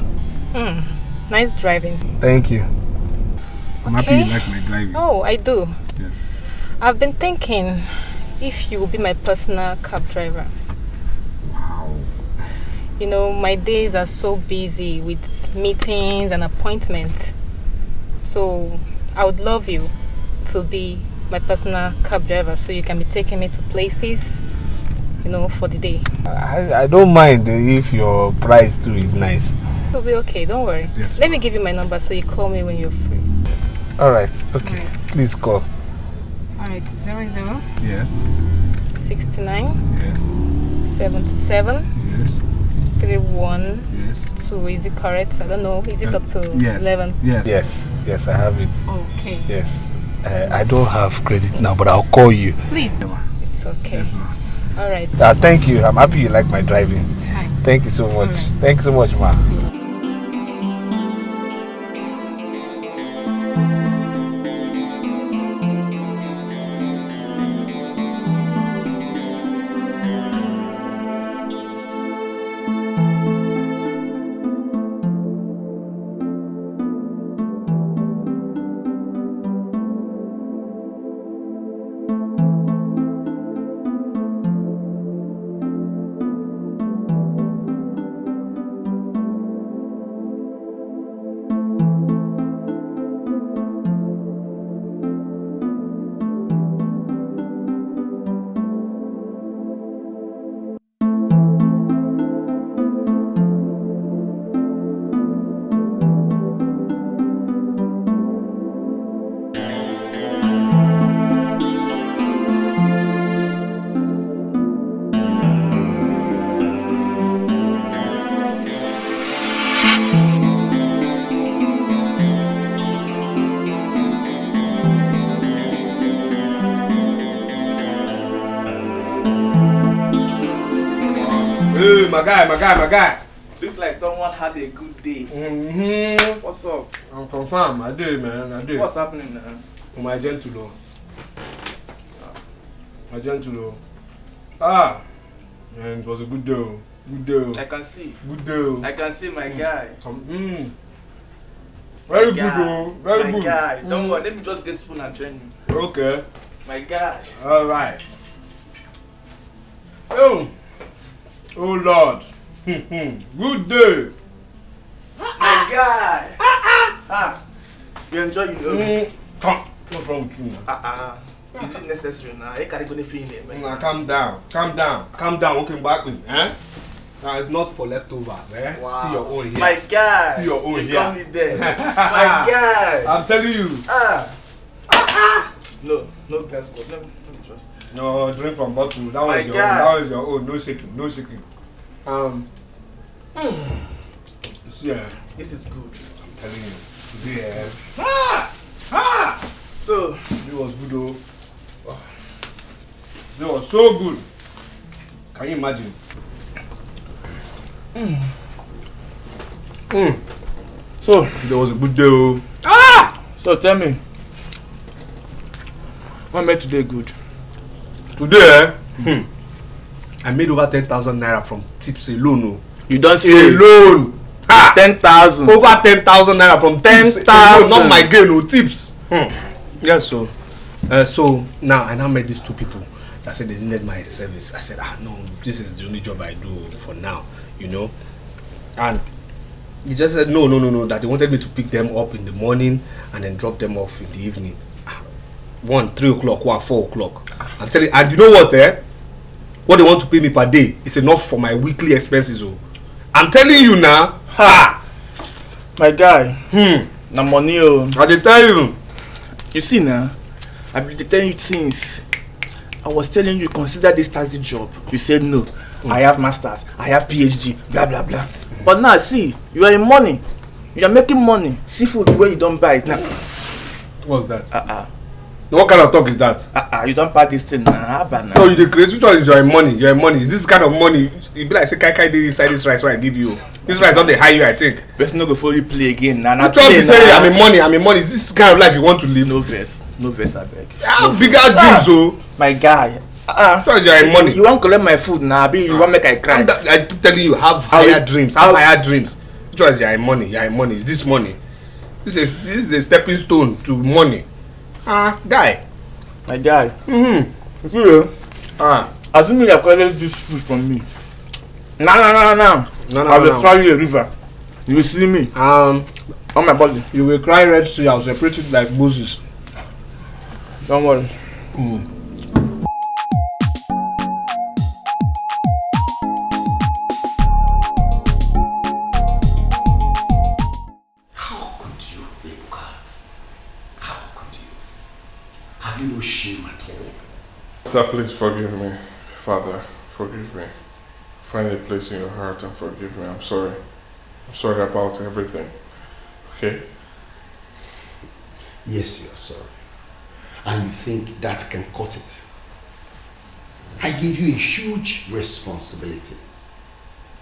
Nice driving. Thank you. I'm happy Okay. you like my driving. Oh, I do. Yes. I've been thinking if you will be my personal cab driver. Wow. You know, my days are so busy with meetings and appointments. So I would love you to be my personal cab driver so you can be taking me to places, you know, for the day. I don't mind if your price too is nice. It'll be okay, don't worry. Yes, Let me give you my number so you call me when you're free. Alright, okay. Please call. Alright, 00 Yes. 69 Yes. 77 Yes. 31 Yes. 2. Is it correct? I don't know. Is it up to 11? Yes. Yes, I have it. Okay. Yes. I don't have credit now, but I'll call you. Please. It's okay. Yes, ma. Alright. Thank you. I'm happy you like my driving. Hi. Thank you so much. Thank you so much, ma. Hey, my guy. Looks like someone had a good day. What's up? I'm confirmed. I did, man. I did. What's happening now? My gentle. Man, it was a good day. Good day. I can see. Good day. I can see my guy. Very My good, guy. though. Very my good. Guy. Don't worry. Let me just get spoon and join you. Okay. My guy. All right. Oh Lord. Good day. My guy. You enjoy you Come. What's wrong with you? Is it necessary now? I can't go to feel it, man. Calm down. Okay, back with Now it's not for leftovers, eh? Wow. See your own here. My guy. See your own You here. got me there. My guy. I'm telling you. No gas code. Let me just. No, drink from bottle. That My was your guy. own. That was your own. No shaking. You see, This is good. I'm telling you. Today, So it was good, though. It was so good. Can you imagine? So there was a good day. Oh. So tell me, what made today good? Today, I made over 10,000 naira from tips alone. Oh. You don't say alone. 10,000. Over 10,000 naira from tips. 10,000. Not my gain, no tips. Yes, so. So now I met these two people that said they needed my service. I said, no, this is the only job I do for now, you know. And he just said no, that they wanted me to pick them up in the morning and then drop them off in the evening. 1, 3 o'clock, 1, 4 o'clock. I'm telling you, and you know what, what they want to pay me per day is enough for my weekly expenses. Oh. I'm telling you now. My guy. Na money. I dey tell you. You see now, I've been telling you since. I was telling you consider this taxi job. You said no. I have masters. I have PhD. Blah blah blah. But now, see, you are in money. You are making money. Seafood where you don't buy it now. What's that? What kind of talk is that? You don't buy this thing now. No, you the crazy. Which one is your money? Your money. Is this kind of money? It be like say kai dey inside this rice what I give you. This rice don't they hire you, I think. Let's not go for you play again. Nah, which one be say I'm in money? I'm in money. Is this kind of life you want to live? No verse, I beg. Bigger dreams, oh. My guy. Which one is your money? You want to collect my food now? You want make I cry? I keep telling you, have higher dreams. Have higher dreams. Which one is your money? Your money is this money. This is a stepping stone to money. Guy. My guy. You see, assuming you are collecting this food from me. No. I will cry you a river. You will see me. On my body. You will cry Red Sea. I'll separate it like Moses. Don't worry. No shame at all. Sir, please forgive me. Father, forgive me. Find a place in your heart and forgive me. I'm sorry. I'm sorry about everything. Okay? Yes, you are sorry. And you think that can cut it. I gave you a huge responsibility.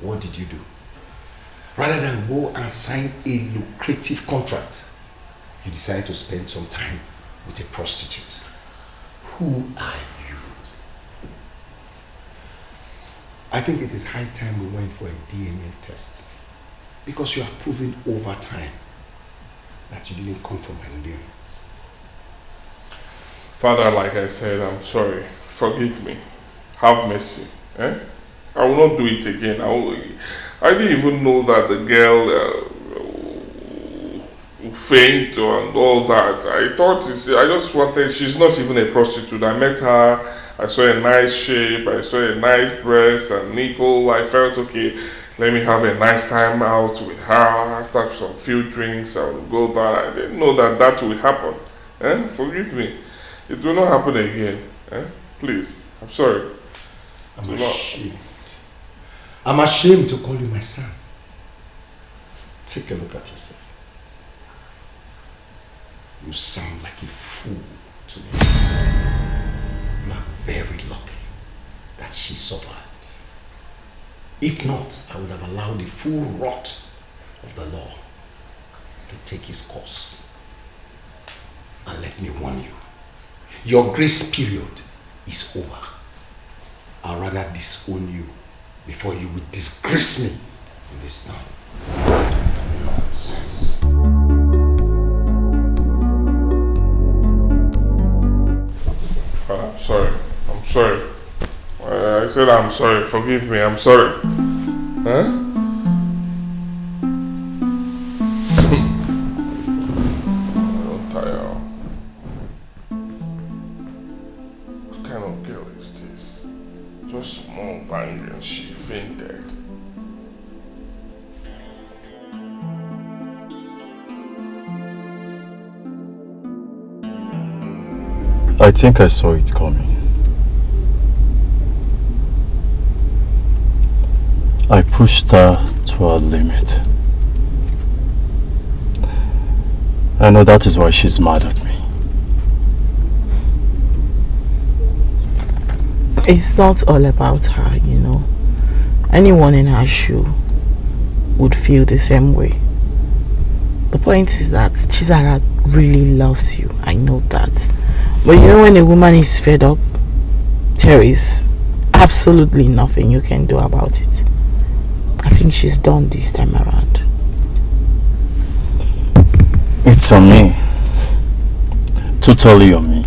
What did you do? Rather than go and sign a lucrative contract, you decided to spend some time with a prostitute. Who are you? I think it is high time we went for a DNA test, because you have proven over time that you didn't come from Nigerians. Father, like I said, I'm sorry. Forgive me. Have mercy. I will not do it again. I didn't even know that the girl faint and all that. I thought I just wanted, she's not even a prostitute. I met her, I saw a nice shape, I saw a nice breast and nipple. I felt okay, let me have a nice time out with her. After some few drinks, I will go there. I didn't know that would happen. Forgive me. It will not happen again. Please, I'm sorry. I'm ashamed. I'm ashamed to call you my son. Take a look at yourself. You sound like a fool to me. You are very lucky that she survived. If not, I would have allowed the full rot of the law to take its course. And let me warn you, your grace period is over. I'd rather disown you before you would disgrace me in this town. Nonsense. I'm sorry. I'm sorry. I said I'm sorry. Forgive me. I'm sorry. I'm tired. What kind of girl is this? Just small bang and she fainted. I think I saw it coming. I pushed her to her limit. I know that is why she's mad at me. It's not all about her, you know. Anyone in her shoe would feel the same way. The point is that Chizara really loves you. I know that. But you know, when a woman is fed up, there is absolutely nothing you can do about it. I think she's done this time around. It's on me. Totally on me.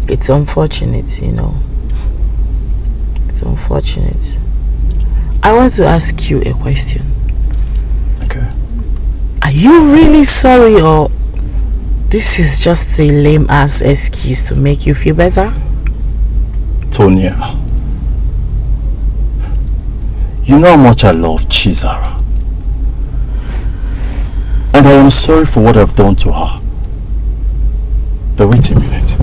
It's unfortunate, you know. It's unfortunate. I want to ask you a question. Okay. Are you really sorry, or this is just a lame ass excuse to make you feel better? Tonya, you know how much I love Chizara. And I am sorry for what I've done to her. But wait a minute.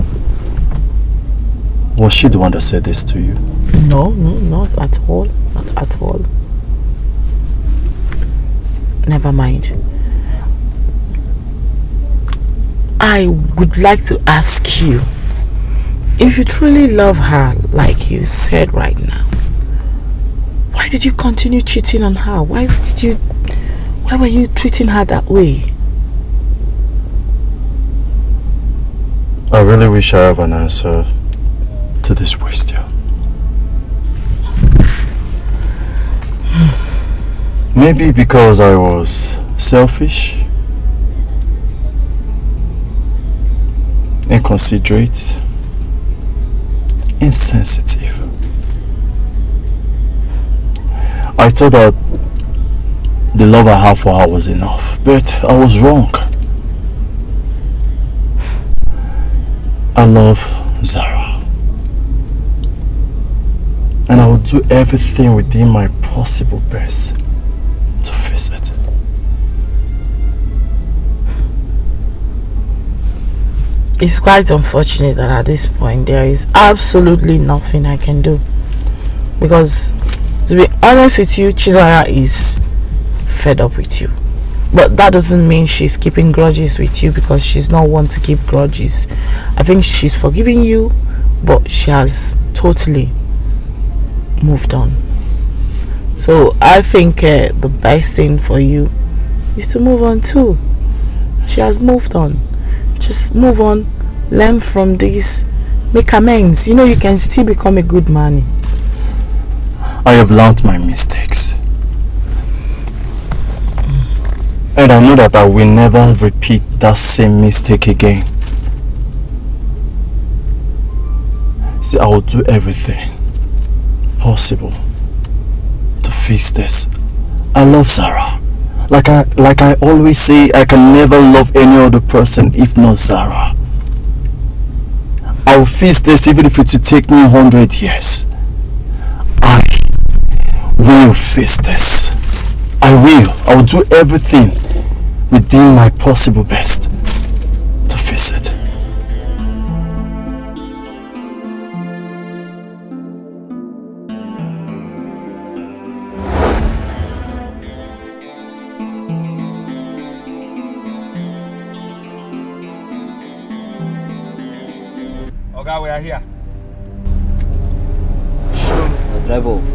Was she the one that said this to you? No, not at all. Not at all. Never mind. I would like to ask you, if you truly love her like you said right now, why did you continue cheating on her? Why were you treating her that way? I really wish I have an answer to this question. Maybe because I was selfish, inconsiderate, insensitive. I thought that the love I have for her was enough, but I was wrong. I love Zara, and I will do everything within my possible best to fix it. It's quite unfortunate that at this point there is absolutely nothing I can do, because to be honest with you, Chizara is fed up with you. But that doesn't mean she's keeping grudges with you, because she's not one to keep grudges. I think she's forgiving you, but she has totally moved on. So I think the best thing for you is to move on too. She has moved on. Just move on, learn from this, make amends. You know, you can still become a good man. I have learned my mistakes. And I know that I will never repeat that same mistake again. See, I will do everything possible to fix this. I love Zara. Like I always say, I can never love any other person if not Zara. I will fix this even if it will take me 100 years. I will fix this. I will do everything within my possible best to fix it. Okay, we are here. Now drive off.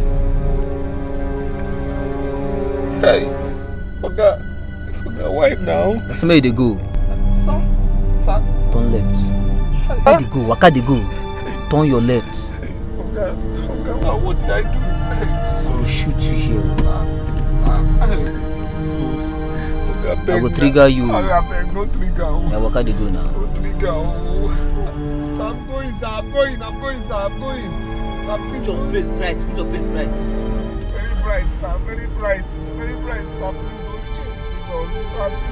Hey, okay, why now? That's where they go. Sir. Turn left. Where they go? Waka they go. Turn your left. Okay, what did I do? I will shoot you here. I will trigger you. I beg, no trigger. Yeah, waka they go now. No trigger. So I'm going. Sir, put your face bright. Very bright, sir. Very bright, sir.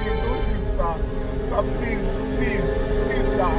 Please don't shoot, sir. Sir, please, sir.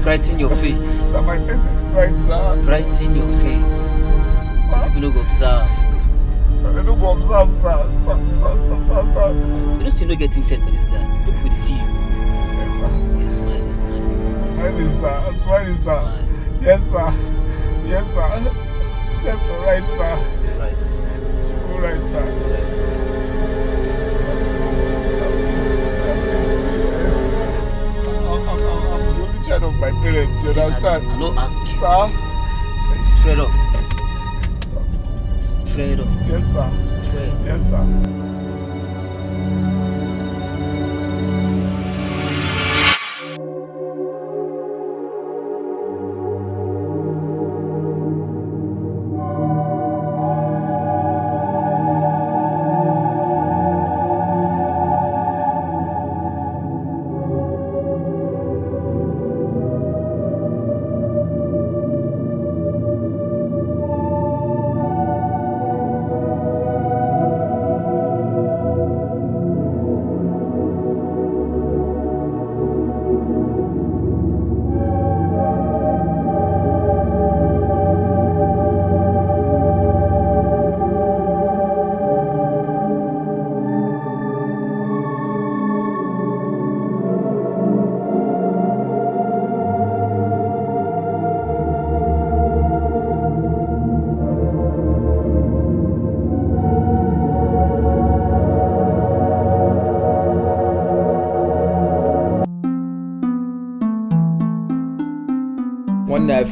Brighten your face. Sir, my face is bright, sir. Brighten your face. So people don't go observe. Sir, they don't go observe, sir. Sir. You don't see no getting checked for this guy. People will see you. Yes, sir. Yeah, smile. Smiling, sir. I'm smiling, sir. Smile. Yes, sir. Left or right, sir? Right. Go right, sir. Right. Child of my parents, you understand? I don't ask you. Sir? Straight up. Straight up. Yes, sir. Straight. Yes, sir.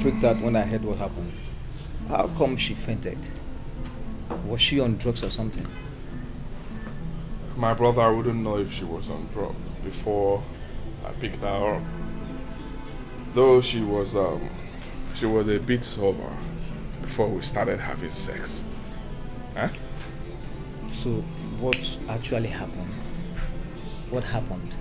freaked out when I heard what happened. How come she fainted? Was she on drugs or something? My brother wouldn't know if she was on drugs before I picked her up. Though she was a bit sober before we started having sex. Huh? So, what actually happened? What happened?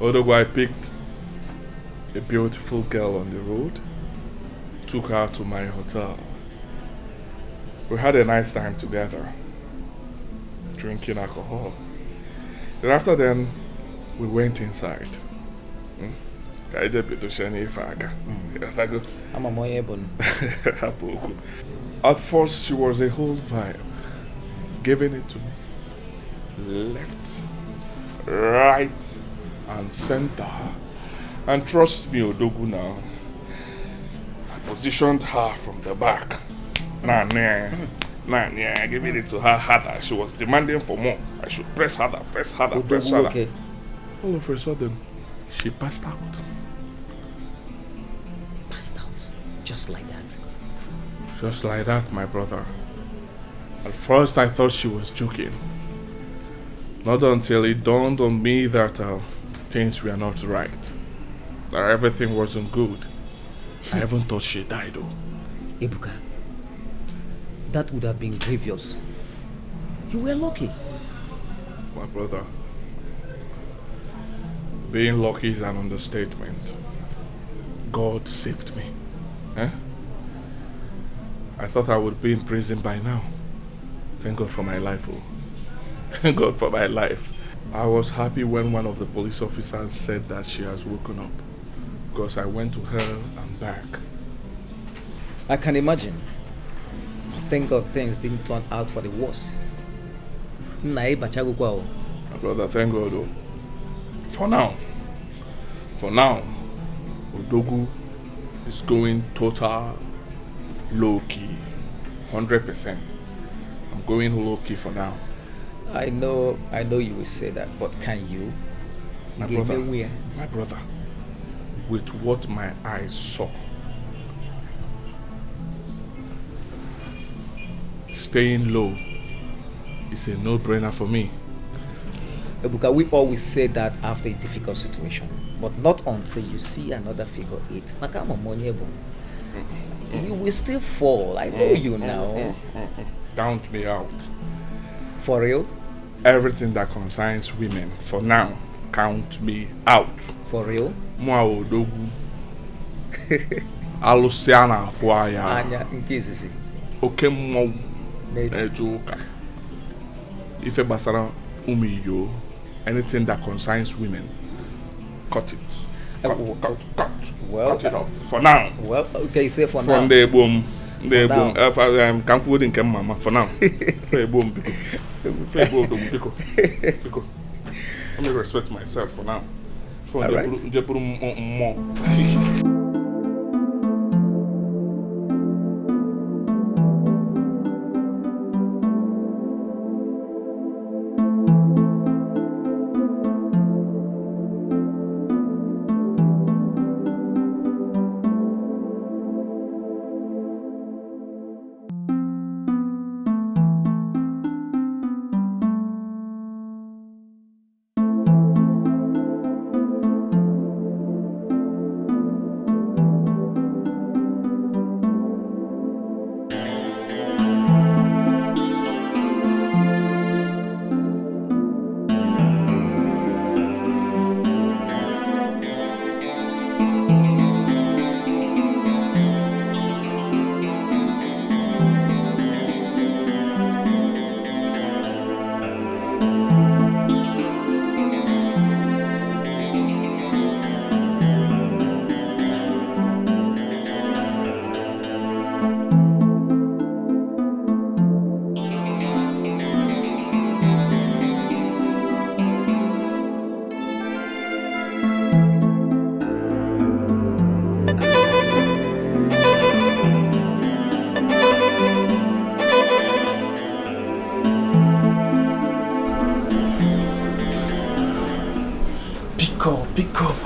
Although I picked a beautiful girl on the road, took her to my hotel. We had a nice time together, drinking alcohol. Then after then, we went inside. At first, she was a whole vibe, giving it to me. Left, right, and center. And trust me, Odogu now, I positioned her from the back. Giving it to her harder. She was demanding for more. I should press harder, press harder, Odogu, press harder. okay. All of a sudden, she passed out. Passed out? Just like that? Just like that, my brother. At first, I thought she was joking. Not until it dawned on me that things were not right. That everything wasn't good. I even thought she died, though. Ebuka, that would have been grievous. You were lucky. My brother, being lucky is an understatement. God saved me. Eh? I thought I would be in prison by now. Thank God for my life, oh. Thank God for my life. I was happy when one of the police officers said that she has woken up, because I went to her and back. I can imagine. Thank God things didn't turn out for the worse. My brother, thank God though. For now, Odogu is going total low-key, 100%. I'm going low-key for now. I know you will say that, but can you? My brother, with what my eyes saw, staying low is a no-brainer for me. Ebuka, we always say that after a difficult situation, but not until you see another figure eight. You will still fall. I know you now. Count me out. For real? Everything that concerns women, for now, count me out. For real? Mwa Odogu. Alusiana Fuaya. Anya, nkizisi. Okemo. Ejoka. Ife basara umiyo. Anything that concerns women, cut it. Cut. Well, cut it off. For now. Well, okay, say for now. From the boom. The boom. Can't put in mama. For now. For boom. Let me respect myself for now. For the more.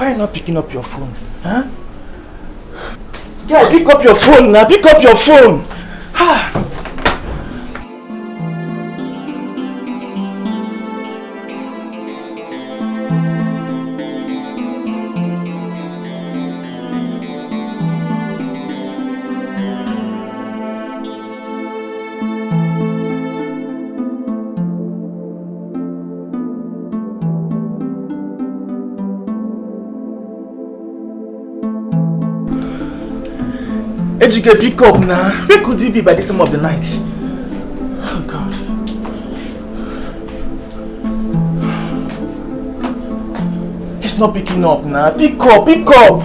Why are you not picking up your phone? Huh? Yeah, pick up your phone now. Pick up your phone. Ejike, pick up now. Where could you be by this time of the night? Oh God. He's not picking up now. Pick up, pick up.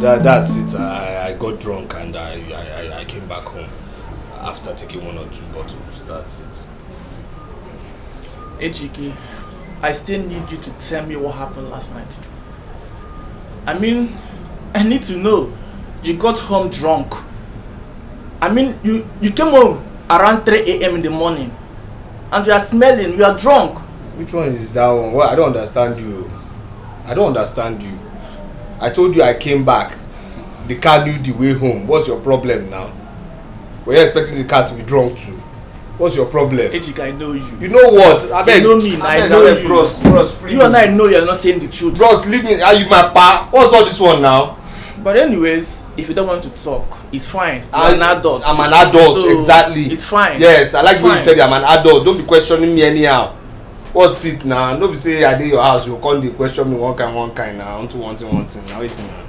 That's it. I got drunk and I came back home after taking 1 or 2 bottles. That's it. Ejike, I still need you to tell me what happened last night. I mean, I need to know. You got home drunk. I mean, you came home around 3 a.m. in the morning and you are smelling, you are drunk. Which one is that one? Well, I don't understand you. I don't understand you. I told you I came back. The car knew the way home. What's your problem now? Were you expecting the car to be drunk too? What's your problem? Ejike, I know you. You know what? I beg, you know me, I know you. Bros, you and I know you're not saying the truth. Bros, leave me. Are you my pa? What's all this one now? But anyways, if you don't want to talk, it's fine. You're an adult. I'm an adult, so exactly. It's fine. Yes, I like when you said I'm an adult. Don't be questioning me anyhow. What's it now? Don't be say I did your house. You can't question me one kind now. Onto one thing. Now waiting now.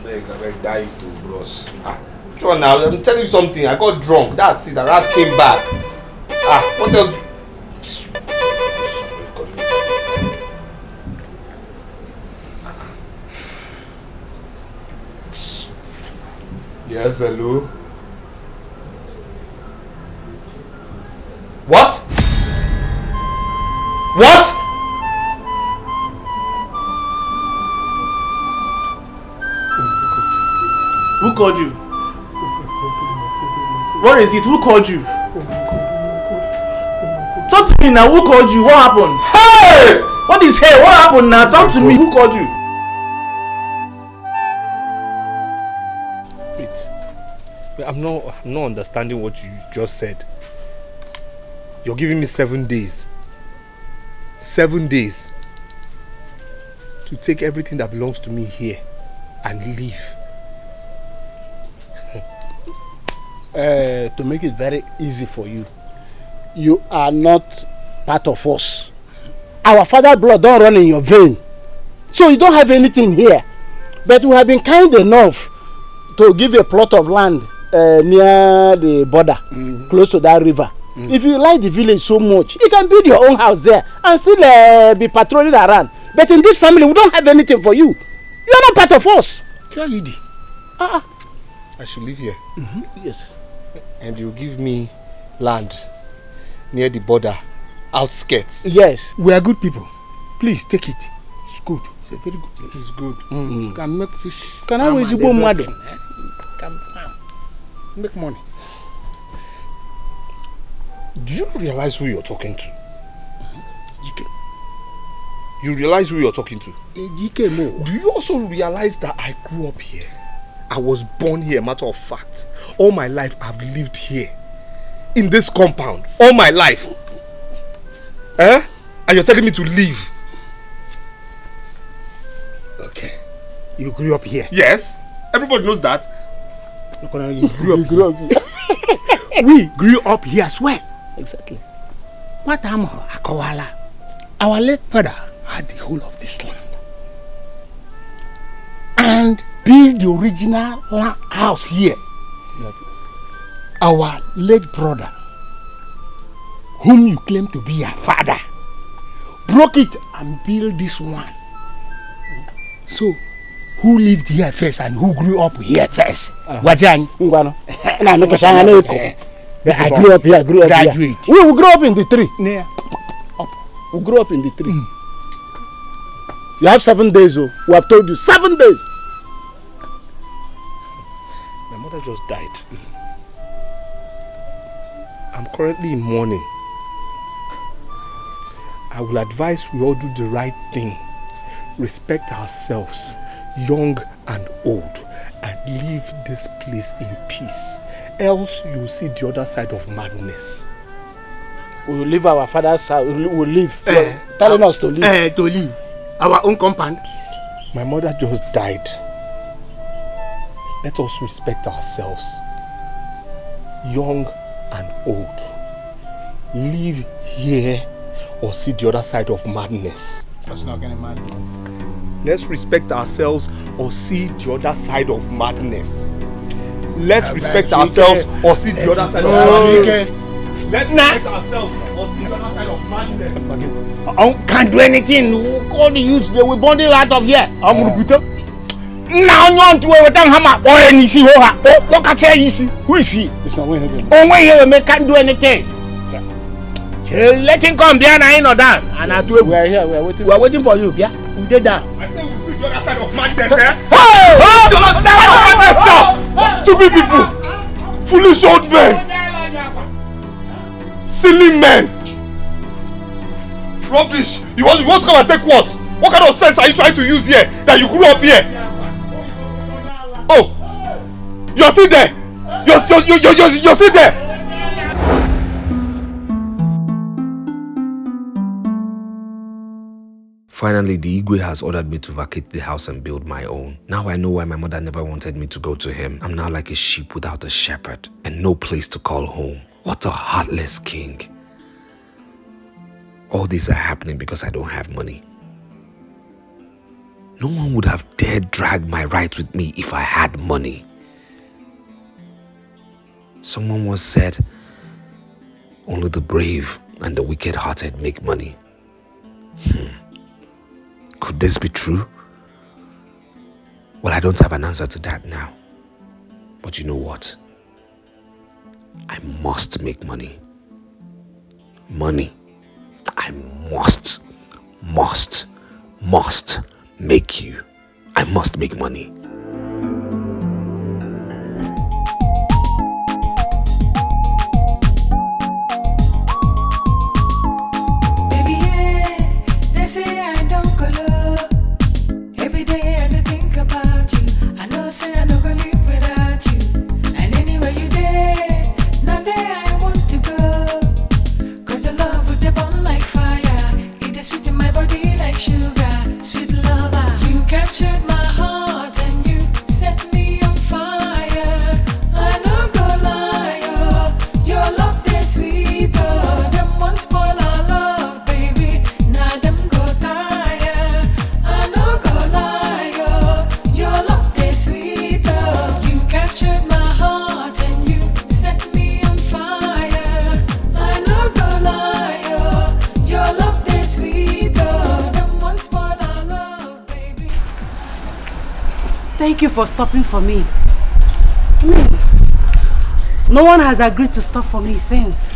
I beg, die to bros. Sure now, I'm telling you something. I got drunk. That's it. I came back. What else? Yes, hello. What? What? Who called you? What is it? Who called you? Talk to me now. Who called you? What happened? Hey! What is hey? What happened now? Talk to me. Who called you? Wait. I'm not understanding what you just said. You're giving me 7 days. 7 days to take everything that belongs to me here and leave. To make it very easy for you, you are not part of us. Our father blood don't run in your vein, so you don't have anything here. But we have been kind enough to give a plot of land near the border, close to that river. If you like the village so much, you can build your own house there and still be patrolling around. But in this family, we don't have anything for you. You are not part of us. Lady. I should live here. Yes. And you give me land near the border, outskirts. Yes. We are good people. Please take it. It's good. It's a very good place. It's good. You can make fish. Can I always go mad? Can farm. Make money. Do you realize who you're talking to? You realize who you're talking to? Do you also realize that I grew up here? I was born here, matter of fact. All my life I've lived here. In this compound. All my life. And you're telling me to leave? Okay. You grew up here? Yes. Everybody knows that. You grew up here. We grew up here as well. Exactly. What time Akawala? Our late father had the whole of this land. And build the original house here. Our late brother, whom you claim to be your father, broke it and built this one. So, who lived here first and who grew up here first? Wajang. I grew up here. Graduate. We grew up in the tree. Yeah. We grew up in the tree. You have 7 days, oh. We have told you 7 days. My mother just died. I'm currently in mourning. I will advise we all do the right thing. Respect ourselves, young and old, and leave this place in peace. Else you'll see the other side of madness. We will leave our father's house. We will leave. Telling us to leave. To leave. Our own compound. My mother just died. Let us respect ourselves, young and old. Live here or see the other side of madness. That's not getting mad. Let's respect ourselves or see the other side of madness. Let's respect ourselves or see the other side of madness. Let's respect ourselves or see the other side of madness. I can't do anything. All the youths, they will bundle out of here. I'm going to put up. Now you want to wear hammer or any see what can say you see? Who is he? It's not when he can't do anything. Let him come behind and or down. And I do. We are here. We are waiting for you. Yeah, we did that. I say we'll see the other side of madness, eh? Hey! Stupid people! Foolish old men! Silly men! Rubbish! You want to come and take what? What kind of sense are you trying to use here that you grew up here? Oh! You're still there! You're still there! Finally, the Igwe has ordered me to vacate the house and build my own. Now I know why my mother never wanted me to go to him. I'm now like a sheep without a shepherd and no place to call home. What a heartless king. All these are happening because I don't have money. No one would have dared drag my rights with me if I had money. Someone once said, only the brave and the wicked-hearted make money. Could this be true? Well, I don't have an answer to that now. But you know what? I must make money. Money. I must make you. I must make money. Baby, yeah, they say I don't color. Every day I think about you. I know say I don't go live without you. And anywhere you there, not there I want to go. Cause your love would they burn like fire. It is sweet in my body like sugar. Sweet lover, you captured my heart and you set me on fire. I don't go lie, oh, your love is sweet, oh. Them won't spoil our love, baby. Now them go tire. I don't go lie, oh, your love is sweet, oh. You captured my heart and you set me on fire. I don't go lie, oh, your love is sweet, oh. Them won't spoil our love, baby. Thank you for stopping for me. No one has agreed to stop for me since.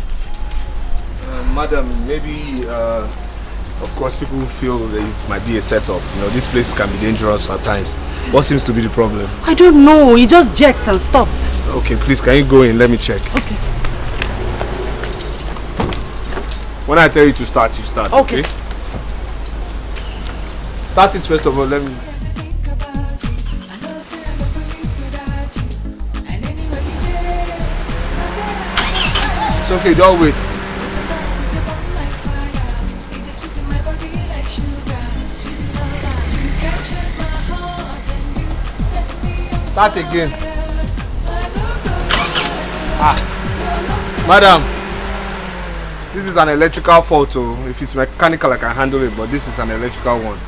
Madam, maybe, of course, people feel that it might be a setup. You know, this place can be dangerous at times. What seems to be the problem? I don't know. He just jerked and stopped. Okay, please, can you go in? Let me check. Okay. When I tell you to start, you start. Okay. Start it first of all. Let me. It's okay, don't wait. Start again. Madam, this is an electrical fault. If it's mechanical, I can handle it, but this is an electrical one.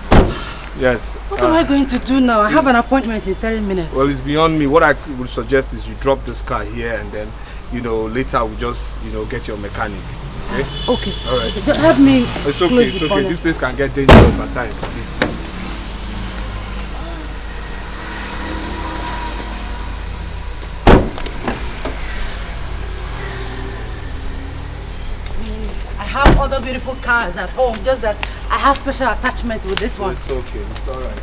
Yes. What am I going to do now? I have an appointment in 30 minutes. Well, it's beyond me. What I would suggest is you drop this car here and then, later we just, get your mechanic. Okay? Okay. All right. Just help me. It's okay, it's okay. This place can get dangerous at times, please. I have other beautiful cars at home, just that I have special attachment with this one. It's okay, it's alright.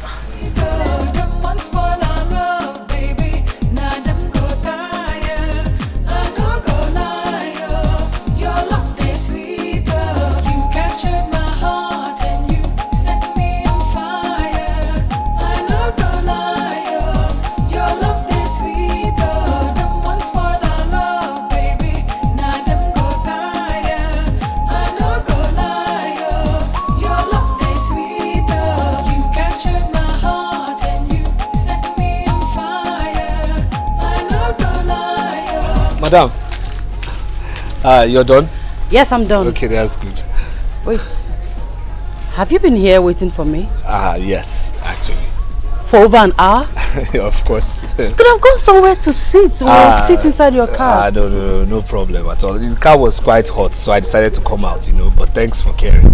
Madam. You're done? Yes, I'm done. Okay, that's good. Wait. Have you been here waiting for me? Yes, actually. For over an hour? Of course. You could have gone somewhere to sit or sit inside your car. No problem at all. The car was quite hot, so I decided to come out, but thanks for caring.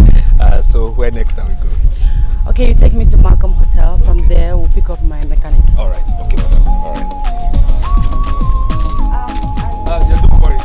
So where next are we going? Okay, you take me to Malcolm Hotel. From there, we'll pick up my mechanic. All right. Okay, madam. All right. Don't worry.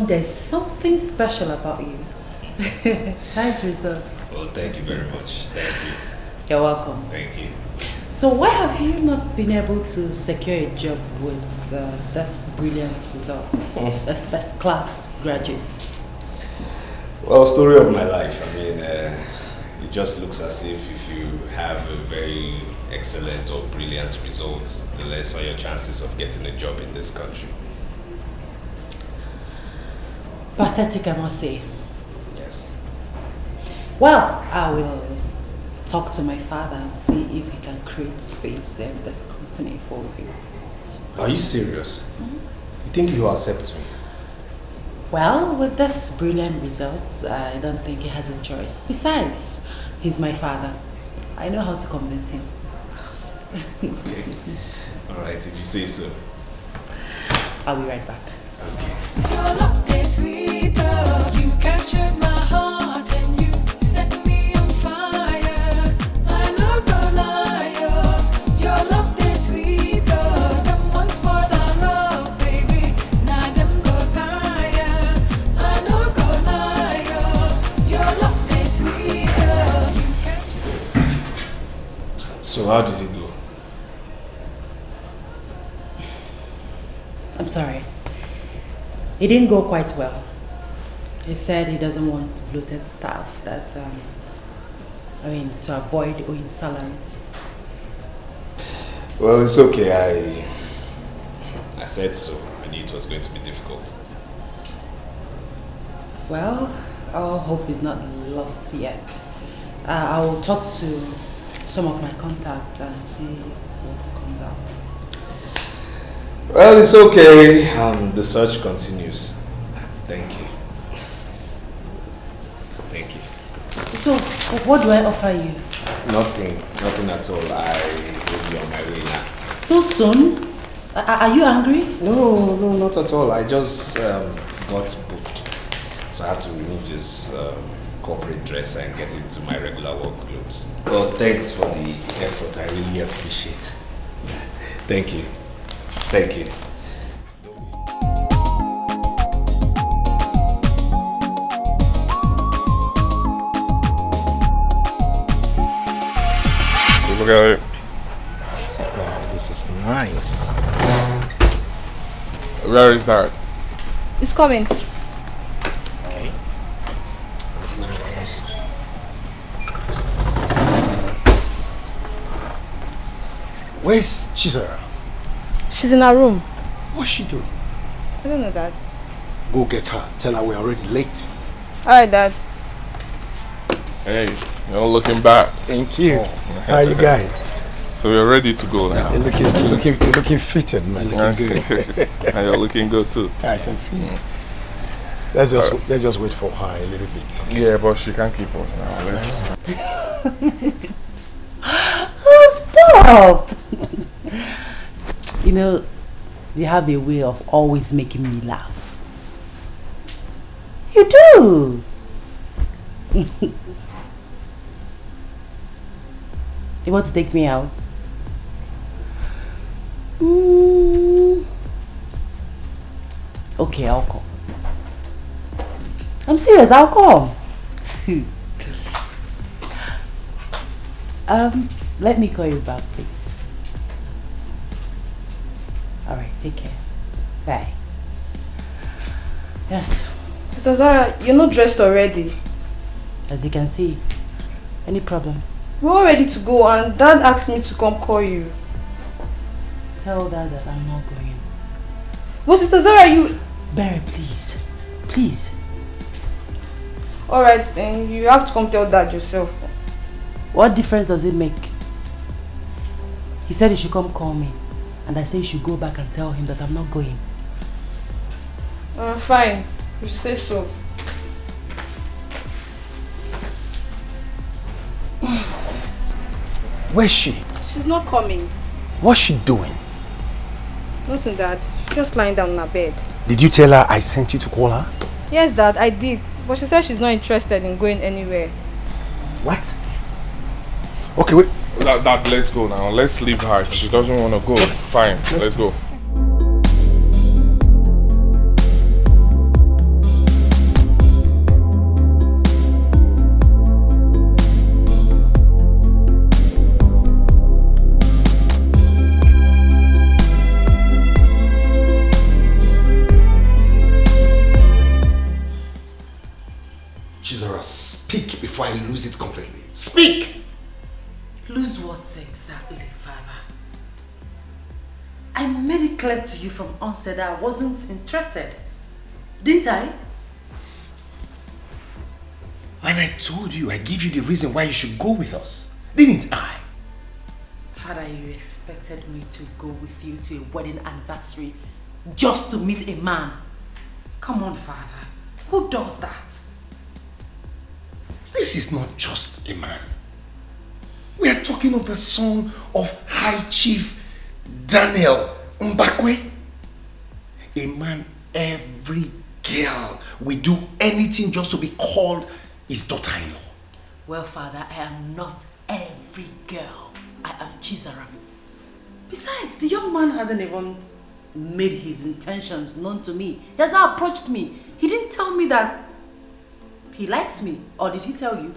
There's something special about you. Nice result. Well, thank you very much. Thank you. You're welcome. Thank you. So why have you not been able to secure a job with this brilliant result? A first class graduate. Well, story of my life. I mean, it just looks as if you have a very excellent or brilliant results, the less are your chances of getting a job in this country. Pathetic, I must say. Yes. Well, I will talk to my father and see if he can create space in this company for you. Are you serious? You think he will accept me? Well, with this brilliant results, I don't think he has a choice. Besides, he's my father. I know how to convince him. Okay. Alright, if you say so. I'll be right back. Okay. Your love is sweeter. You captured my heart and you set me on fire. I no go lie. Your love is sweeter. Them one spoil our love, baby. Now them go tire. I no go lie. Your love is sweeter. You captured. So how did it go? I'm sorry. It didn't go quite well. He said he doesn't want bloated staff to avoid owing salaries. Well, it's okay. I said so. I knew it was going to be difficult. Well, our hope is not lost yet. I will talk to some of my contacts and see what comes out. Well, it's okay. The search continues. Thank you. Thank you. So, what do I offer you? Nothing at all. I will be on my way now. So soon? Are you angry? No, not at all. I just got booked. So I have to remove this corporate dress and get into my regular work clothes. Well, thanks for the effort. I really appreciate it. Thank you. Thank you. Look at it. Wow, this is nice. Where is that? It's coming. Okay. It's nice. Where's Chisara? She's in her room. What's she doing? I don't know, Dad. Go get her. Tell her we're already late. Alright, Dad. Hey, you're looking back. Thank you. Oh. How are you guys? So we're ready to go now. You're looking fitted, man. Looking good. And you're looking good too. I can see. Let's just wait for her a little bit. Yeah, but she can't keep us now. Oh, stop! You know, you have a way of always making me laugh. You do! You want to take me out? Okay, I'll come. I'm serious, I'll come. Let me call you back, please. Alright, take care. Bye. Yes. Sister Zara, you're not dressed already. As you can see. Any problem? We're all ready to go and Dad asked me to come call you. Tell Dad that I'm not going. But Sister Zara, you... Barry, please. Please. Alright, then you have to come tell Dad yourself. What difference does it make? He said he should come call me. And I say you should go back and tell him that I'm not going. Fine. You should say so. Where's she? She's not coming. What's she doing? Nothing, Dad. She's just lying down on her bed. Did you tell her I sent you to call her? Yes, Dad, I did. But she said she's not interested in going anywhere. What? Okay, wait. Dad, let's go now. Let's leave her. If she doesn't want to go, fine. Let's go. Chizora, speak before I lose it completely. Speak! Lose what exactly, Father? I made it clear to you from onset that I wasn't interested. Didn't I? And I told you, I gave you the reason why you should go with us. Didn't I? Father, you expected me to go with you to a wedding anniversary just to meet a man. Come on, Father. Who does that? This is not just a man. We are talking of the son of High Chief Daniel Mbakwe. A man every girl will do anything just to be called his daughter-in-law. Well, Father, I am not every girl. I am Chizaram. Besides, the young man hasn't even made his intentions known to me. He has not approached me. He didn't tell me that he likes me. Or did he tell you?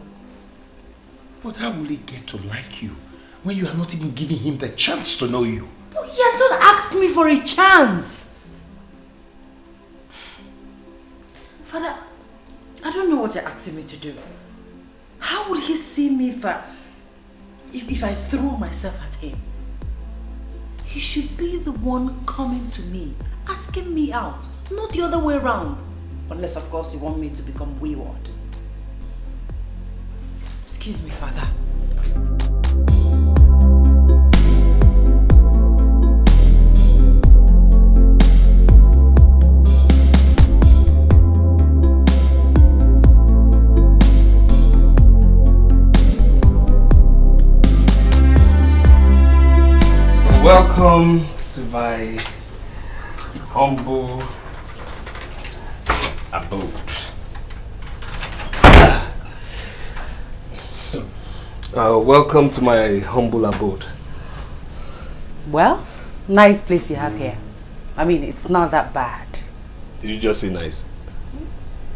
But how will he get to like you when you are not even giving him the chance to know you? But he has not asked me for a chance. Father, I don't know what you're asking me to do. How would he see me if I throw myself at him? He should be the one coming to me, asking me out, not the other way around. Unless, of course, you want me to become wayward. Excuse me, Father. Welcome to my humble abode. Welcome to my humble abode. Well, nice place you have here. I mean, it's not that bad. Did you just say nice?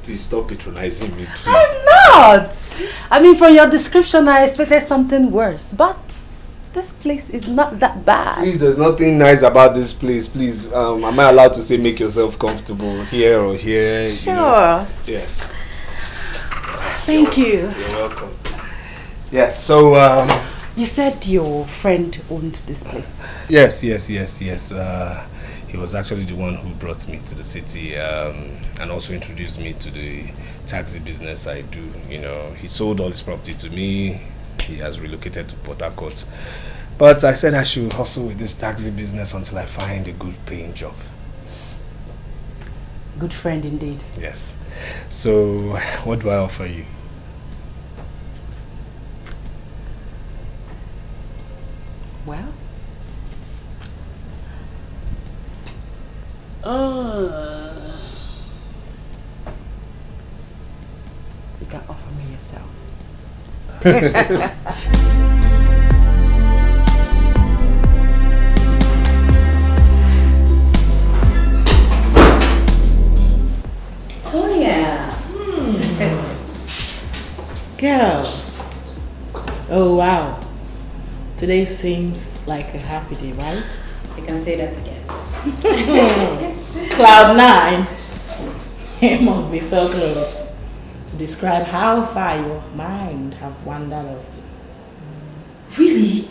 Please stop patronizing me, please. I'm not! I mean, from your description, I expected something worse, but this place is not that bad. Please, there's nothing nice about this place. Please, am I allowed to say make yourself comfortable here or here? Sure. You know? Yes. Thank you. You're welcome. Yes, so You said your friend owned this place. Yes. He was actually the one who brought me to the city and also introduced me to the taxi business I do. You know, he sold all his property to me. He has relocated to Port Harcourt. But I said I should hustle with this taxi business until I find a good paying job. Good friend indeed. Yes. So, what do I offer you? Well, you can offer me yourself. Tonya. Girl. Oh wow. Today seems like a happy day, right? You can say that again. Cloud 9. It must be so close to describe how far your mind have wandered off to. Really?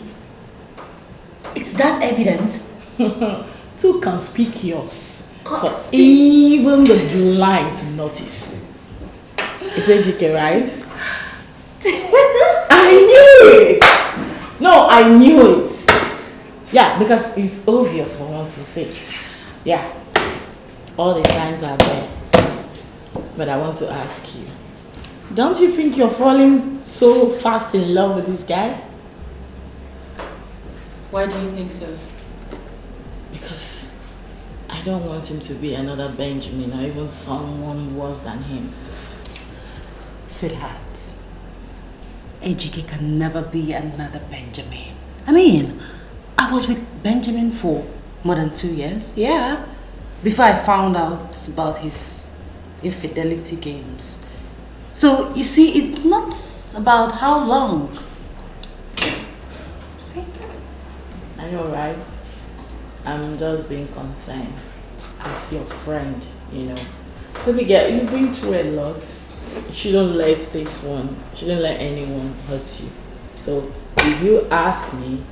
It's that evident? Too conspicuous for even the blind to notice. It's AGK, right? I knew it! No, I knew it. Yeah, because it's obvious for one to see. Yeah, all the signs are there. But I want to ask you, don't you think you're falling so fast in love with this guy? Why do you think so? Because I don't want him to be another Benjamin or even someone worse than him. Sweetheart, AGK can never be another Benjamin. I mean, I was with Benjamin for more than 2 years, yeah, before I found out about his infidelity games. So, you see, it's not about how long. See? I know, right? I'm just being concerned as your friend, you know. Baby girl, you've been through a lot. You shouldn't let this one, you shouldn't let anyone hurt you. So, if you ask me,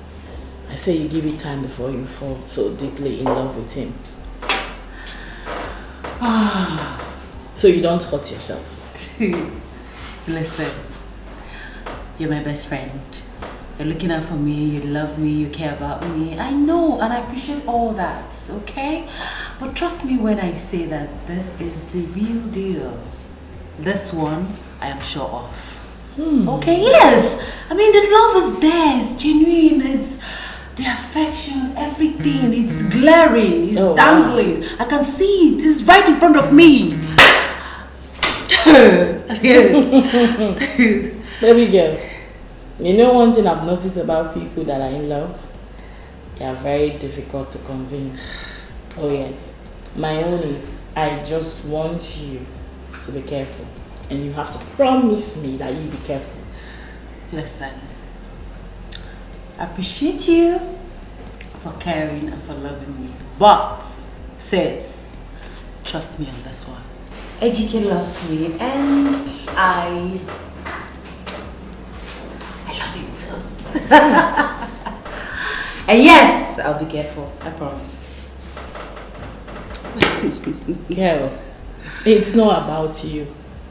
I say you give it time before you fall so deeply in love with him. So you don't hurt yourself. Listen, you're my best friend. You're looking out for me, you love me, you care about me. I know, and I appreciate all that, okay? But trust me when I say that this is the real deal. This one, I am sure of. Okay, yes. I mean, the love is there, it's genuine, it's the affection, everything. It's glaring, it's dangling. Wow. I can see it, it's right in front of me. Baby girl, you know one thing I've noticed about people that are in love? They are very difficult to convince. Oh yes. My own is, I just want you to be careful. And you have to promise me that you'll be careful. Listen, I appreciate you for caring and for loving me. But, sis, trust me on this one. AGK loves me and I love you too. And yes, I'll be careful, I promise. Girl, it's not about you.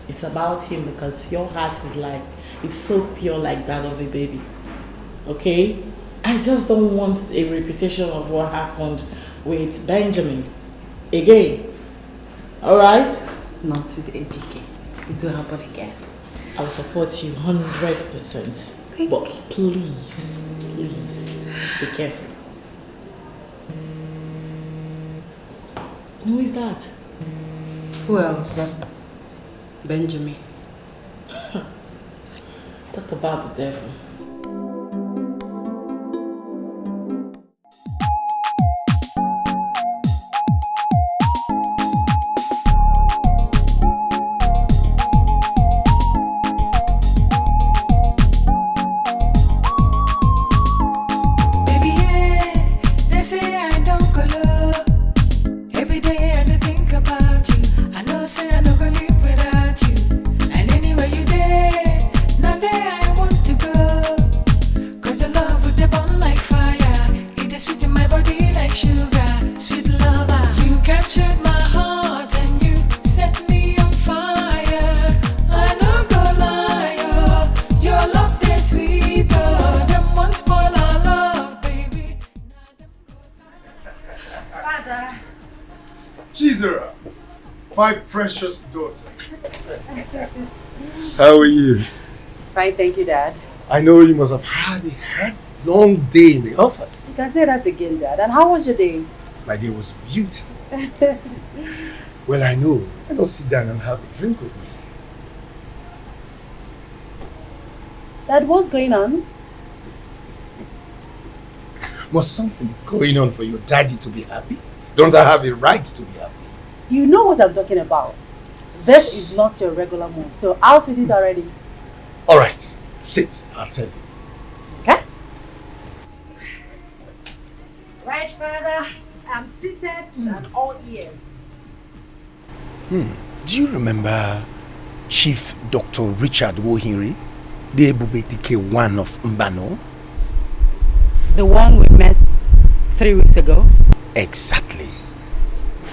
It's about him because your heart is like, it's so pure like that of a baby. Okay? I just don't want a reputation of what happened with Benjamin again. Alright? Not with AGK. It will happen again. I'll support you 100%. But please, please, be careful. Who is that? Who else? Benjamin. Talk about the devil. Baby, yeah, they say I don't go low. Every day I think about you. I know say I don't go live without you. And anywhere you there, not there I want to go. Sarah, my precious daughter. How are you? Fine, thank you, Dad. I know you must have had a long day in the office. You can say that again, Dad. And how was your day? My day was beautiful. Well, I know. Why not sit down and have a drink with me? Dad, what's going on? Must something be going on for your daddy to be happy? Don't I have a right to be happy? You know what I'm talking about. This is not your regular mood, so out with it already. Alright, sit, I'll tell you. Okay? Right, Father. I'm seated and all ears. Do you remember Chief Dr. Richard Wohiri, the Ebubetike one of Mbano? The one we met 3 weeks ago? Exactly.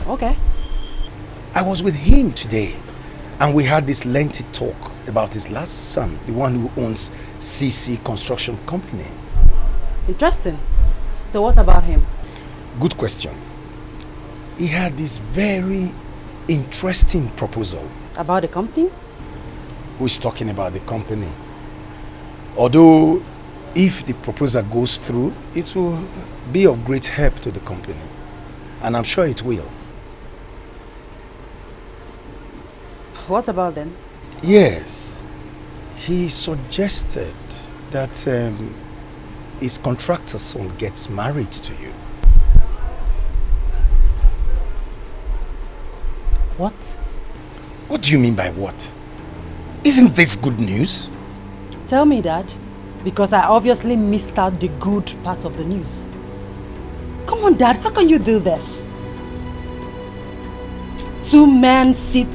Okay. I was with him today and we had this lengthy talk about his last son, the one who owns CC Construction Company. Interesting. So what about him? Good question. He had this very interesting proposal. About the company? Who is talking about the company? Although, if the proposal goes through, it will be of great help to the company. And I'm sure it will. What about them? Yes. He suggested that his contractor's son gets married to you. What? What do you mean by what? Isn't this good news? Tell me, Dad. Because I obviously missed out the good part of the news. Come on, Dad, how can you do this? 2 men sit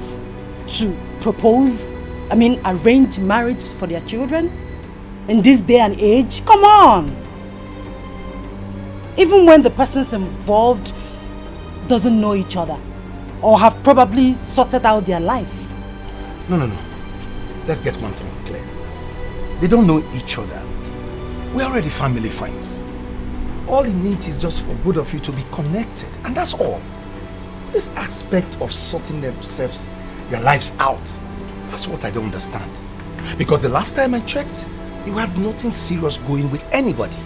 to propose, arrange marriage for their children? In this day and age? Come on! Even when the persons involved doesn't know each other or have probably sorted out their lives. No. Let's get one thing clear. They don't know each other. We're already family friends. All it needs is just for both of you to be connected, and that's all. This aspect of sorting themselves, their lives out, that's what I don't understand. Because the last time I checked, you had nothing serious going with anybody.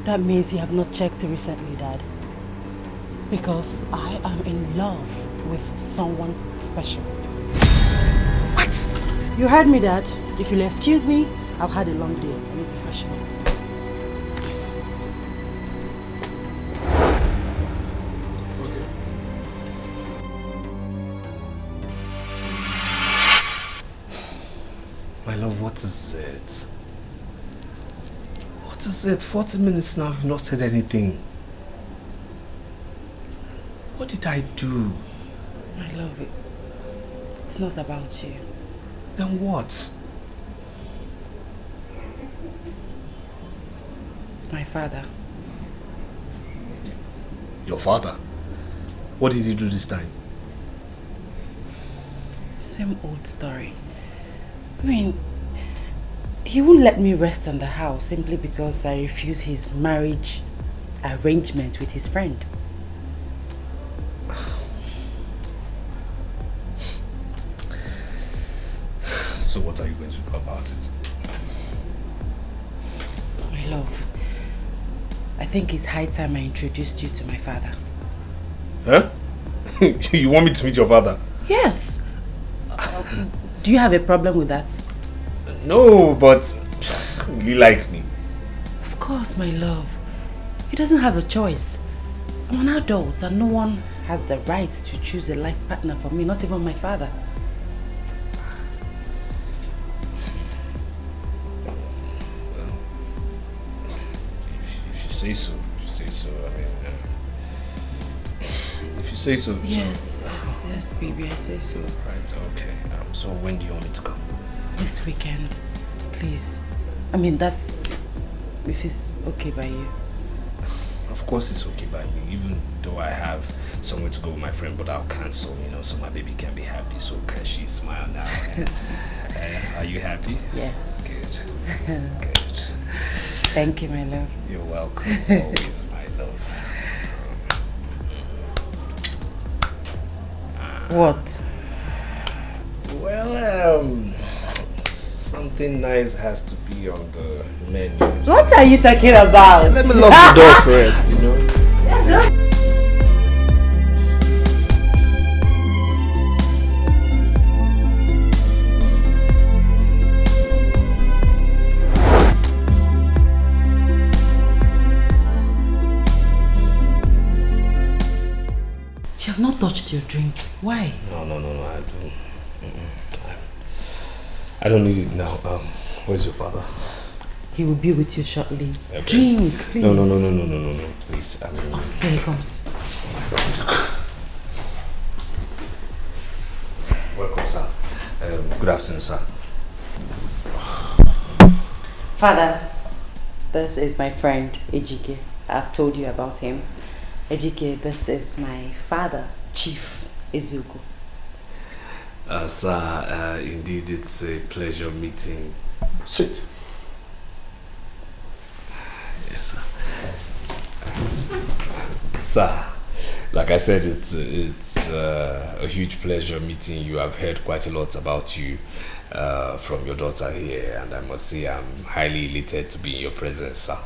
That means you have not checked recently, Dad. Because I am in love with someone special. What? You heard me, Dad. If you'll excuse me, I've had a long day. I need to freshen up. My love, what is it? What is it? 40 minutes now, you've not said anything. What did I do? My love, it's not about you. Then what? It's my father. Your father? What did he do this time? Same old story. He won't let me rest in the house simply because I refuse his marriage arrangement with his friend. So what are you going to do about it? My love, I think it's high time I introduced you to my father. Huh? You want me to meet your father? Yes. Do you have a problem with that? No, but will he like me? Of course, my love. He doesn't have a choice. I'm an adult and no one has the right to choose a life partner for me, not even my father. If you say so, if you say so. Yes, baby, I say so. Right, okay. So when do you want me to come? This weekend, please. That's if it's okay by you. Of course it's okay by me, even though I have somewhere to go with my friend, but I'll cancel, so my baby can be happy. So can she smile now? Are you happy? Yes. Good. Thank you, my love. You're welcome. Always, my love. What? Well, something nice has to be on the menu. What are you talking about? Let me lock the door first, you know. You have not touched your drink. Why? No, I don't need it now. Where's your father? He will be with you shortly. Okay. Drink, please. No, please. Here he comes. Welcome, sir. Good afternoon, sir. Father, this is my friend Ejike. I've told you about him. Ejike, this is my father, Chief Ezugo. Sir, indeed it's a pleasure meeting. Sit. Yes, sir. Sir, like I said, it's a huge pleasure meeting you. I've heard quite a lot about you from your daughter here, and I must say I'm highly elated to be in your presence, sir.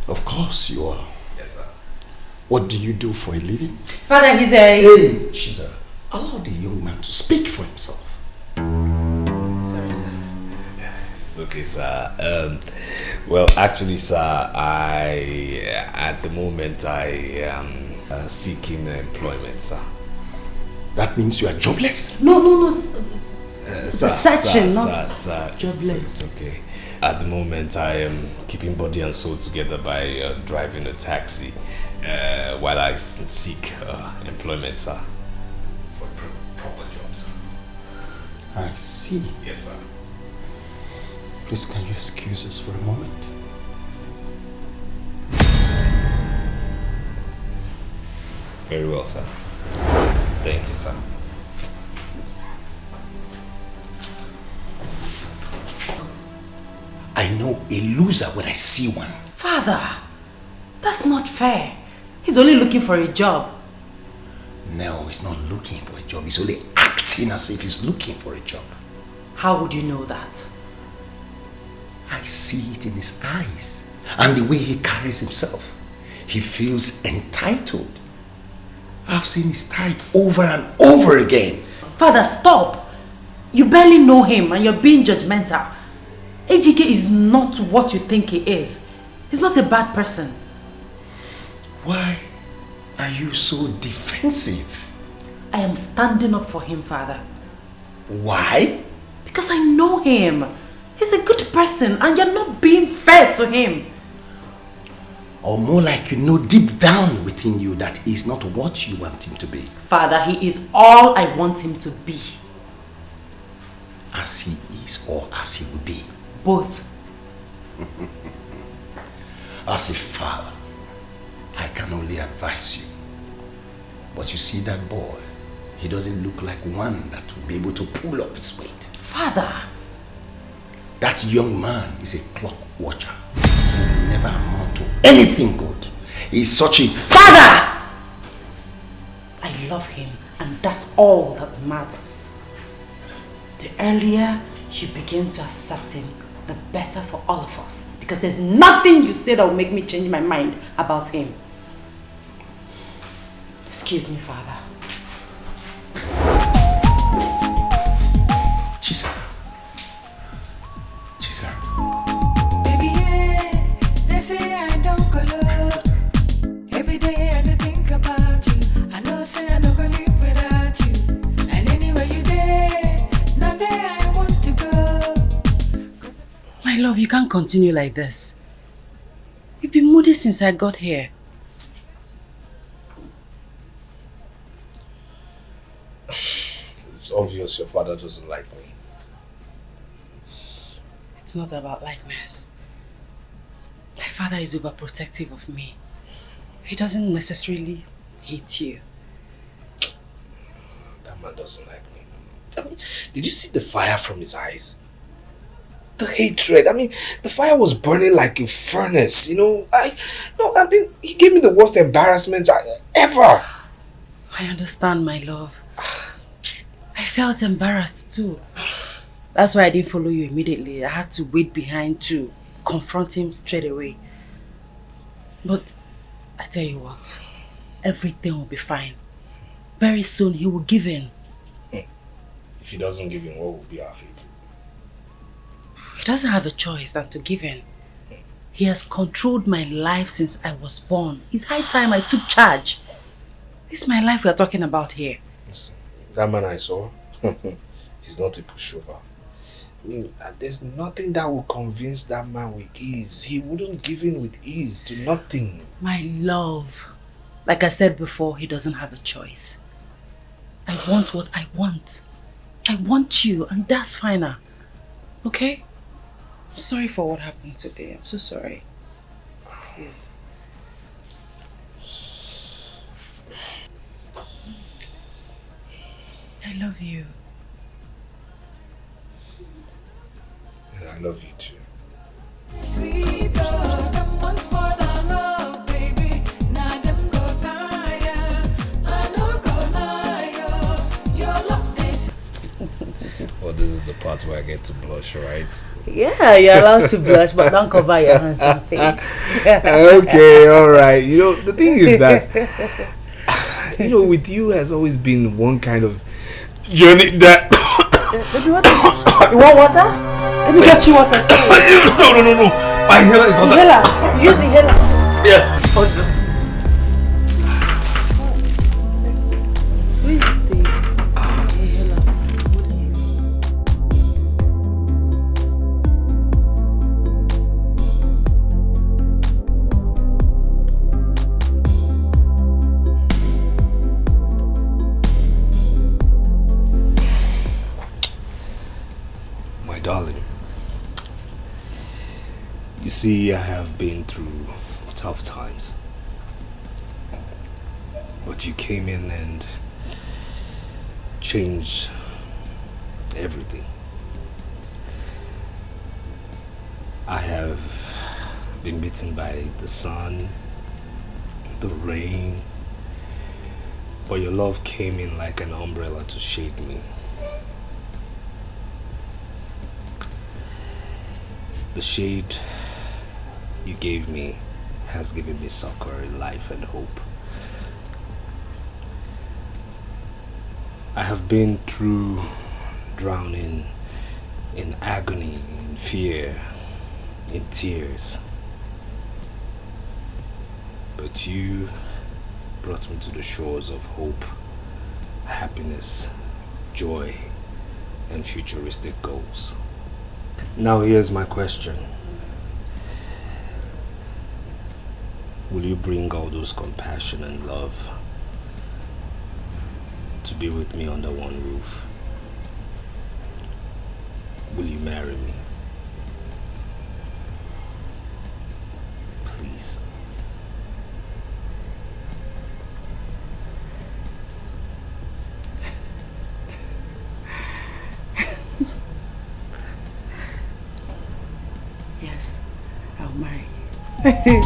Of course you are. Yes, sir. What do you do for a living? Father, he's a... Hey, Chisa, allow the young man to speak for himself. Sorry, sir. It's okay, sir. Well, actually, sir, at the moment, I am seeking employment, sir. That means you are jobless? No. Sir, Searching, not sir, jobless. It's okay. At the moment, I am keeping body and soul together by driving a taxi while I seek employment, sir. For proper jobs. I see. Yes, sir. Please, can you excuse us for a moment? Very well, sir. Thank you, sir. I know a loser when I see one. Father, that's not fair. He's only looking for a job. No, he's not looking for a job. He's only acting as if he's looking for a job. How would you know that? I see it in his eyes and the way he carries himself. He feels entitled. I've seen his type over and over again. Father, stop. You barely know him and you're being judgmental. Ejike is not what you think he is. He's not a bad person. Why are you so defensive? I am standing up for him, Father. Why? Because I know him. He's a good person and you're not being fair to him. Or more like you know deep down within you that he's not what you want him to be. Father, he is all I want him to be. As he is or as he will be? Both. As a father, I can only advise you. But you see that boy, he doesn't look like one that will be able to pull up his weight. Father! That young man is a clock watcher. He will never amount to anything good. He's such a... Father! I love him and that's all that matters. The earlier you begin to accept him, the better for all of us. Because there's nothing you say that will make me change my mind about him. Excuse me, Father. Jesus. Baby, yeah, they say I don't color. Every day I dey think about you. I know say I don't go live without you. And anywhere you there, not there I want to go. My love, you can't continue like this. You've been moody since I got here. It's obvious your father doesn't like me. It's not about likeness. My father is overprotective of me. He doesn't necessarily hate you. That man doesn't like me. I mean, did you see the fire from his eyes? The hatred. I mean, the fire was burning like a furnace, you know. He gave me the worst embarrassment ever. I understand, my love. felt embarrassed too. That's why I didn't follow you immediately. I had to wait behind to confront him straight away. But I tell you what, everything will be fine. Very soon he will give in. If he doesn't give in, what will be our fate? He doesn't have a choice than to give in. He has controlled my life since I was born. It's high time I took charge. This is my life we are talking about here. Listen, that man I saw, he's not a pushover. There's nothing that will convince that man with ease. He wouldn't give in with ease to nothing. My love, like I said before, he doesn't have a choice. I want what I want. I want you, and that's finer. Okay? I'm sorry for what happened today. I'm so sorry. Please. I love you. And I love you too. Well, this is the part where I get to blush, right? Yeah, you're allowed to blush, but don't cover your hands and face. Okay, alright. You know, the thing is that, you know, with you has always been one kind of journey that... Baby, what? You want water? Let me get you water. No. My inhaler is on the... Inhaler. Use inhaler. Yeah. Darling, you see, I have been through tough times, but you came in and changed everything. I have been beaten by the sun, the rain, but your love came in like an umbrella to shade me. The shade you gave me has given me succor, life and hope. I have been through drowning in agony, in fear, in tears. But you brought me to the shores of hope, happiness, joy, and futuristic goals. Now here's my question. Will you bring all those compassion and love to be with me under one roof? Will you marry me? Please. Yes, I'll marry you.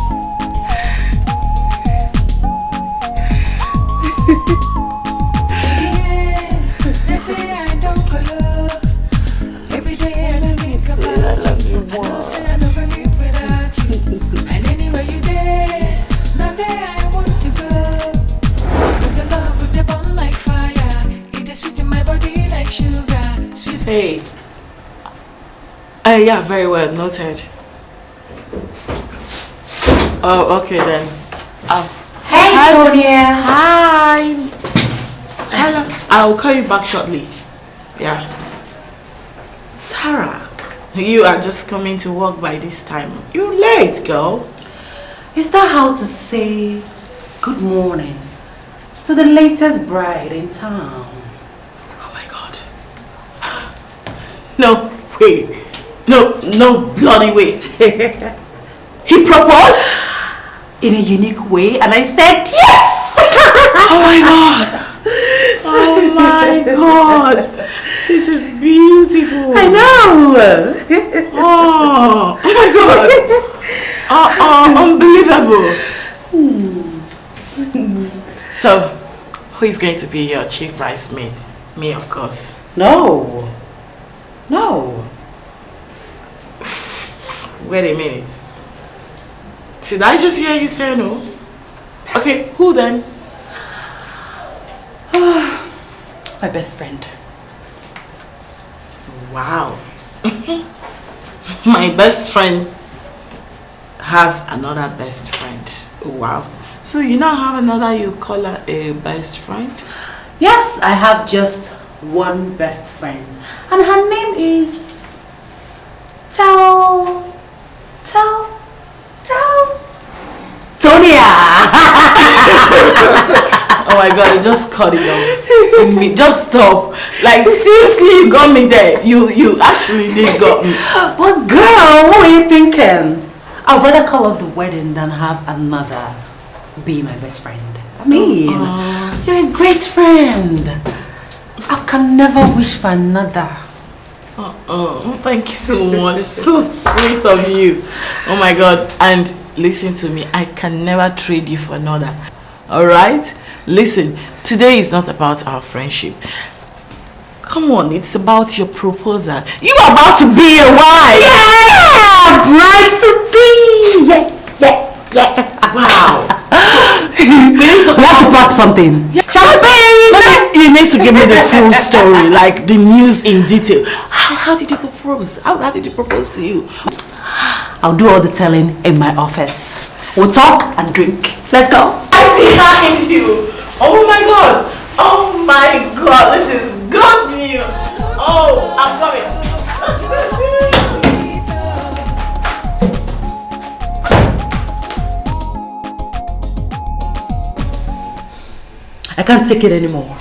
They say I don't go love. Every day I think about you. I don't say I don't go live without you. And anywhere you there, now there I want to go. Cause your love with the burn like fire. It is sweet in my body like sugar. Sweet. Hey. Yeah, very well, noted. Oh, okay then. Hey, hi, Tonya. Hi. Hello. I'll call you back shortly. Yeah. Sarah, you are just coming to work by this time. You're late, girl. Is that how to say good morning to the latest bride in town? Oh my God. No, wait. No bloody way. He proposed? In a unique way, and I said yes! Oh my God. Oh my God. This is beautiful. I know. Oh my God. Unbelievable. So, who is going to be your chief bridesmaid? Me, of course. No. No. Wait a minute. Did I just hear you say no? Okay, who then? My best friend. Wow. My best friend has another best friend. Wow. So you now have another, you call her a best friend? Yes, I have just one best friend. And her name is... Tonia! Oh my god, I just cut it off. Just stop. Like seriously, you got me there. You actually did got me. But girl, what were you thinking? I'd rather call off the wedding than have another be my best friend. I mean, you're a great friend. I can never wish for another. Thank you so much. So sweet of you. Oh my god. And listen to me, I can never trade you for another. Alright? Listen, today is not about our friendship. Come on, it's about your proposal. You are about to be a wife! Yeah! Bride to be! Yeah. Wow. We have to talk something. Champagne! You need to give me the full story, like the news in detail. How did you propose? How did you propose to you? I'll do all the telling in my office. We'll talk and drink. Let's go. I'm behind you. Oh my god. Oh my god. This is good news. Oh, I'm coming. I can't take it anymore.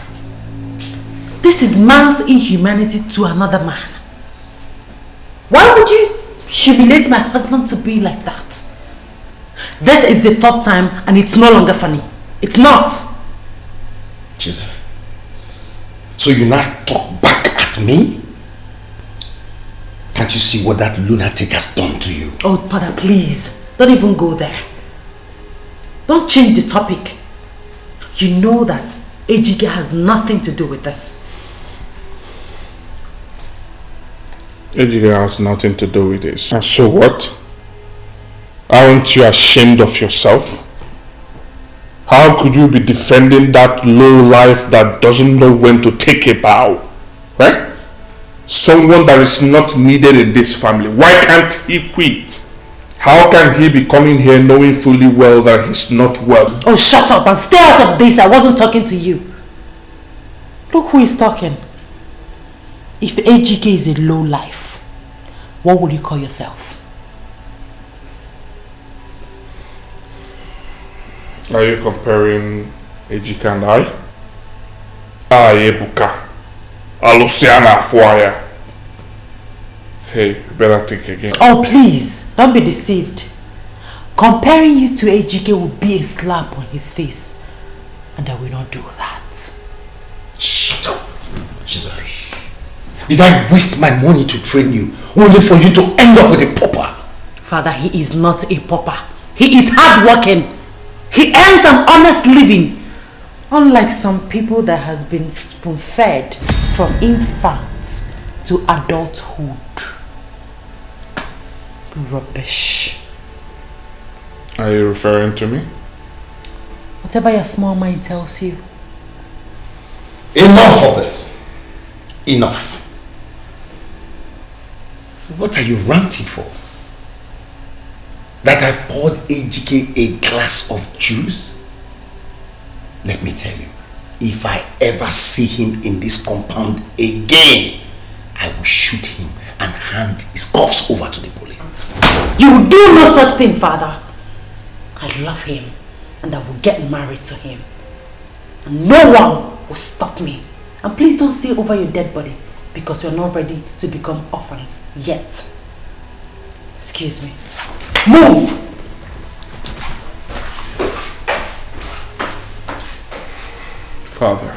This is man's inhumanity to another man. Why would you humiliate my husband to be like that? This is the third time and it's no longer funny. It's not. Jesus. So you now talk back at me? Can't you see what that lunatic has done to you? Oh, Father, please. Don't even go there. Don't change the topic. You know that Ejike has nothing to do with this. Ejike has nothing to do with this. And so what? Aren't you ashamed of yourself? How could you be defending that low life that doesn't know when to take a bow? Right? Someone that is not needed in this family. Why can't he quit? How can he be coming here knowing fully well that he's not well? Oh, shut up and stay out of this. I wasn't talking to you. Look who is talking. If Ejike is a low life, what would you call yourself? Are you comparing Ejike and I? Ebuka. Aluciana Fuaya. Hey, you better think again. Oh, please, don't be deceived. Comparing you to Ejike would be a slap on his face. And I will not do that. Shut up. Jesus. Did I waste my money to train you only for you to end up with a pauper? Father, he is not a pauper. He is hardworking. He earns an honest living. Unlike some people that has been spoon-fed from infant to adulthood. Rubbish. Are you referring to me? Whatever your small mind tells you. Enough of this. Enough. What are you ranting for? That I poured Ejike a glass of juice? Let me tell you, if I ever see him in this compound again, I will shoot him and hand his corpse over to the police. You will do no such thing, Father. I love him and I will get married to him. And no one will stop me. And please don't say over your dead body because you're not ready to become orphans yet. Excuse me. Move! Father.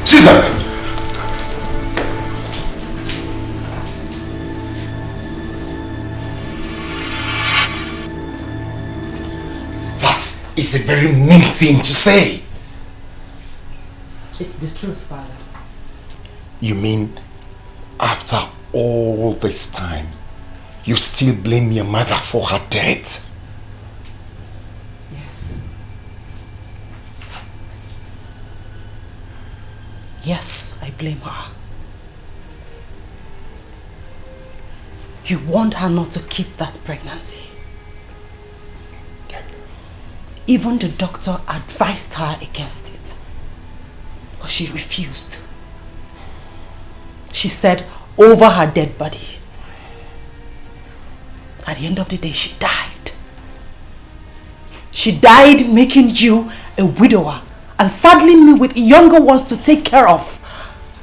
Caesar! is a very mean thing to say. It's the truth, Father. You mean after all this time, you still blame your mother for her death? Yes. Yes, I blame her. You warned her not to keep that pregnancy. Even the doctor advised her against it. But she refused. She said over her dead body. At the end of the day, she died. She died making you a widower and saddling me with younger ones to take care of.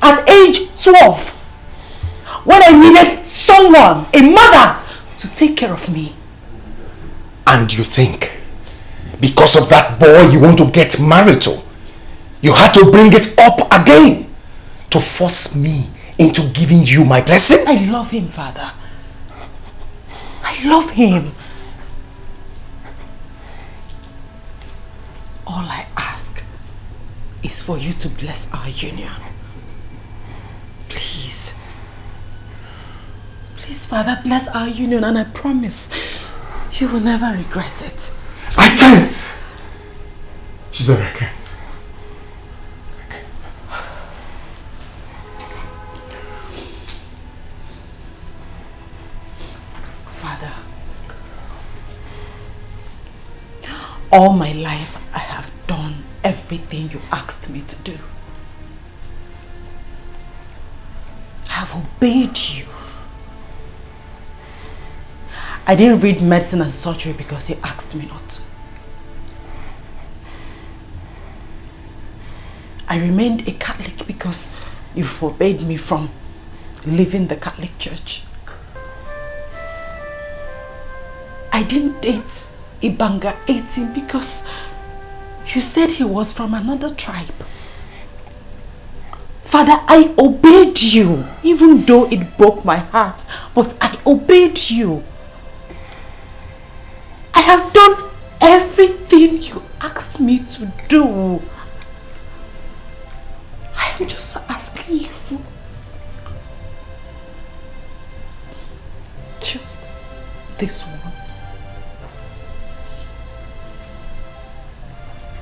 At age 12, when I needed someone, a mother, to take care of me. And you think, because of that boy you want to get married to, you had to bring it up again to force me into giving you my blessing? I love him, Father. I love him. All I ask is for you to bless our union. Please. Please, Father, bless our union, and I promise you will never regret it. I can't. She said I can't. Father, all my life I have done everything you asked me to do. I have obeyed you. I didn't read medicine and surgery because you asked me not to. I remained a Catholic because you forbade me from leaving the Catholic Church. I didn't date Ibanga 18 because you said he was from another tribe. Father, I obeyed you, even though it broke my heart, but I obeyed you. I have done everything you asked me to do. I am just asking you for just this one.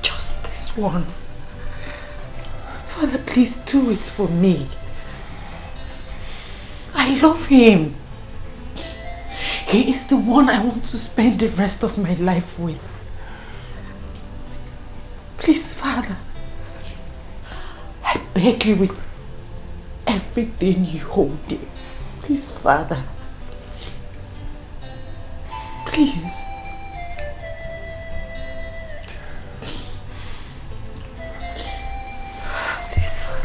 Just this one. Father, please do it for me. I love him. He is the one I want to spend the rest of my life with. Please, Father, I beg you with everything you hold dear. Please, Father. Please. Please, Father.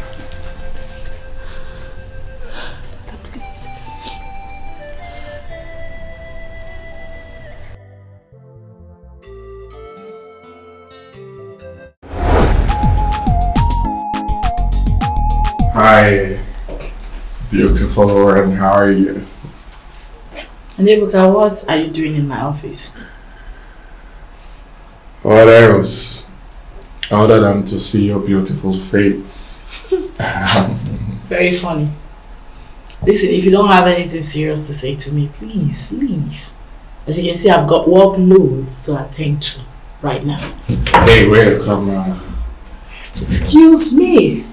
Father, please. Hi, beautiful one, how are you? Nebuka, what are you doing in my office? What else? Other than to see your beautiful face. Very funny. Listen, if you don't have anything serious to say to me, please leave. As you can see, I've got workloads to attend to right now. Hey, wait, come on. Excuse me.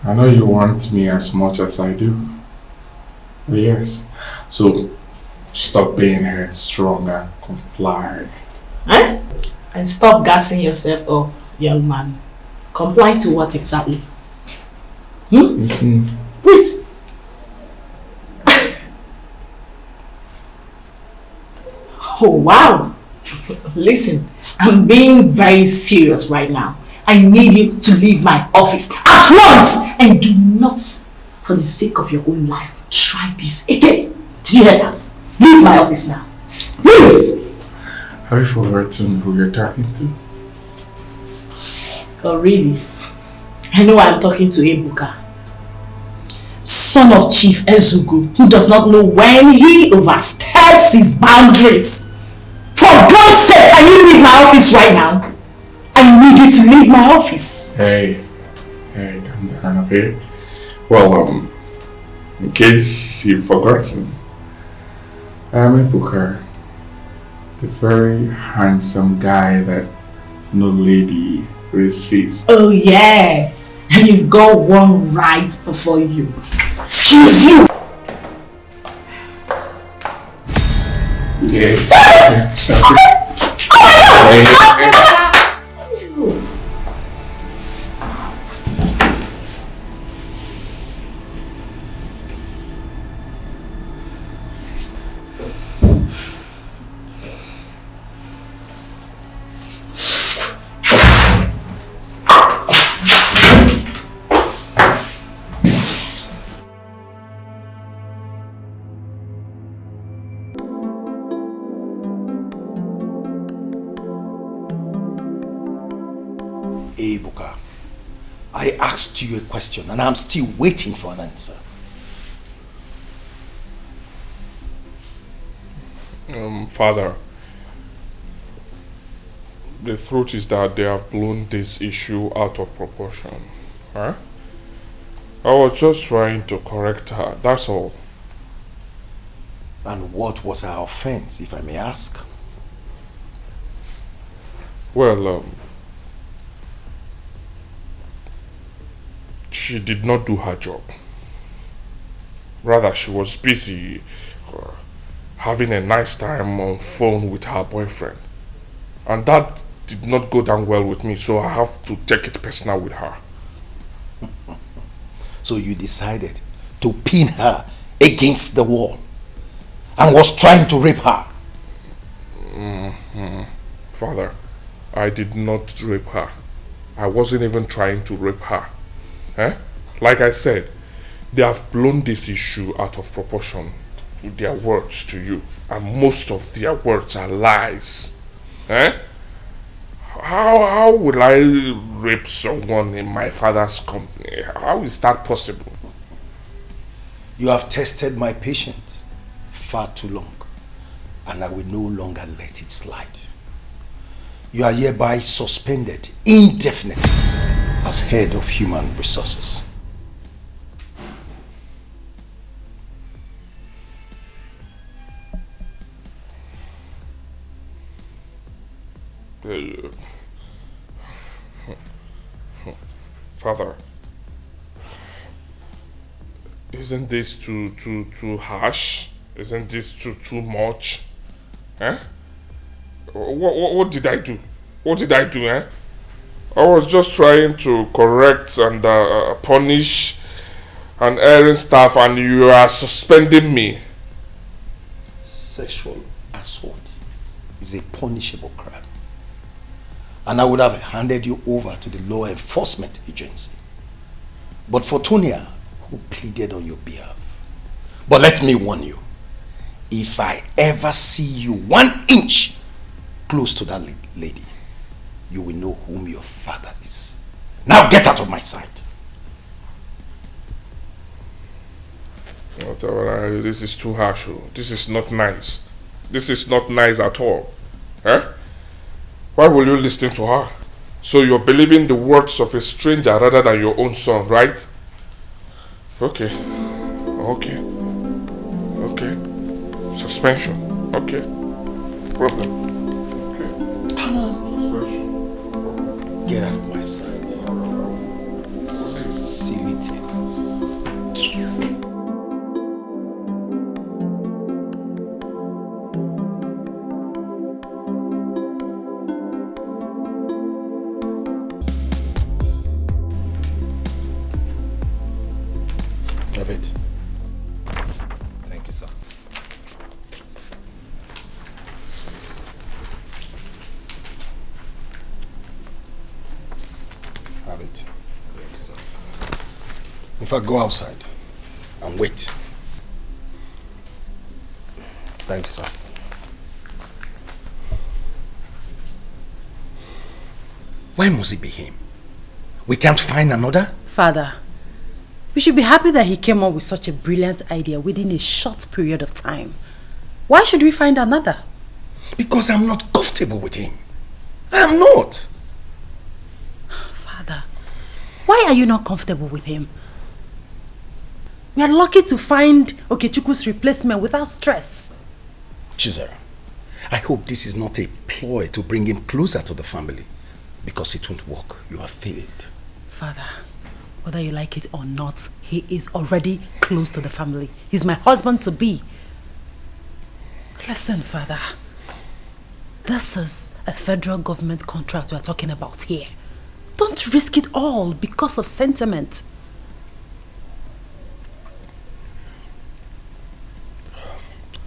I know you want me as much as I do. Yes. So, stop being headstrong and comply. Eh? And stop gassing yourself up, young man. Comply to what exactly? Wait. Oh, wow. Listen, I'm being very serious right now. I need you to leave my office at once and do not, for the sake of your own life, try this again. Do you hear that? Leave my office now. Leave! Have you forgotten who you're talking to? Oh, really? I know I'm talking to Ebuka, son of Chief Ezugu, who does not know when he oversteps his boundaries. For For God's sake, can you leave my office right now? I need you to leave my office. Hey, calm down, okay? Well, in case you've forgotten, I'm a booker. The very handsome guy that no lady resists. Oh yeah, and you've got one right before you. Excuse you! Yeah. Ebuka, I asked you a question and I'm still waiting for an answer. Father, the truth is that they have blown this issue out of proportion. Huh? I was just trying to correct her, that's all. And what was her offense, if I may ask? Well, she did not do her job. Rather, she was busy having a nice time on phone with her boyfriend. And that did not go down well with me, so I have to take it personal with her. So you decided to pin her against the wall and was trying to rape her? Father, I did not rape her. I wasn't even trying to rape her. Like I said, they have blown this issue out of proportion with their words to you, and most of their words are lies. How would I rape someone in my father's company? How is that possible? You have tested my patience far too long, and I will no longer let it slide. You are hereby suspended indefinitely as head of human resources. Father, isn't this too harsh? Isn't this too much? What did I do? What did I do? I was just trying to correct and punish an erring staff, and you are suspending me. Sexual assault is a punishable crime, and I would have handed you over to the law enforcement agency, but for Tonia, who pleaded on your behalf. But let me warn you, if I ever see you 1 inch close to that lady, you will know whom your father is. Now get out of my sight. This is too harsh. This is not nice. This is not nice at all. Why will you listen to her? So you're believing the words of a stranger rather than your own son, right? Okay. Suspension. Okay. Problem. Get out of my sight. Silly thing. Have it. Thank you, sir. Have it. Thank you, sir. In fact, go outside and wait. Thank you, sir. Why must it be him? We can't find another? Father, we should be happy that he came up with such a brilliant idea within a short period of time. Why should we find another? Because I'm not comfortable with him. I am not. Father, why are you not comfortable with him? We are lucky to find Okechukwu's replacement without stress. Chizera, I hope this is not a ploy to bring him closer to the family. Because it won't work. You have failed. Father, whether you like it or not, he is already close to the family. He's my husband-to-be. Listen, Father. This is a federal government contract we are talking about here. Don't risk it all because of sentiment.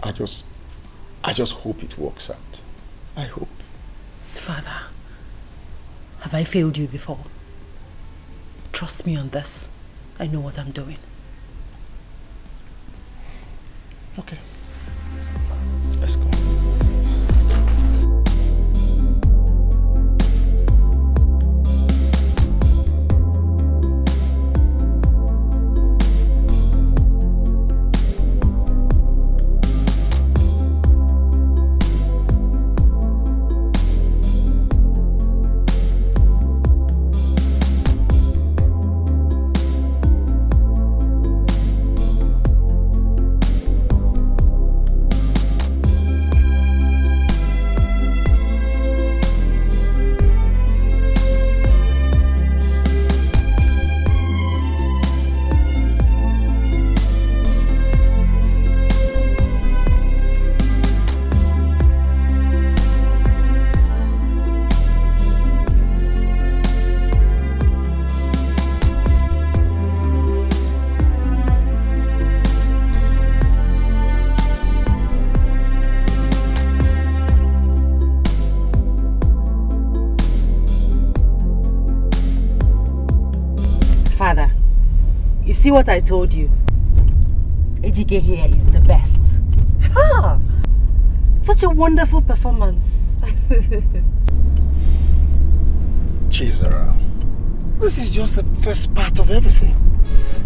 I just hope it works out. I hope. Father, have I failed you before? Trust me on this. I know what I'm doing. Okay. Let's go. See what I told you? Ejike here is the best. Ha! Such a wonderful performance. Chizera, this is just the first part of everything.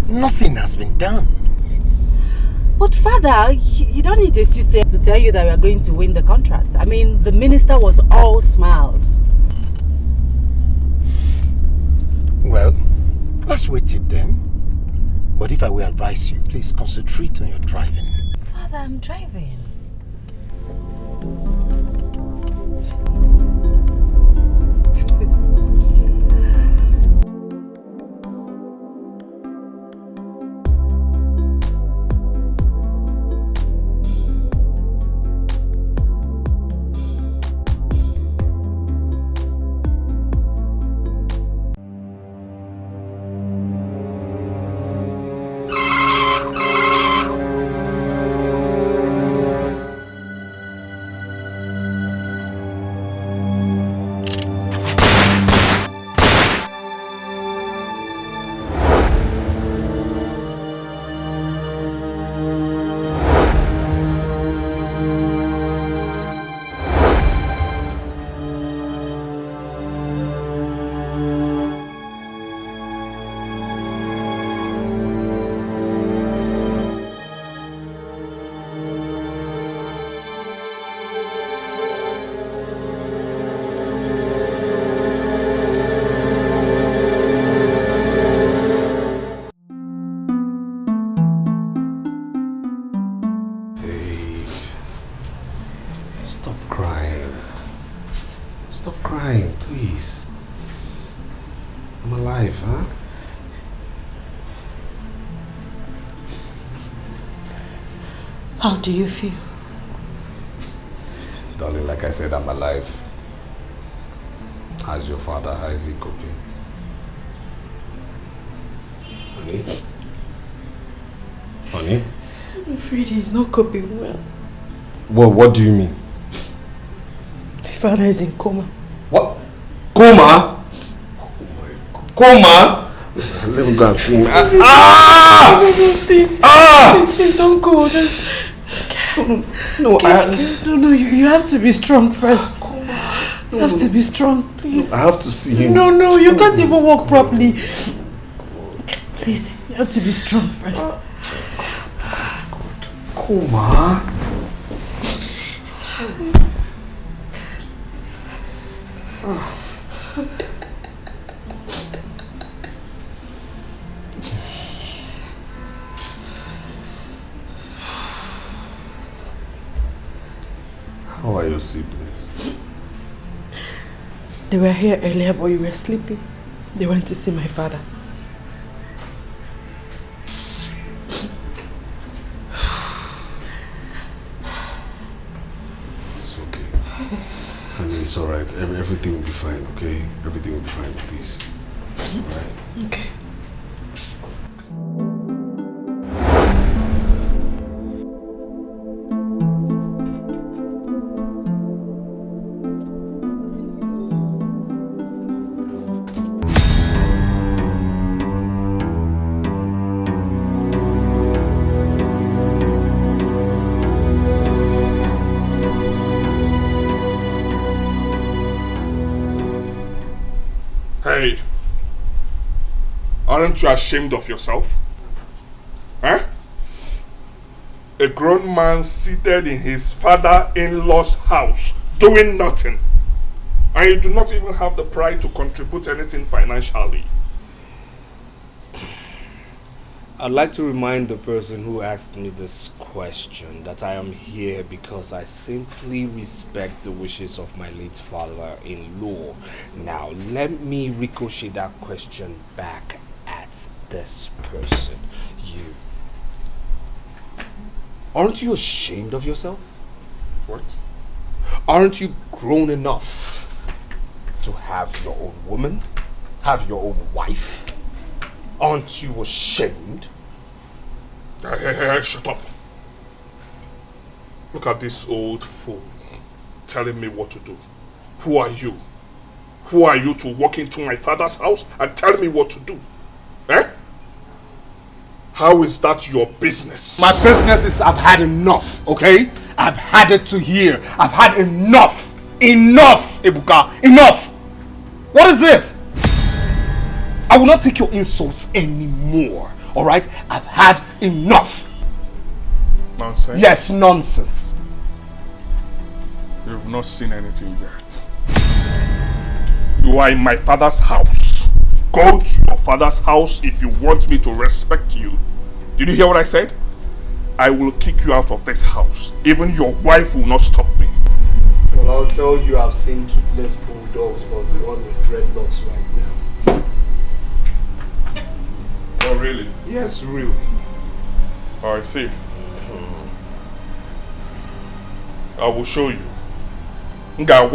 Nothing has been done yet. But Father, you don't need a sister to tell you that we are going to win the contract. I mean, the minister was all smiles. Well, let's wait it then. But if I will advise you, please concentrate on your driving. Father, I'm driving. How do you feel? Darling, like I said, I'm alive. How's your father? How is he coping? Honey? Honey? I'm afraid he's not coping well. Well, what do you mean? My father is in coma. What? Coma? Oh my God. Coma? Let me go and see him. Please, please don't go. No, you have to be strong first. You have to be strong, please. I have to see him. No, you can't even walk properly. Please, you have to be strong first. Coma? How are your siblings? They were here earlier, but you were sleeping. They went to see my father. It's okay. Honey, it's alright. Everything will be fine, okay? Everything will be fine, please. Alright? Okay. Hey, aren't you ashamed of yourself? Huh? A grown man seated in his father-in-law's house doing nothing, and you do not even have the pride to contribute anything financially. I'd like to remind the person who asked me this question that I am here because I simply respect the wishes of my late father-in-law. Now, let me ricochet that question back at this person. You. Aren't you ashamed of yourself? What? Aren't you grown enough to have your own woman? Have your own wife? Aren't you ashamed? Hey, shut up. Look at this old fool telling me what to do. Who are you? Who are you to walk into my father's house and tell me what to do? Eh? How is that your business? My business is I've had enough, okay? I've had it to here. I've had enough. Enough, Ebuka. Enough. What is it? I will not take your insults anymore, alright? I've had enough. Nonsense? Yes, nonsense. You've not seen anything yet. You are in my father's house. Go to your father's house if you want me to respect you. Did you hear what I said? I will kick you out of this house. Even your wife will not stop me. Well, I'll tell you I've seen toothless bulldogs, but the one with dreadlocks right now. Oh, really? Yes, real. Oh, I see. I will show you. I will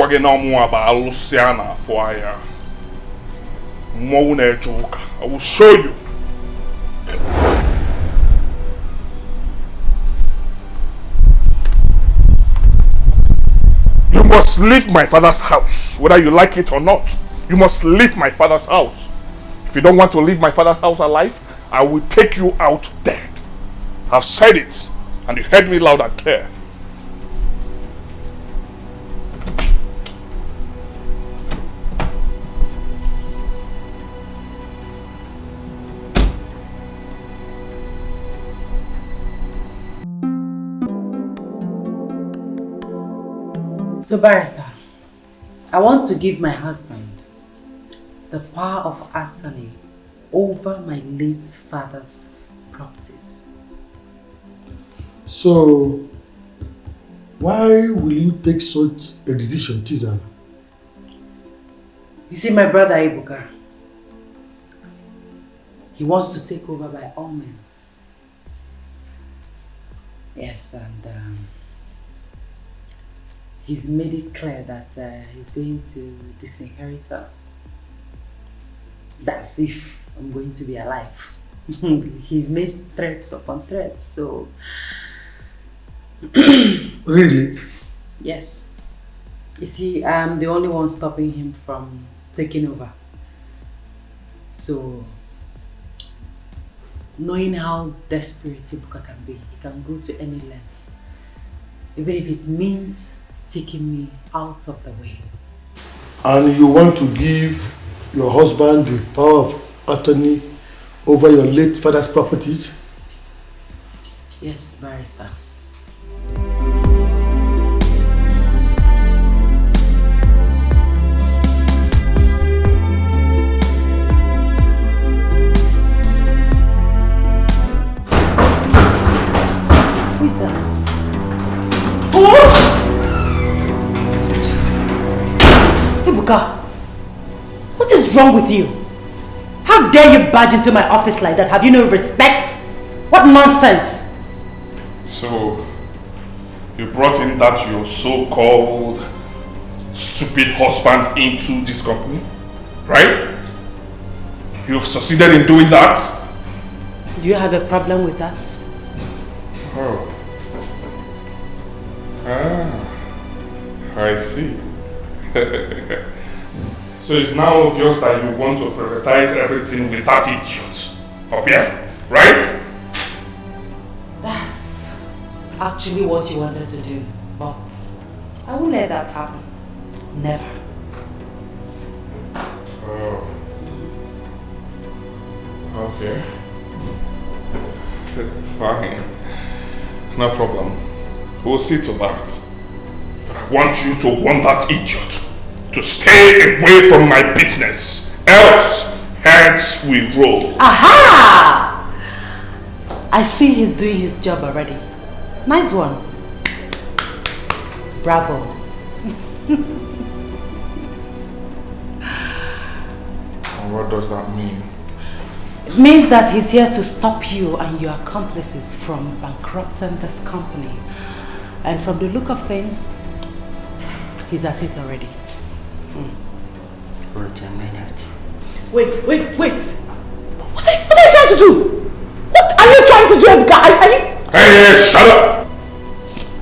show you. You must leave my father's house, whether you like it or not. You must leave my father's house. If you don't want to leave my father's house alive, I will take you out dead. I've said it, and you heard me loud and clear. So, barrister, I want to give my husband the power of attorney over my late father's properties. So, why will you take such a decision, Tizan? You see, my brother Ibuka, he wants to take over by all means. Yes, and he's made it clear that he's going to disinherit us. That's if I'm going to be alive. He's made threats upon threats, so... Really? Yes. You see, I'm the only one stopping him from taking over. So, knowing how desperate Ibuka can be, he can go to any length. Even if it means taking me out of the way. And you want to give your husband the power of attorney over your late father's properties? Yes, barrister. Ibuka, what is wrong with you? How dare you barge into my office like that? Have you no respect? What nonsense! So, you brought in that your so-called stupid husband into this company, right? You've succeeded in doing that? Do you have a problem with that? Oh. Ah, I see. So it's now obvious that you want to privatize everything with that idiot up here, right? That's actually what you wanted to do, but I won't let that happen. Never. Oh. Okay. Fine. No problem. We'll see to that. But I want you to warn that idiot to stay away from my business. Else, heads will roll. Aha! I see he's doing his job already. Nice one. Bravo. And what does that mean? It means that he's here to stop you and your accomplices from bankrupting this company. And from the look of things, he's at it already. Wait a minute. Wait. What are you trying to do? What are you trying to do, Ebuka? Are you... Hey, shut up!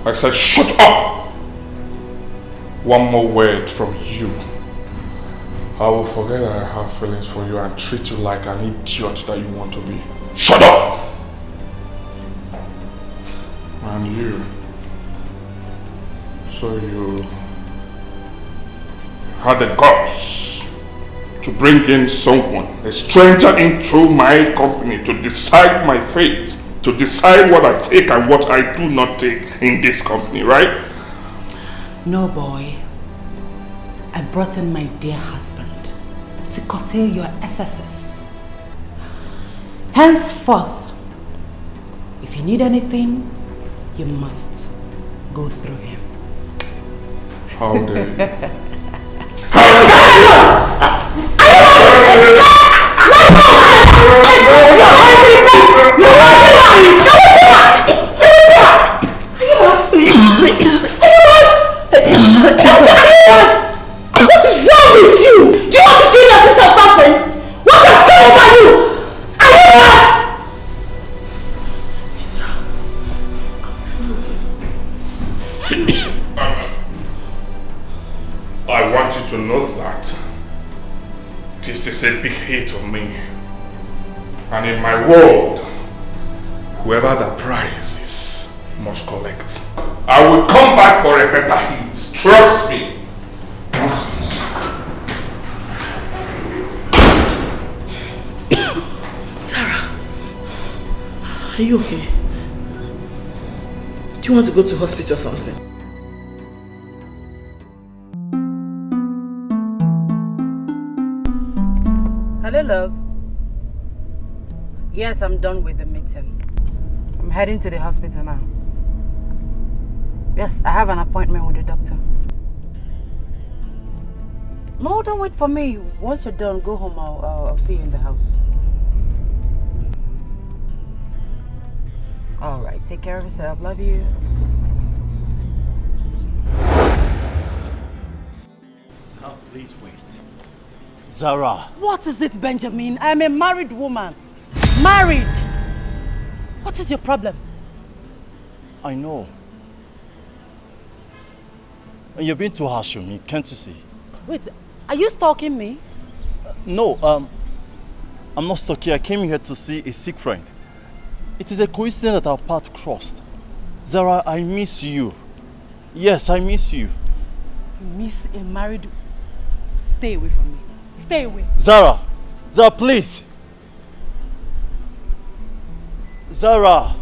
I said shut up! One more word from you. I will forget that I have feelings for you and treat you like an idiot that you want to be. Shut up! And you. So you had the guts to bring in someone, a stranger, into my company to decide my fate, to decide what I take and what I do not take in this company, right? No, boy. I brought in my dear husband to curtail your excesses. Henceforth, if you need anything, you must go through him. How dare you? What is wrong with you? Do you want to kill your sister or something? What has come over you? Are you mad? I want you to know that this is a big hit on me. And in my world, whoever the prize is must collect. I will come back for a better hit. Trust me. Nonsense. Sarah, are you okay? Do you want to go to hospital or something? Hello, love. Yes, I'm done with the meeting. I'm heading to the hospital now. Yes, I have an appointment with the doctor. No, don't wait for me. Once you're done, go home. I'll see you in the house. All right, take care of yourself. Love you. Zara, please wait. Zara. What is it, Benjamin? I'm a married woman. Married! What is your problem? I know. And you're being too harsh on me, can't you see? Wait, are you stalking me? No, I'm not stuck here. I came here to see a sick friend. It is a coincidence that our path crossed. Zara, I miss you. Yes, I miss you. Miss a married... Stay away from me. Stay away. Zara! Zara, please! Zara!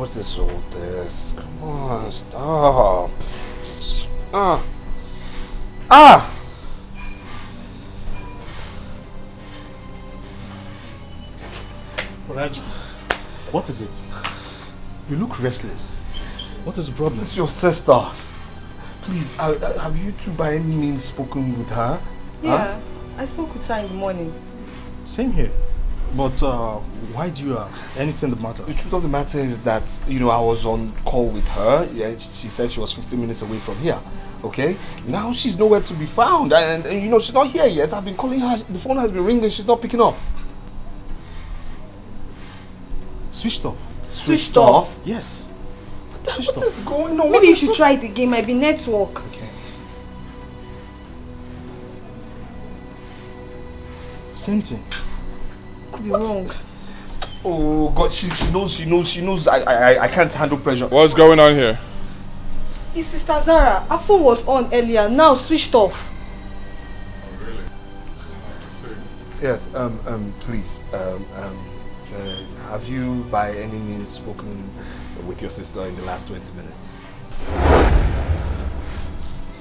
what is all this? Come on, stop. Raji, what is it? You look restless. What is the problem? It's your sister. Please, have you two by any means spoken with her? Yeah, I spoke with her in the morning. Same here. But why do you ask? Anything that matters? The truth of the matter is that, I was on call with her. Yeah, she said she was 15 minutes away from here. Okay? Now she's nowhere to be found. And she's not here yet. I've been calling her. The phone has been ringing. She's not picking up. Switched off. Switched off? Yes. What is going on? Maybe you should try it again. Might be network. Okay. Same thing. Could be wrong. Oh God, she knows I can't handle pressure. What's going on here? It's Sister Zara. Her phone was on earlier, now switched off. Oh, really? Yes, please, have you by any means spoken with your sister in the last 20 minutes?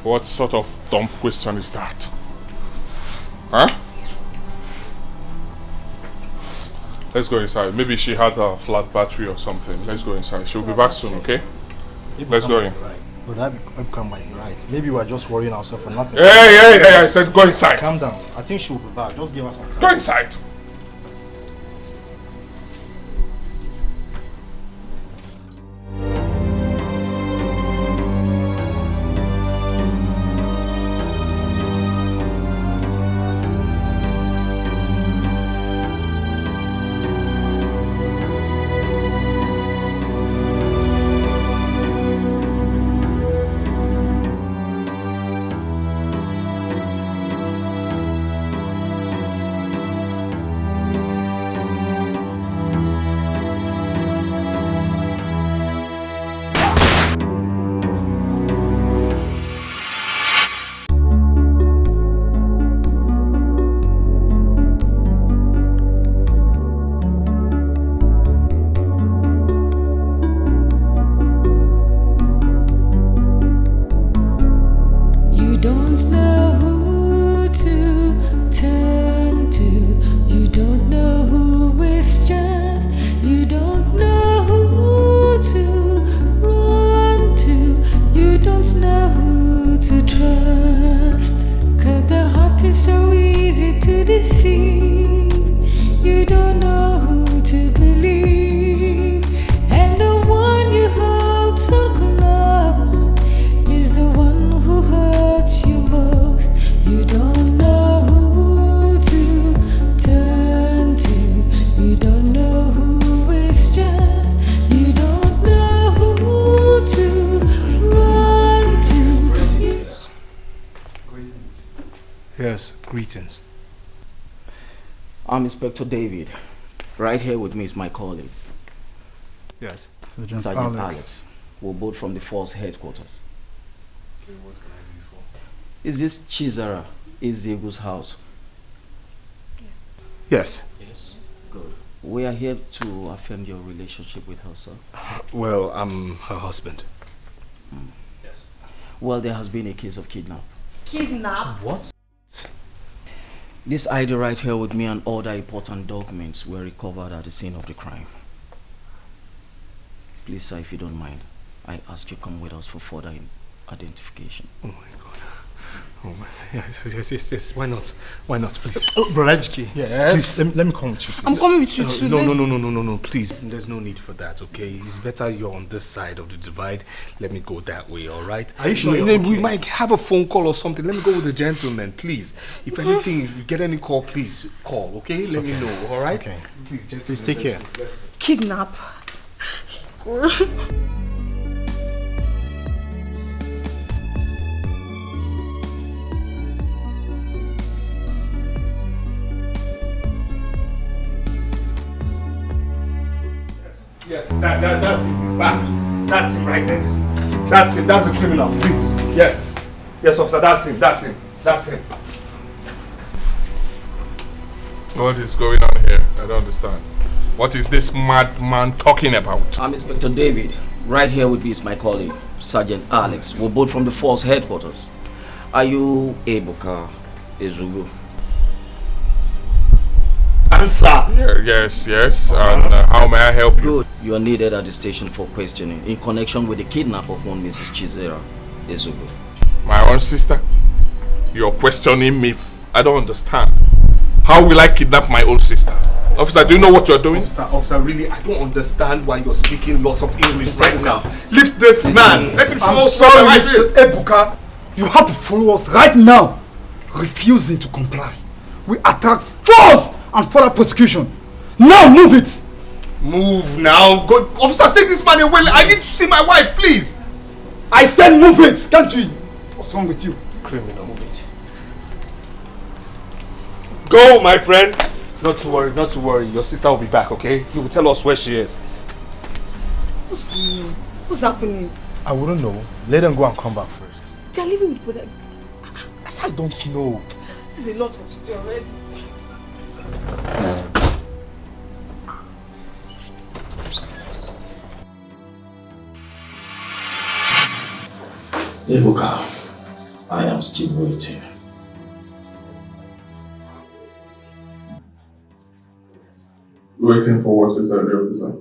What sort of dumb question is that? Huh? Let's go inside. Maybe she had a flat battery or something. Let's go inside. She'll be back soon, okay? Let's go in. But Abcam might be right. Maybe we are just worrying ourselves for nothing. Hey, I said go inside. Calm down. I think she will be back. Just give us some time. Go inside. Greetings. I'm Inspector David. Right here with me is my colleague. Yes. Sergeant Alex. We're both from the force headquarters. Okay, what can I do for? Is this Chizara Ezegu's house? Yes. Yes. Good. We are here to affirm your relationship with her, sir. Well, I'm her husband. Yes. Well, there has been a case of kidnap. Kidnap? What? This ID right here with me and other important documents were recovered at the scene of the crime. Please, sir, if you don't mind, I ask you come with us for further identification. Oh my God. Oh my, yes. Why not? Why not, please? Oh, Brolajki. Yes. Please, let me come with you, please. I'm coming with you too. No, please. There's no need for that, okay? It's better you're on this side of the divide. Let me go that way, all right? Are you sure you're We okay? might have a phone call or something. Let me go with the gentleman, please. If anything, if you get any call, please call, okay? Let me know, all right? Okay. Please, gentlemen. Please take care. Kidnap? Yes, that's him. He's back. That's him right there. That's him. That's the criminal. Please. Yes. Yes, officer. That's him. That's him. What is going on here? I don't understand. What is this madman talking about? I'm Inspector David. Right here with me is my colleague, Sergeant Alex. We're both from the force headquarters. Are you Ebuka Ezugu? Answer! Yes. And how may I help you? Good. You are needed at the station for questioning in connection with the kidnap of one Mrs. Chizera Ezugu. My own sister? You're questioning me? I don't understand. How will I kidnap my own sister? Officer, do you know what you're doing? Officer, really, I don't understand why you're speaking lots of English right now. Lift this man. Let him show us what life is. Ebuka, you have to follow us right now. Refusing to comply, we attack force and further prosecution. Now move it. Move now. Go, officers, take this man away. I need to see my wife, please. I said move it. Can't you? What's wrong with you? Criminal. Move it. Go, my friend. Not to worry. Your sister will be back, okay? He will tell us where she is. What's going on? What's happening? I wouldn't know. Let them go and come back first. They're leaving me, but I don't know. this is a lot for today already. Ebuka, I am still waiting. Waiting for what is that, officer?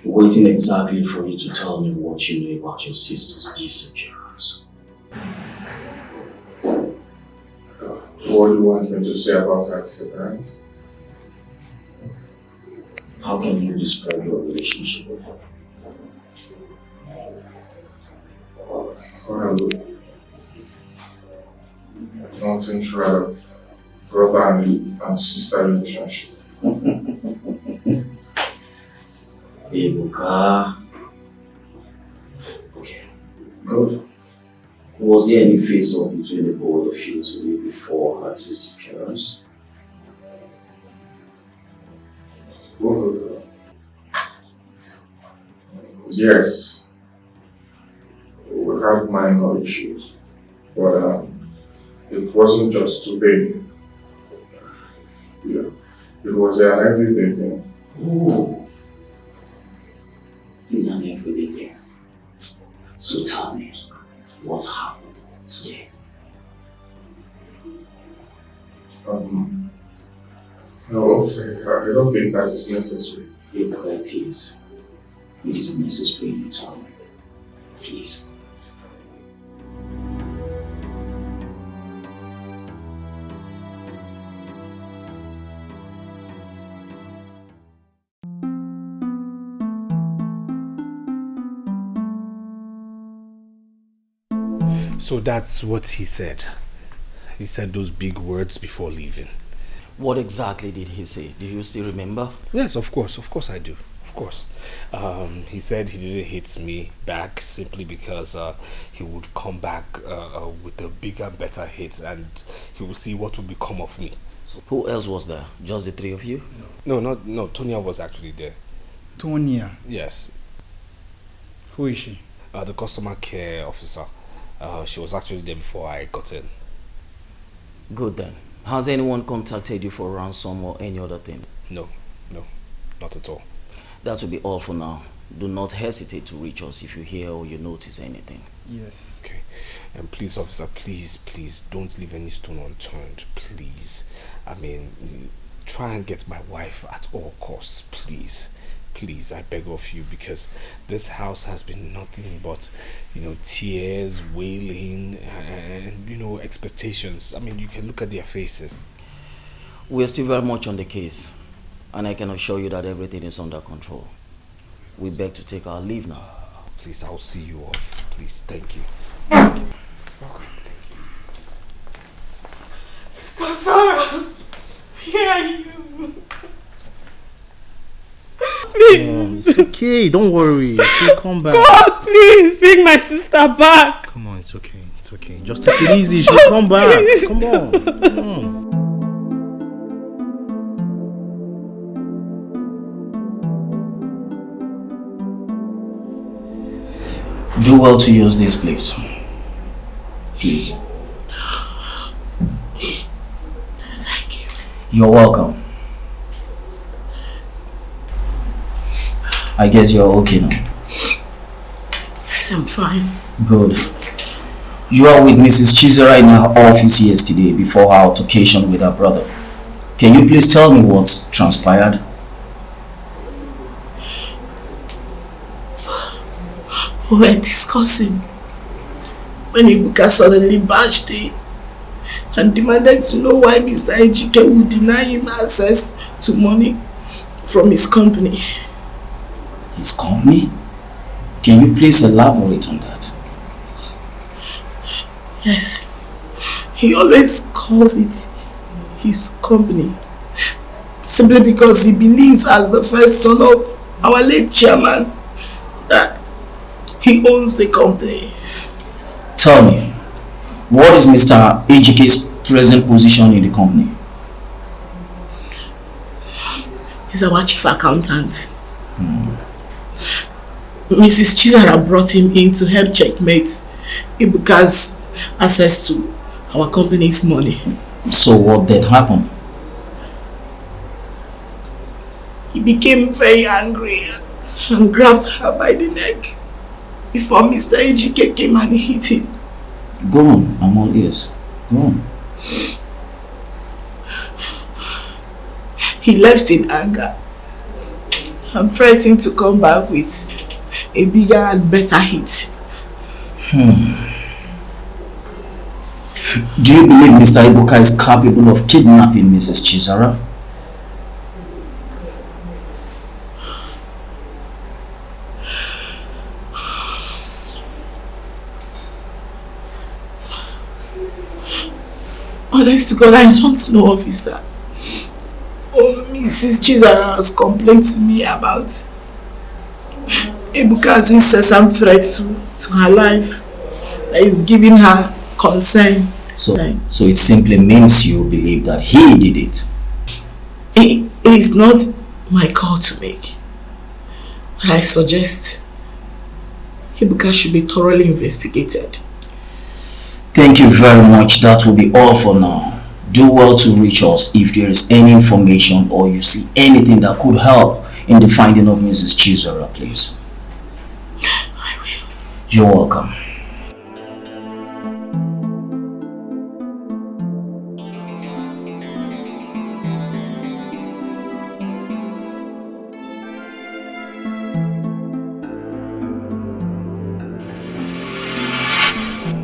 Waiting exactly for you to tell me what you know about your sister's disappearance. What do you want me to say about her disappearance? How can you describe your relationship with her? Well, nothing short of brother and sister relationship. Ebuka. Okay, good. Was there any face-off between the both of you today before her disappearance? Well, yes. We had minor issues, but it wasn't just today. Yeah, it was an everyday thing. Oh, it's an everyday thing. So tell me, what happened today? No, officer, I don't think that is necessary. It is. It is necessary you tell me. Please. So that's what he said. He said those big words before leaving. What exactly did he say? Do you still remember? Yes, of course I do. Of course. He said he didn't hit me back simply because he would come back with a bigger, better hit, and he would see what would become of me. So who else was there? Just the three of you? No, Tonya was actually there. Tonya? Yes. Who is she? The customer care officer. She was actually there before I got in. Good then. Has anyone contacted you for ransom or any other thing? No, not at all. That will be all for now. Do not hesitate to reach us if you hear or you notice anything. Yes. Okay. And please, officer, please don't leave any stone unturned. Please. I mean, try and get my wife at all costs, please. Please, I beg of you, because this house has been nothing but, tears, wailing, and, expectations. I mean, you can look at their faces. We are still very much on the case, and I can assure you that everything is under control. We beg to take our leave now. Please, I'll see you off. Please, thank you. Welcome. Sister Sarah, where are you? Please. It's okay, don't worry. She'll come back. God, please bring my sister back. Come on, it's okay. Just take it easy. She'll come back. Please. Come on. Do well to use this place. Please. Thank you. You're welcome. I guess you're okay now. Yes, I'm fine. Good. You are with Mrs. Chizera in her office yesterday before her altercation with her brother. Can you please tell me what's transpired? We were discussing when Ibuka suddenly barged in and demanded to know why Mr. Ejike would deny him access to money from his company. His company? Can you please elaborate on that? Yes. He always calls it his company simply because he believes, as the first son of our late chairman, that he owns the company. Tell me, what is Mr. Ejike's present position in the company? He's our chief accountant. Mrs. Chizara brought him in to help checkmate Ibuka's access to our company's money. So what then happened? He became very angry and grabbed her by the neck before Mr. Ejike came and hit him. Go on, I'm all ears. Go on. He left in anger and threatened to come back with a bigger and better hit. Do you believe Mr. Ibuka is capable of kidnapping Mrs. Chizara? Honest to God, I don't know, officer. Oh, Mrs. Chizara has complained to me about Ibuka's incessant threat to her life that is giving her concern. So it simply means you believe that he did it. It is not my call to make. But I suggest Ibuka should be thoroughly investigated. Thank you very much. That will be all for now. Do well to reach us if there is any information or you see anything that could help in the finding of Mrs. Chizara, please. I will. You're welcome.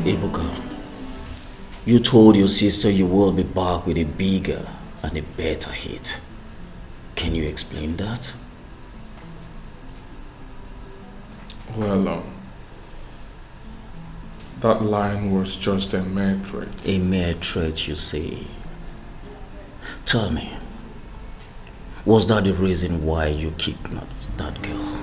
Ibuka, you told your sister you will be back with a bigger and a better hit. Can you explain that? Well, that line was just a mere threat. A mere threat, you say? Tell me, was that the reason why you kidnapped that girl?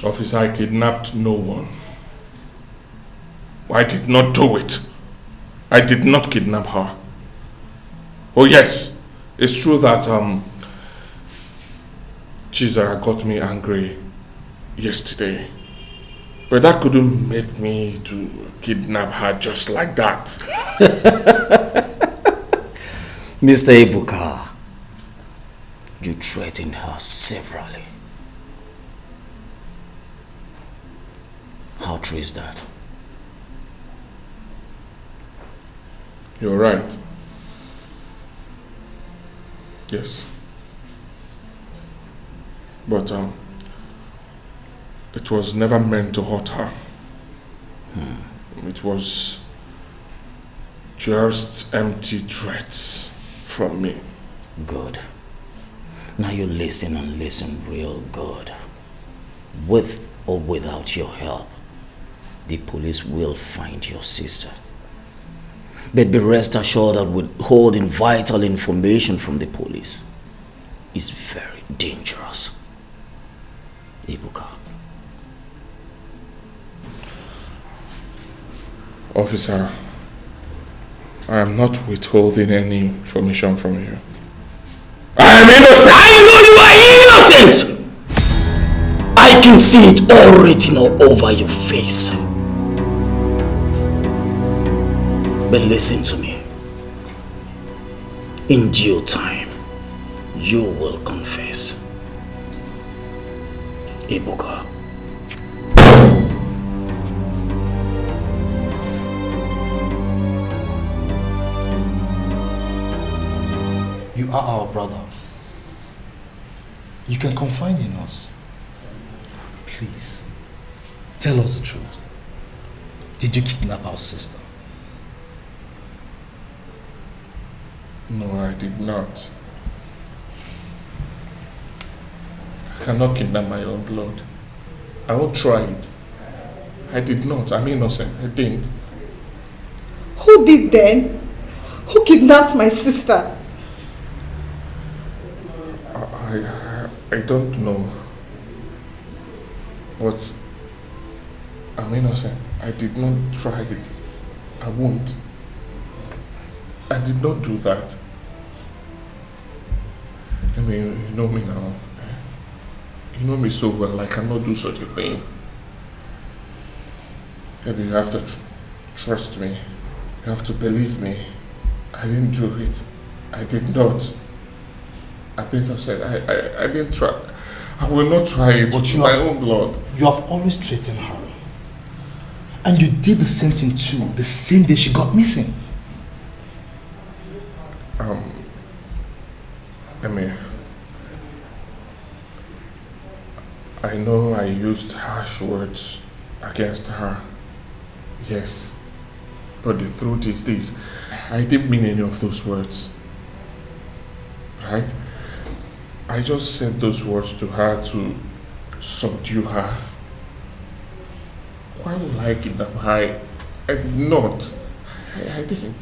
Officer, I kidnapped no one. I did not do it. I did not kidnap her. Oh yes, it's true that Chizara got me angry yesterday. But that couldn't make me to kidnap her just like that. Mr. Ibuka, you threatened her severally. How true is that? You're right. Yes. But it was never meant to hurt her. It was just empty threats from me. Good. Now you listen and listen real good. With or without your help, the police will find your sister. But be rest assured that withholding vital information from the police is very dangerous. Ibuka. Officer, I am not withholding any information from you. I am innocent! I know you are innocent! I can see it all written all over your face. But listen to me. In due time, you will confess. Ibuka. You are our brother. You can confide in us. Please, tell us the truth. Did you kidnap our sister? No, I did not. I cannot kidnap my own blood. I won't try it. I did not. I'm innocent. I didn't. Who did then? Who kidnapped my sister? I don't know. But I'm innocent. I did not try it. I won't. I did not do that. I mean, you know me now. You know me so well. I cannot do such a thing. Maybe you have to trust me. You have to believe me. I didn't do it. I did not. I didn't say I didn't try. I will not try it with my own blood. You have always threatened her. And you did the same thing too, the same day she got missing. I know I used harsh words against her. Yes. But the truth is this. I didn't mean any of those words. Right? I just said those words to her to subdue her. Why would I kidnap her? I did not. I didn't.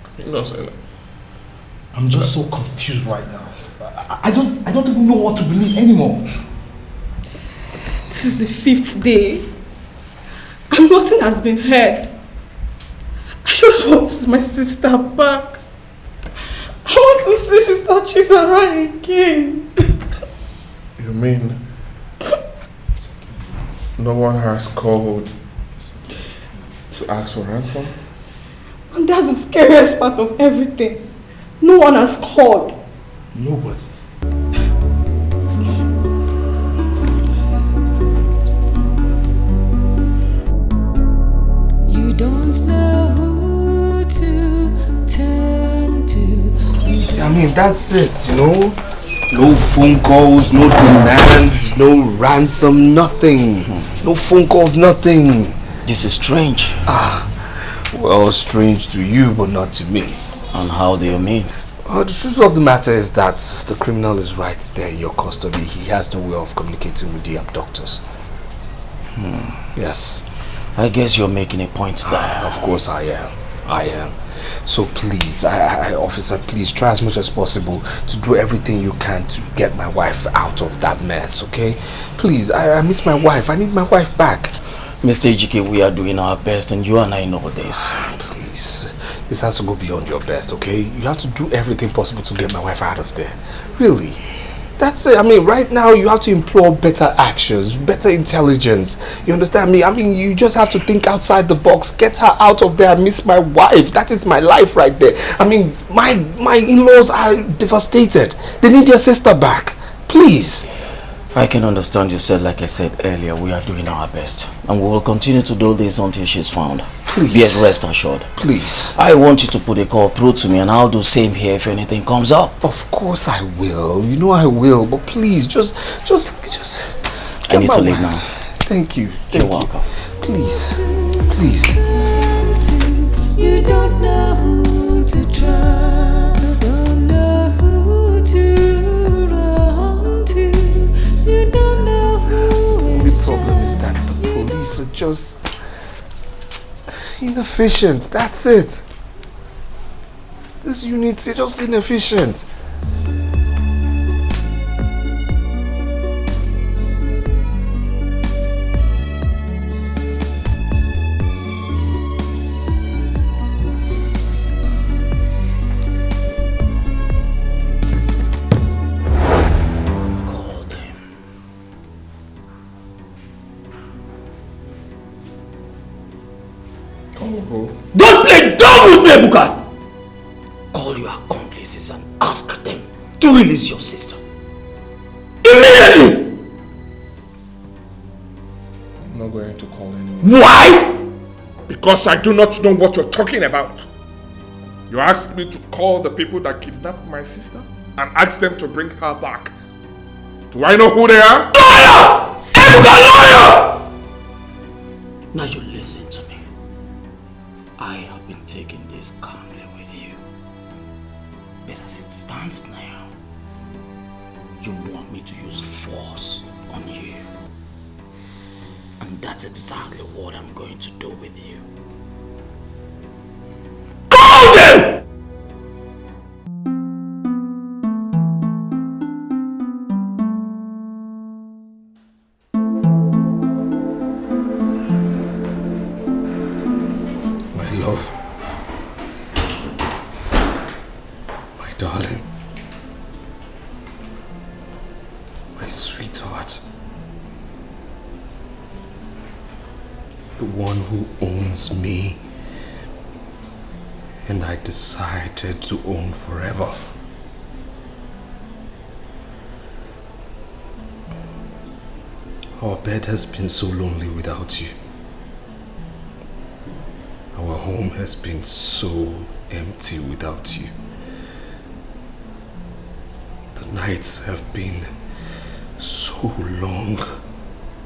I'm innocent. I'm just so confused right now. I don't even know what to believe anymore. This is the 5th day. And nothing has been heard. I just want my sister back. I want to see Sister Chisara again. You mean no one has called to ask for ransom? And that's the scariest part of everything. No one has called. Nobody. You don't know who to turn to. I mean, that's it, you know? No phone calls, no demands, no ransom, nothing. No phone calls, nothing. This is strange. Well, strange to you, but not to me. And how do you mean? The truth of the matter is that the criminal is right there in your custody. He has no way of communicating with the abductors. Yes. I guess you're making a point there. Of course I am. So please, officer, please try as much as possible to do everything you can to get my wife out of that mess, okay? Please, I miss my wife. I need my wife back. Mr. Ejike, we are doing our best and you and I know this. Please, this has to go beyond your best, okay? You have to do everything possible to get my wife out of there. Really. That's it. I mean, right now you have to employ better actions, better intelligence. You understand me? I mean, you just have to think outside the box. Get her out of there. I miss my wife. That is my life right there. I mean, my in-laws are devastated. They need their sister back. Please. I can understand you said, like I said earlier, we are doing our best. And we will continue to do this until she's found. Please. Be at rest assured. Please. I want you to put a call through to me and I'll do same here if anything comes up. Of course I will. You know I will. But please, just I need to leave now. Thank you. You're welcome. Please. Please. You don't know who to trust. Don't know who to run to. You don't know who is. The problem is that the police are just inefficient. That's it. These units are just inefficient. Don't play dumb Call your accomplices and ask them to release your sister. Immediately! I'm not going to call anyone. Why? Because I do not know what you're talking about. You asked me to call the people that kidnapped my sister and ask them to bring her back. Do I know who they are? Liar! Ebuka, liar! Now you listen to me. I have been taking this calmly with you. But as it stands now, you want me to use force on you. And that's exactly what I'm going to do with you. Call them! My love. My darling. My sweetheart. The one who owns me. And I decided to own forever. Our bed has been so lonely without you. Our home has been so empty without you. The nights have been so long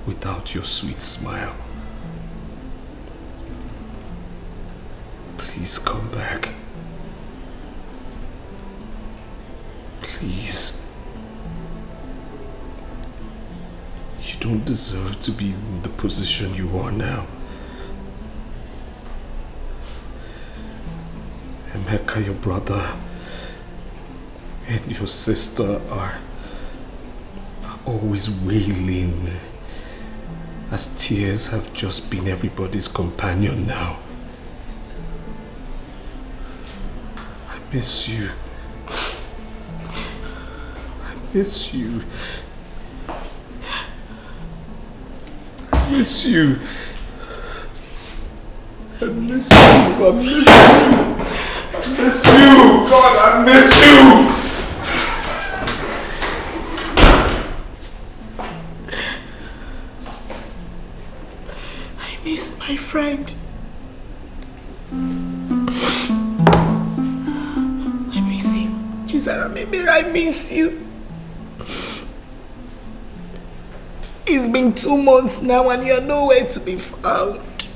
without your sweet smile. Please come back. Please. You don't deserve to be in the position you are now. Emeka, your brother, and your sister are always wailing, as tears have just been everybody's companion now. I miss you. I miss you. I miss you. I miss you. I miss you. I miss you. God, I miss you. I miss my friend. I miss you. Chisara, maybe I miss you. It's been 2 months now and you're nowhere to be found.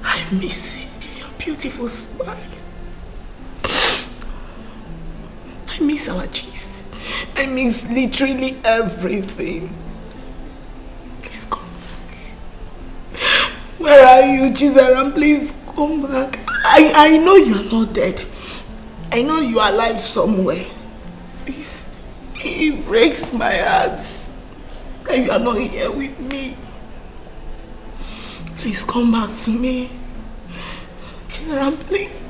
I miss your beautiful smile. I miss our gist. I miss literally everything. Please come back. Where are you, Chizaram? Please come back. I know you're not dead. I know you are alive somewhere. Please. It breaks my heart that you are not here with me. Please come back to me. Chizaram, please.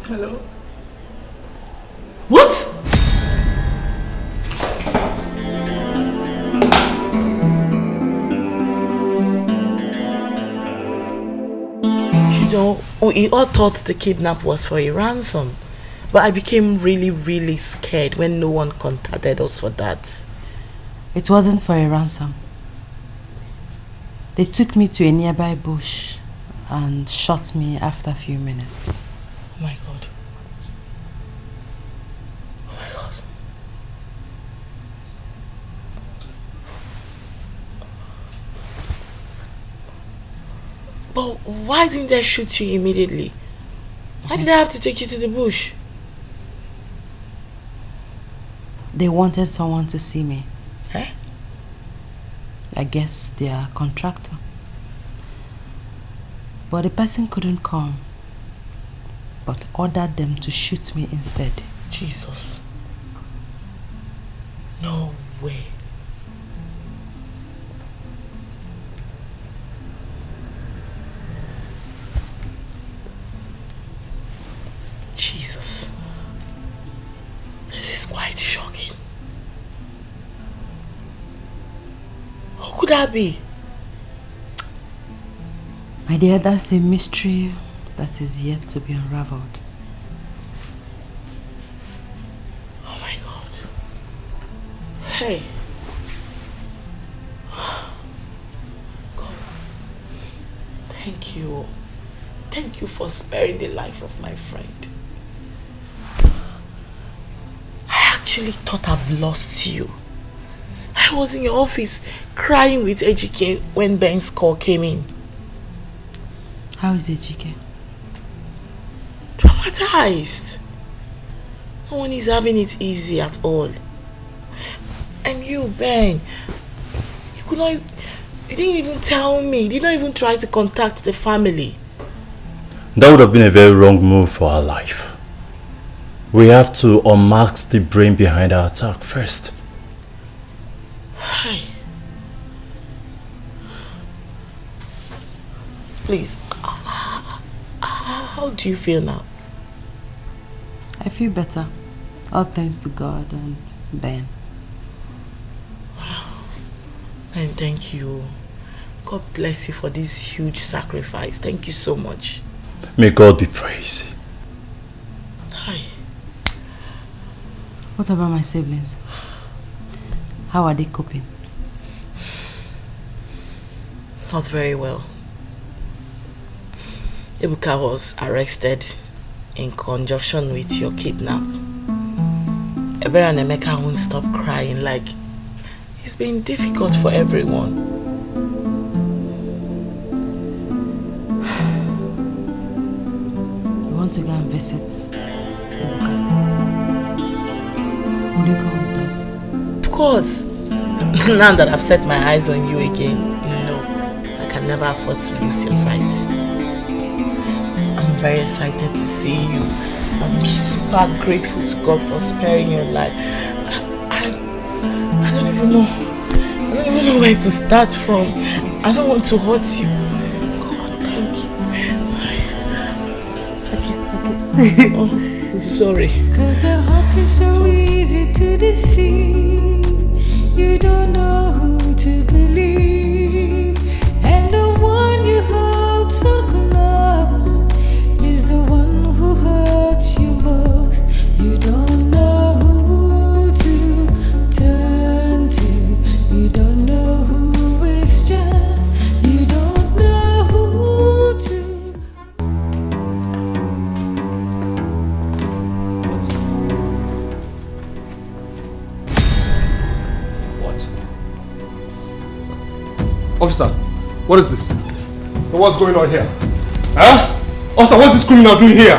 Hello? What? We all thought the kidnap was for a ransom, but I became really scared when no one contacted us for that. It wasn't for a ransom. They took me to a nearby bush and shot me after a few minutes. Oh my God. Oh my God. But why didn't they shoot you immediately? Why did I have to take you to the bush? They wanted someone to see me. Eh? I guess they are a contractor. But the person couldn't come, but ordered them to shoot me instead. Jesus. No way. Jesus. This is is quite shocking. Who could that be? My dear, that's a mystery that is yet to be unraveled. Oh my God. Hey. God. Thank you. Thank you for sparing the life of my friend. I actually thought I've lost you. I was in your office crying with Ejike when Ben's call came in. How is Ejike? Traumatized. No one is having it easy at all. And you, Ben, you didn't even tell me. You did not even try to contact the family. That would have been a very wrong move for our life. We have to unmask the brain behind our attack first. Hi. Please, how do you feel now? I feel better. All thanks to God and Ben. And thank you. God bless you for this huge sacrifice. Thank you so much. May God be praised. Hi. What about my siblings? How are they coping? Not very well. Ebuka was arrested in conjunction with your kidnap. Ebere and Emeka won't stop crying, like it's been difficult for everyone. We want to go and visit Ebuka. Will you come with us? Of course. Now that I've set my eyes on you again, you know I can never afford to lose your sight. I'm very excited to see you. I'm super grateful to God for sparing your life. I don't even know where to start from. I don't want to hurt you. God, thank you. Oh, sorry. Cause the heart is so easy to deceive. You don't know who to believe. And the one you hold so close is the one who hurts you most. You don't know who to turn to. You don't know who is just. You don't know who to. Officer, what is this? What's going on here? Huh? Officer, what's this criminal doing here?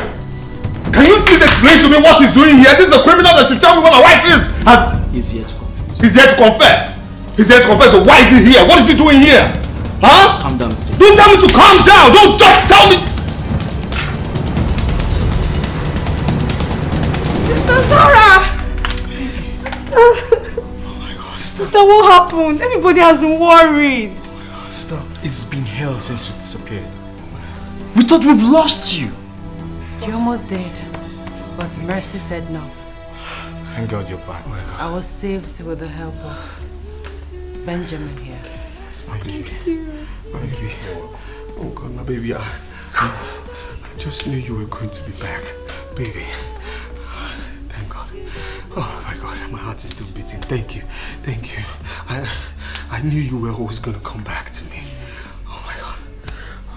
Can you please explain to me what he's doing here? This is a criminal that should tell me what my wife is. He's here to confess. He's here to confess. He's here to confess. So why is he here? What is he doing here? Huh? Calm down, Mr. Don't tell me to calm down. Don't just tell me. Sister Zara! Sister, what happened? Everybody has been worried. Sister, it's been hell since you disappeared. We thought we've lost you. You're almost dead. But Mercy said no. Thank God you're back. I was saved with the help of Benjamin here. Thank you. Baby. Oh God, my baby. I just knew you were going to be back. Baby. Thank God. Oh my God, my heart is still beating. Thank you. Thank you. I knew you were always going to come back to me. Oh my God.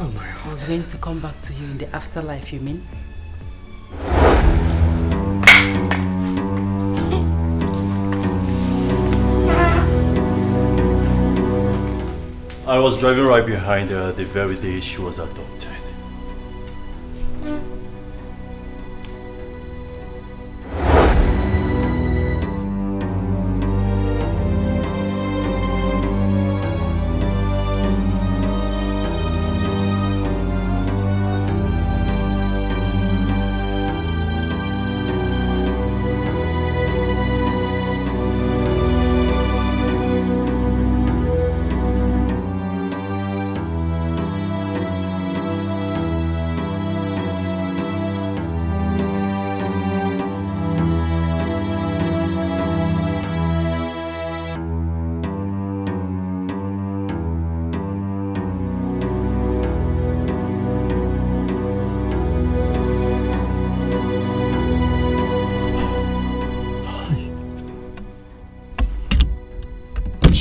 Oh my God. I was going to come back to you in the afterlife, you mean? I was driving right behind her the very day she was adopted.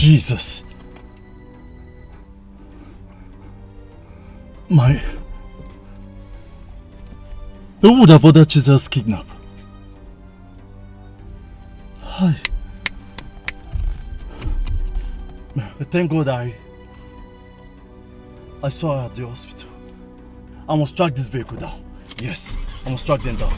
Jesus. Who would have ordered Chisel's kidnap? Hi. Thank God I saw her at the hospital. I must track this vehicle down. Yes, I must track them down.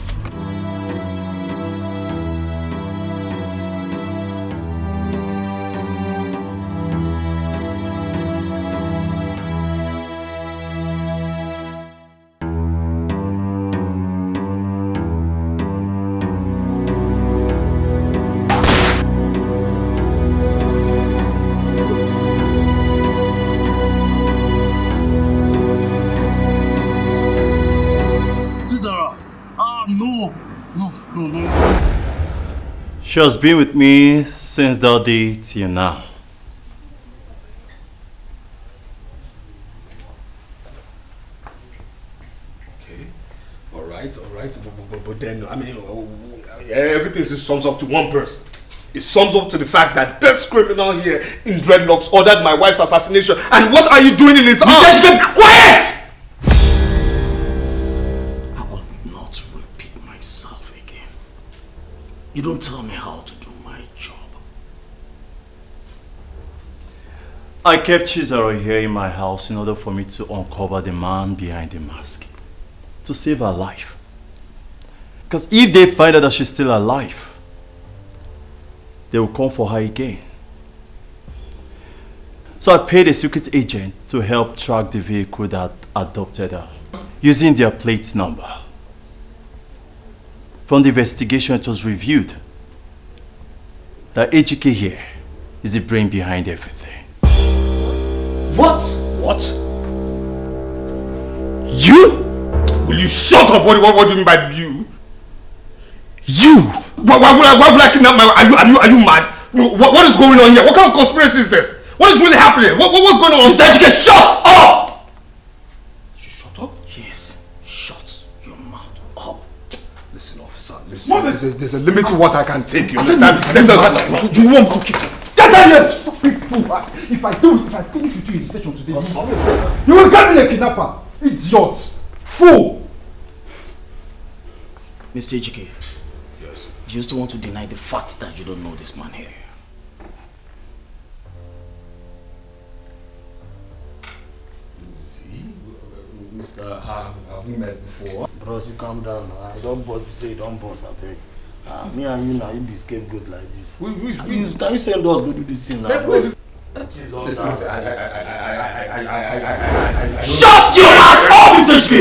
She has been with me since that day till now. Okay, all right. But then, I mean, everything sums up to one person. It sums up to the fact that this criminal here in dreadlocks ordered my wife's assassination. And what are you doing in his arms? Be quiet! You don't tell me how to do my job. I kept Chizaro here in my house in order for me to uncover the man behind the mask. To save her life. Because if they find out that she's still alive, they will come for her again. So I paid a secret agent to help track the vehicle that adopted her, using their plate number. From the investigation, it was reviewed that HK here is the brain behind everything. What? You? Will you shut up? What do you mean by you? You? Why would I kidnap my... Are you mad? What is going on here? What kind of conspiracy is this? What is really happening? What's going on? Mr. HK, shut up! There's a limit to what I can take. You understand? Do you want to keep? Get down here! Stop it, fool! If I finish with you in the station today, you will get me a kidnapper! Idiot! Fool! Mr. HK. Yes. Do you still want to deny the fact that you don't know this man here? See? Mr. Have we met before? Bros, you calm down now. Don't say don't boss, I beg. Me and you now, you be scapegoat like this. Can you send us go do this thing now, bros? Shut your mouth up, Mr. HK!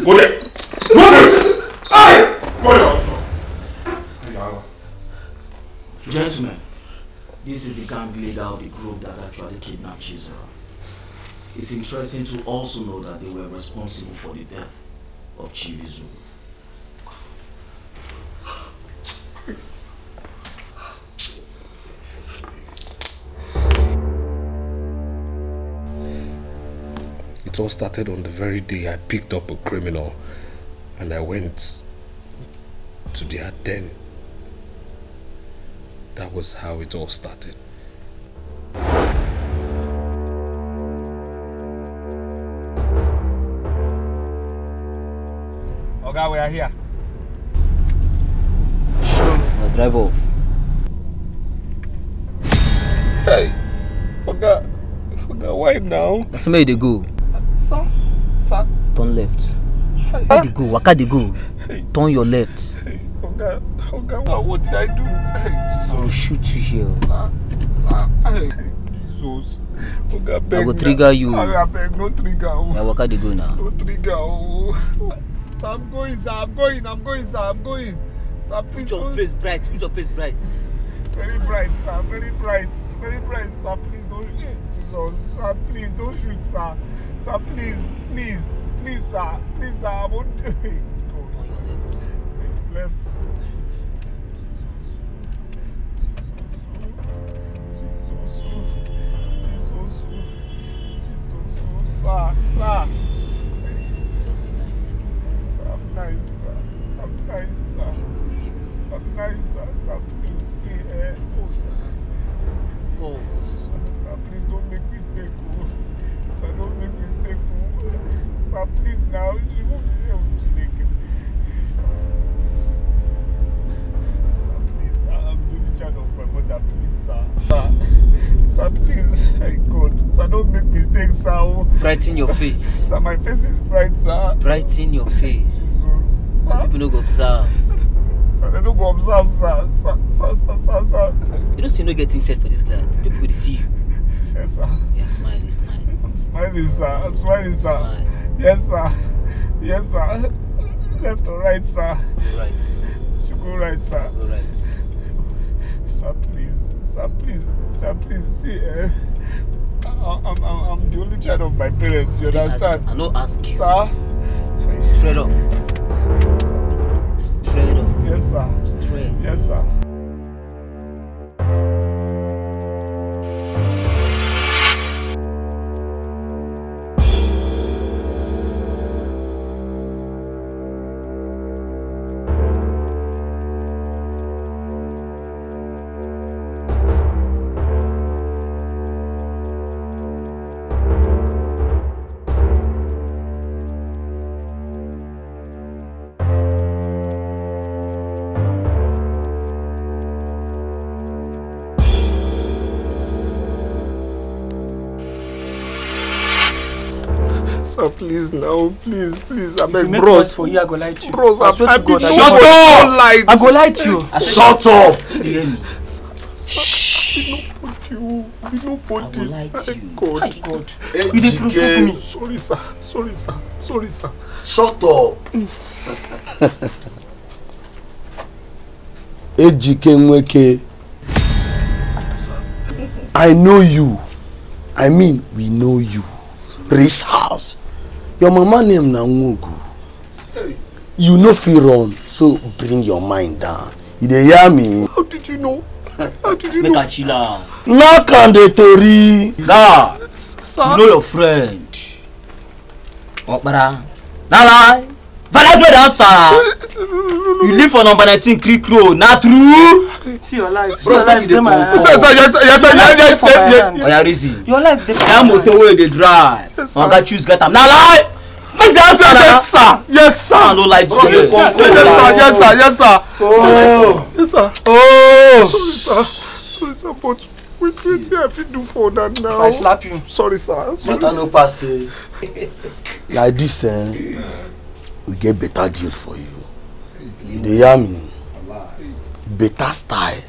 Go there! Gentlemen, this is the gang leader of the group that actually kidnapped Chizera. It's interesting to also know that they were responsible for the death of Chibizu. It all started on the very day I picked up a criminal and I went to their den. That was how it all started. Okay, we are here. Drive off. Hey, okay, why now? That's where they go. Sir. Turn left. Where they go? Waka they go. Turn your left. Okay, what did I do? I will shoot you here. Sir. Jesus. Okay, I will trigger you. I beg, no trigger. Yeah, waka they go now. No trigger. Sir, I'm going. Sir, please. Put your face bright. Very bright, sir. Very bright, sir. Please don't shoot. Jesus. Sir, please don't shoot, sir. Sir, please, sir. Please, sir. I won't do it. Go. Left. Jesus. Sir. I'm nice, sir. Sir, please see. Of course, sir. pause. Sir, please don't make mistake. Sir, don't make mistake. Sir, please now. Sir, please. I'm the only child of my mother. Please, sir. Sir, please. God. Sir, don't make mistakes, sir. Brighten your face. Sir, my face is bright, sir. Brighten your face. So people don't go observe. Sir, they don't go observe, sir. Sir. You don't see no getting checked for this class. People will see you. Yes, sir. Yeah, smile. I'm smiling, sir. Smile. Yes, sir. Left or right, sir? Go right. Should go right, sir. Go right. Sir, please. See, I'm the only child of my parents. You understand? I no ask you. Sir. Straight up. Straight up. Yes, sir. Straight. Yes, sir. Sir, please now, please, I beg, bros. For you, I go lie to you. Bros, I swear to God, shut up! I go lie to you. Shut up! Shh. We no put this. God. You didn't prove me. Sorry, sir. Shut up. Ejike Nweke. I know you. I mean, we know you. Rich house. Your mama name na Nwogu. You no fit run, so bring your mind down. You dey hear me? How did you know? Make a chill out. Knock on the tori. Nah. Sir? You know your friend. Okpara. Nah lie. Valence me that sir. You live for number 19 Creek Road. Not true? See your life. Bro, Yes. Oh yeah, Rizzy. Your life. That motor where they drive. I got choose get am. Nah lie. Make that answer now. Yes, sir. I don't like to say. Yes, sir. Sorry, sir. But wait, I fit do for that now. If I slap you. Sorry, sir. Mr. No pass. Like this, we get better deal for you. You dey hear me? Better style.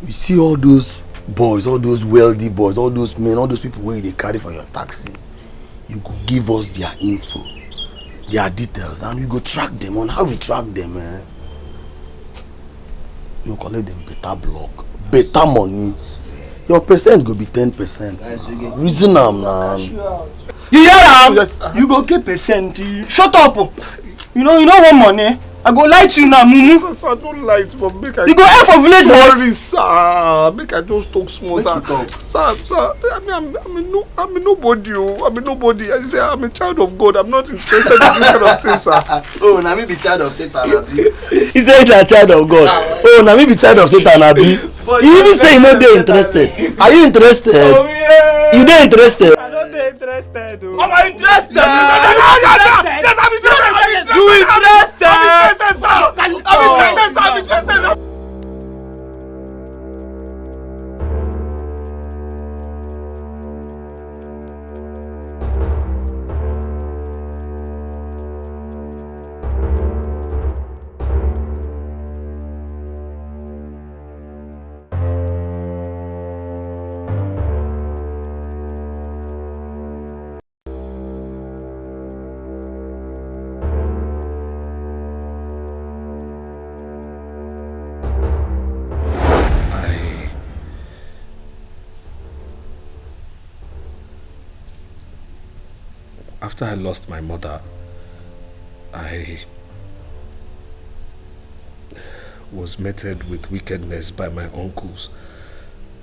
You see all those boys, all those wealthy boys, all those men, all those people where they carry for your taxi. You go give us their info, their details, and we go track them. On how we track them, you collect them better block, better money. Your percent go be 10%. Reason am now. You hear am? Yes, sir. You go get percent. Shut up. You know want money. I go lie to you now, mumu. Sir, don't lie, but make I. You go air for village life. Sorry, sir. Make I just talk small, sir. Sir. I'm a nobody. I'm a nobody. I say I'm a child of God. I'm not interested in this kind of thing, sir. Oh, now me be child of Satan, Abi. He said you're a child of God. Oh, now me be child of Satan, Abi. You even say you know they're interested. Are you interested? Oh, yeah. You dey interested? I'm not interested. Am I interested? Yes, I'm interested. You interested? I'm interested. After I lost my mother, I was meted with wickedness by my uncles.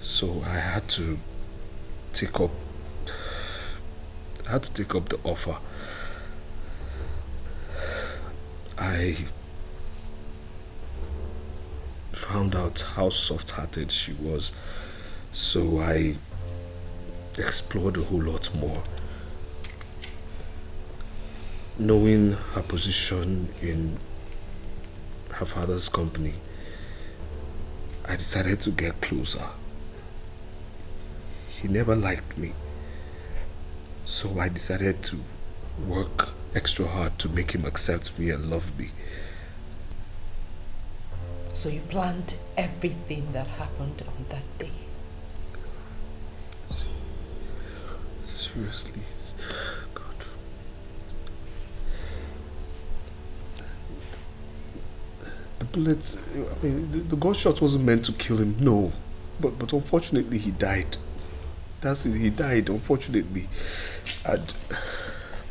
So I had to take up the offer. found out how soft-hearted she was, so I explored a whole lot more. Knowing her position in her father's company, I decided to get closer. He never liked me, so I decided to work extra hard to make him accept me and love me. So you planned everything that happened on that day? Seriously, God. The bullets, I mean, the gunshot wasn't meant to kill him, no. But unfortunately he died. That's it, he died, unfortunately. And,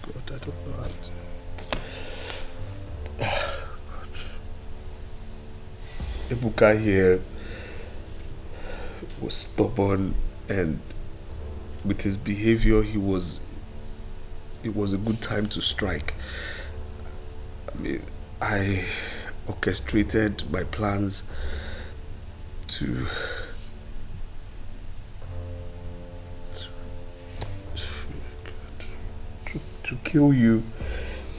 God, I don't know how to... Ebuka here was stubborn, and with his behavior, it was a good time to strike. I mean, I orchestrated my plans to kill you,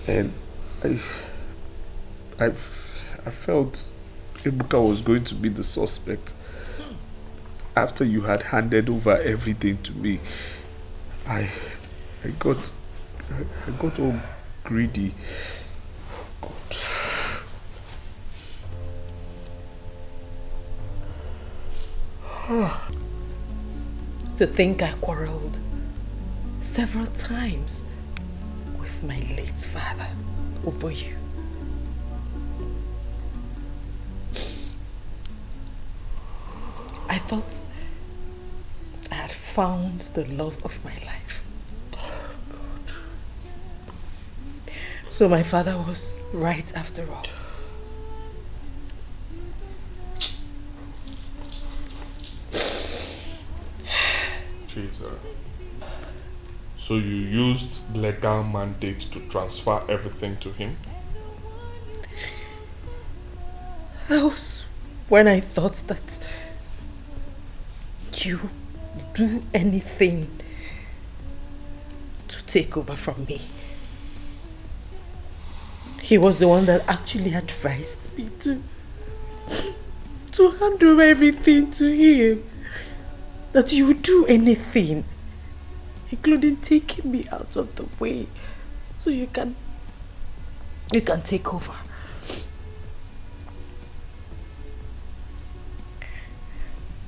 and I felt Ebuka was going to be the suspect. After you had handed over everything to me, I got all greedy. To think I quarreled several times with my late father over you. I thought I had found the love of my life. So my father was right after all. Jesus. So you used legal mandate to transfer everything to him? That was when I thought that you do anything to take over from me. He was the one that actually advised me to hand over everything to him. That you would do anything, including taking me out of the way, so you can take over.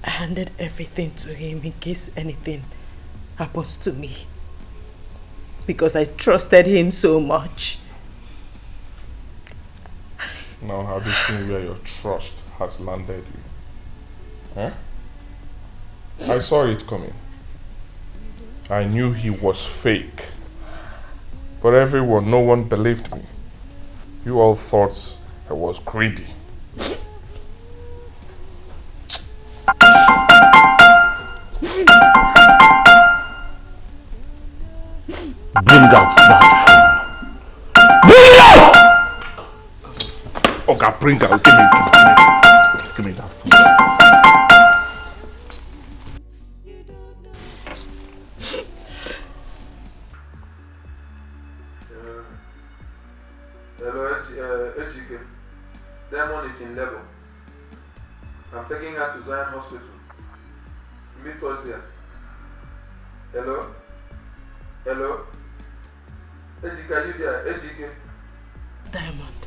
I handed everything to him in case anything happens to me, because I trusted him so much. Now have you seen where your trust has landed you? Huh? I saw it coming. I knew he was fake. But no one believed me. You all thought I was greedy. Bring out that phone. Bring it out! Okay, bring out. Give me that phone. Hello, Ejike. Diamond is in level. I'm taking her to Zion Hospital. Meet us there. Hello? Hello? Ejike, are you there? Ejike? Diamond.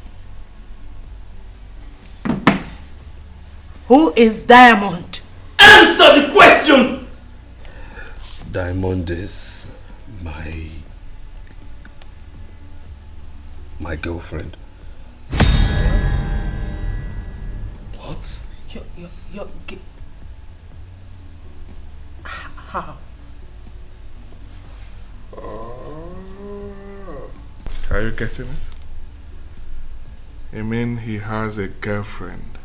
Who is Diamond? Answer the question! Diamond is my girlfriend. What? You're how? Are you getting it? I mean, he has a girlfriend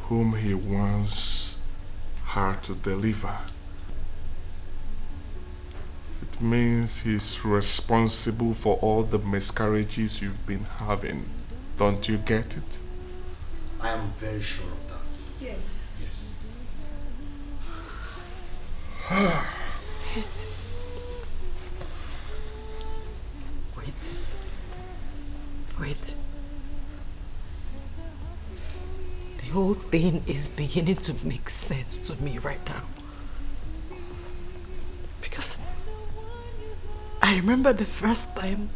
whom he wants her to deliver. It means he's responsible for all the miscarriages you've been having. Don't you get it? I am very sure of that. Yes. Yes. Wait. The whole thing is beginning to make sense to me right now. Because I remember the first time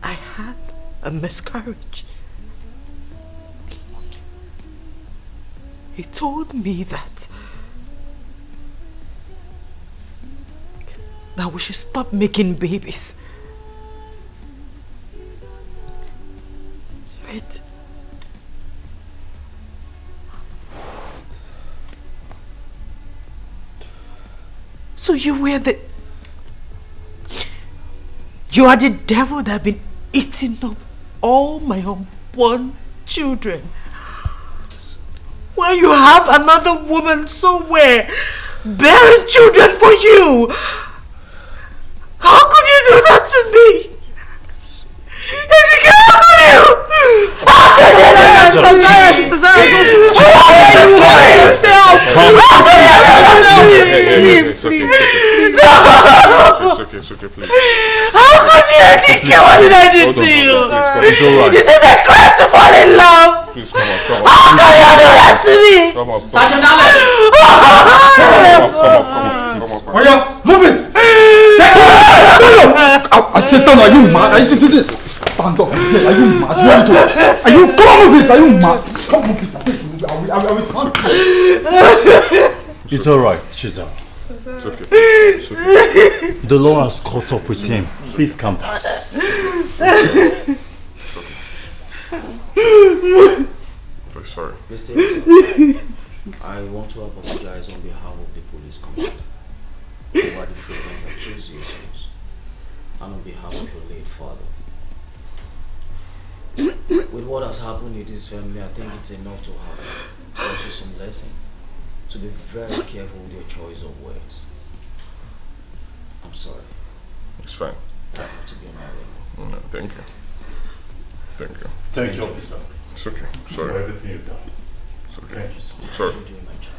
I had a miscarriage. He told me that we should stop making babies. Wait. So you are the devil that have been eating up all my unborn children. While you have another woman somewhere bearing children for you. How could you do that to me? Is it gonna you? How could you do that to me? It's okay, please. How could you take care? What did I do to you? It's alright. Is it a crime to fall in love? Please come on. How could you do that to me? Come on. Sergeant Alex! Come on. Oh yeah, move it! I said stand, are you mad? Are you sitting? Stand up. Are you mad? Are you come on, move it? Are you mad? Come move it. I will stand. It's alright, Chizal. It's okay. The law has caught up with him. Please come back. I'm sorry. I want to apologize on behalf of the police commander over the frequent accusations and on behalf of your late father. With what has happened in this family, I think it's enough to have taught you some lesson. To be very careful with your choice of words. I'm sorry. It's fine. I have to be on my way. No, thank you. Thank you, officer. It's okay. Sorry. For everything you've done. It's okay. Thank you so much. Sorry. I'm doing my job.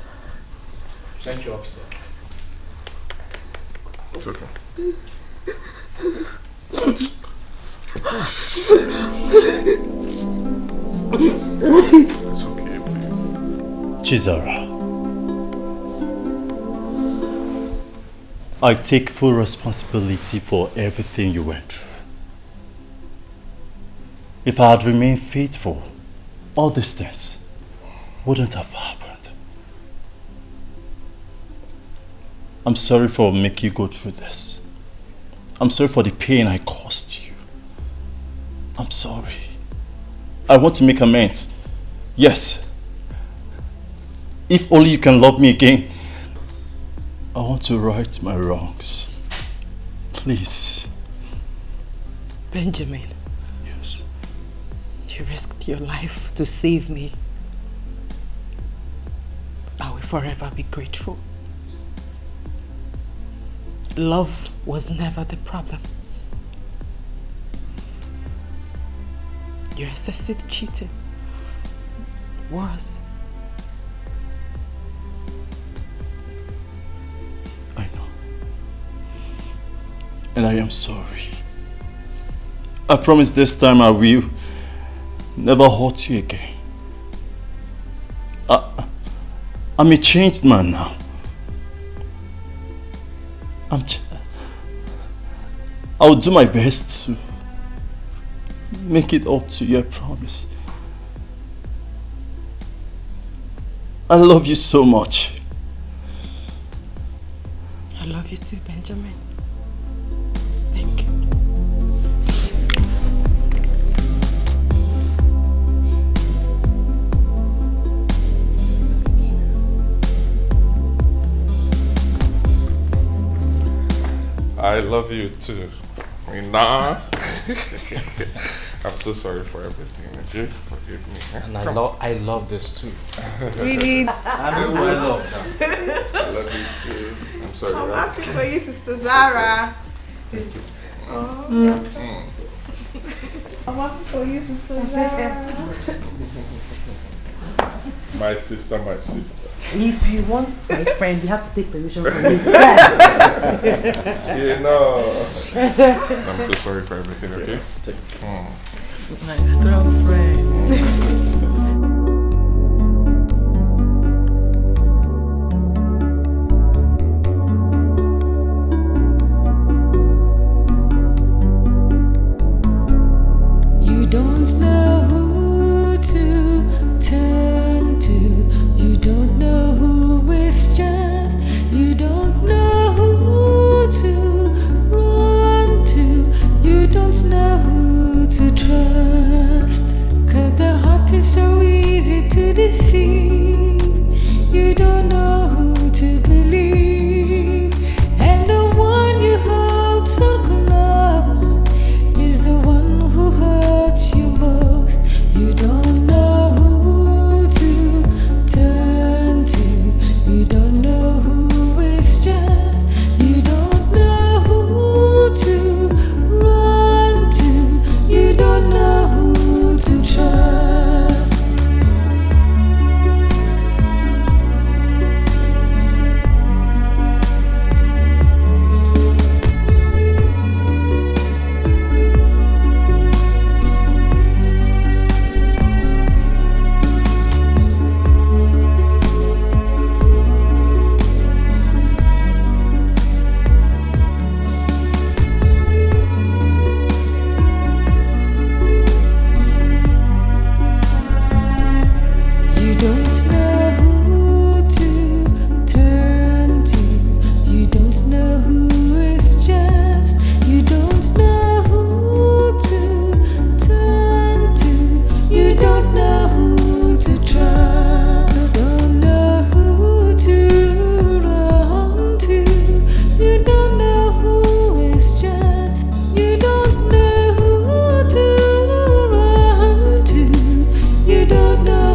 Thank you, officer. It's okay. It's okay, please. Chizara, I take full responsibility for everything you went through. If I had remained faithful, all these things wouldn't have happened. I'm sorry for making you go through this. I'm sorry for the pain I caused you. I'm sorry. I want to make amends. Yes. If only you can love me again. I want to right my wrongs. Please. Benjamin. Yes. You risked your life to save me. I will forever be grateful. Love was never the problem. Your excessive cheating was. I know. And I am sorry. I promise this time I will never hurt you again. I'm a changed man now. I'll do my best to make it up to you, I promise. I love you so much. I love you too, Benjamin. Thank you. I love you too. Nah. I'm so sorry for everything. Okay? Forgive me. And I love this too. Really? I love that. I love you too. I'm sorry. I'm happy for you, Sister Zara. Thank you. I'm happy for you, Sister Zara. My sister, my sister. If you want my friend, you have to take permission from me first. You know. I'm so sorry for everything, okay? My strong friend. You don't know who to turn to. You don't know who is just. You don't know who to run to. You don't know who to trust. 'Cause the heart is so easy to deceive. You don't know who to believe. And the one you hold so close is the one who hurts you most. You don't know who to turn to. You don't know who is just. You don't know who to run to. You don't know who to trust. You don't know who to turn to. You don't know who is just. You don't know who to turn to. You don't know who to trust. You don't know who to run to. You don't know who is just. You don't know who to run to. You don't know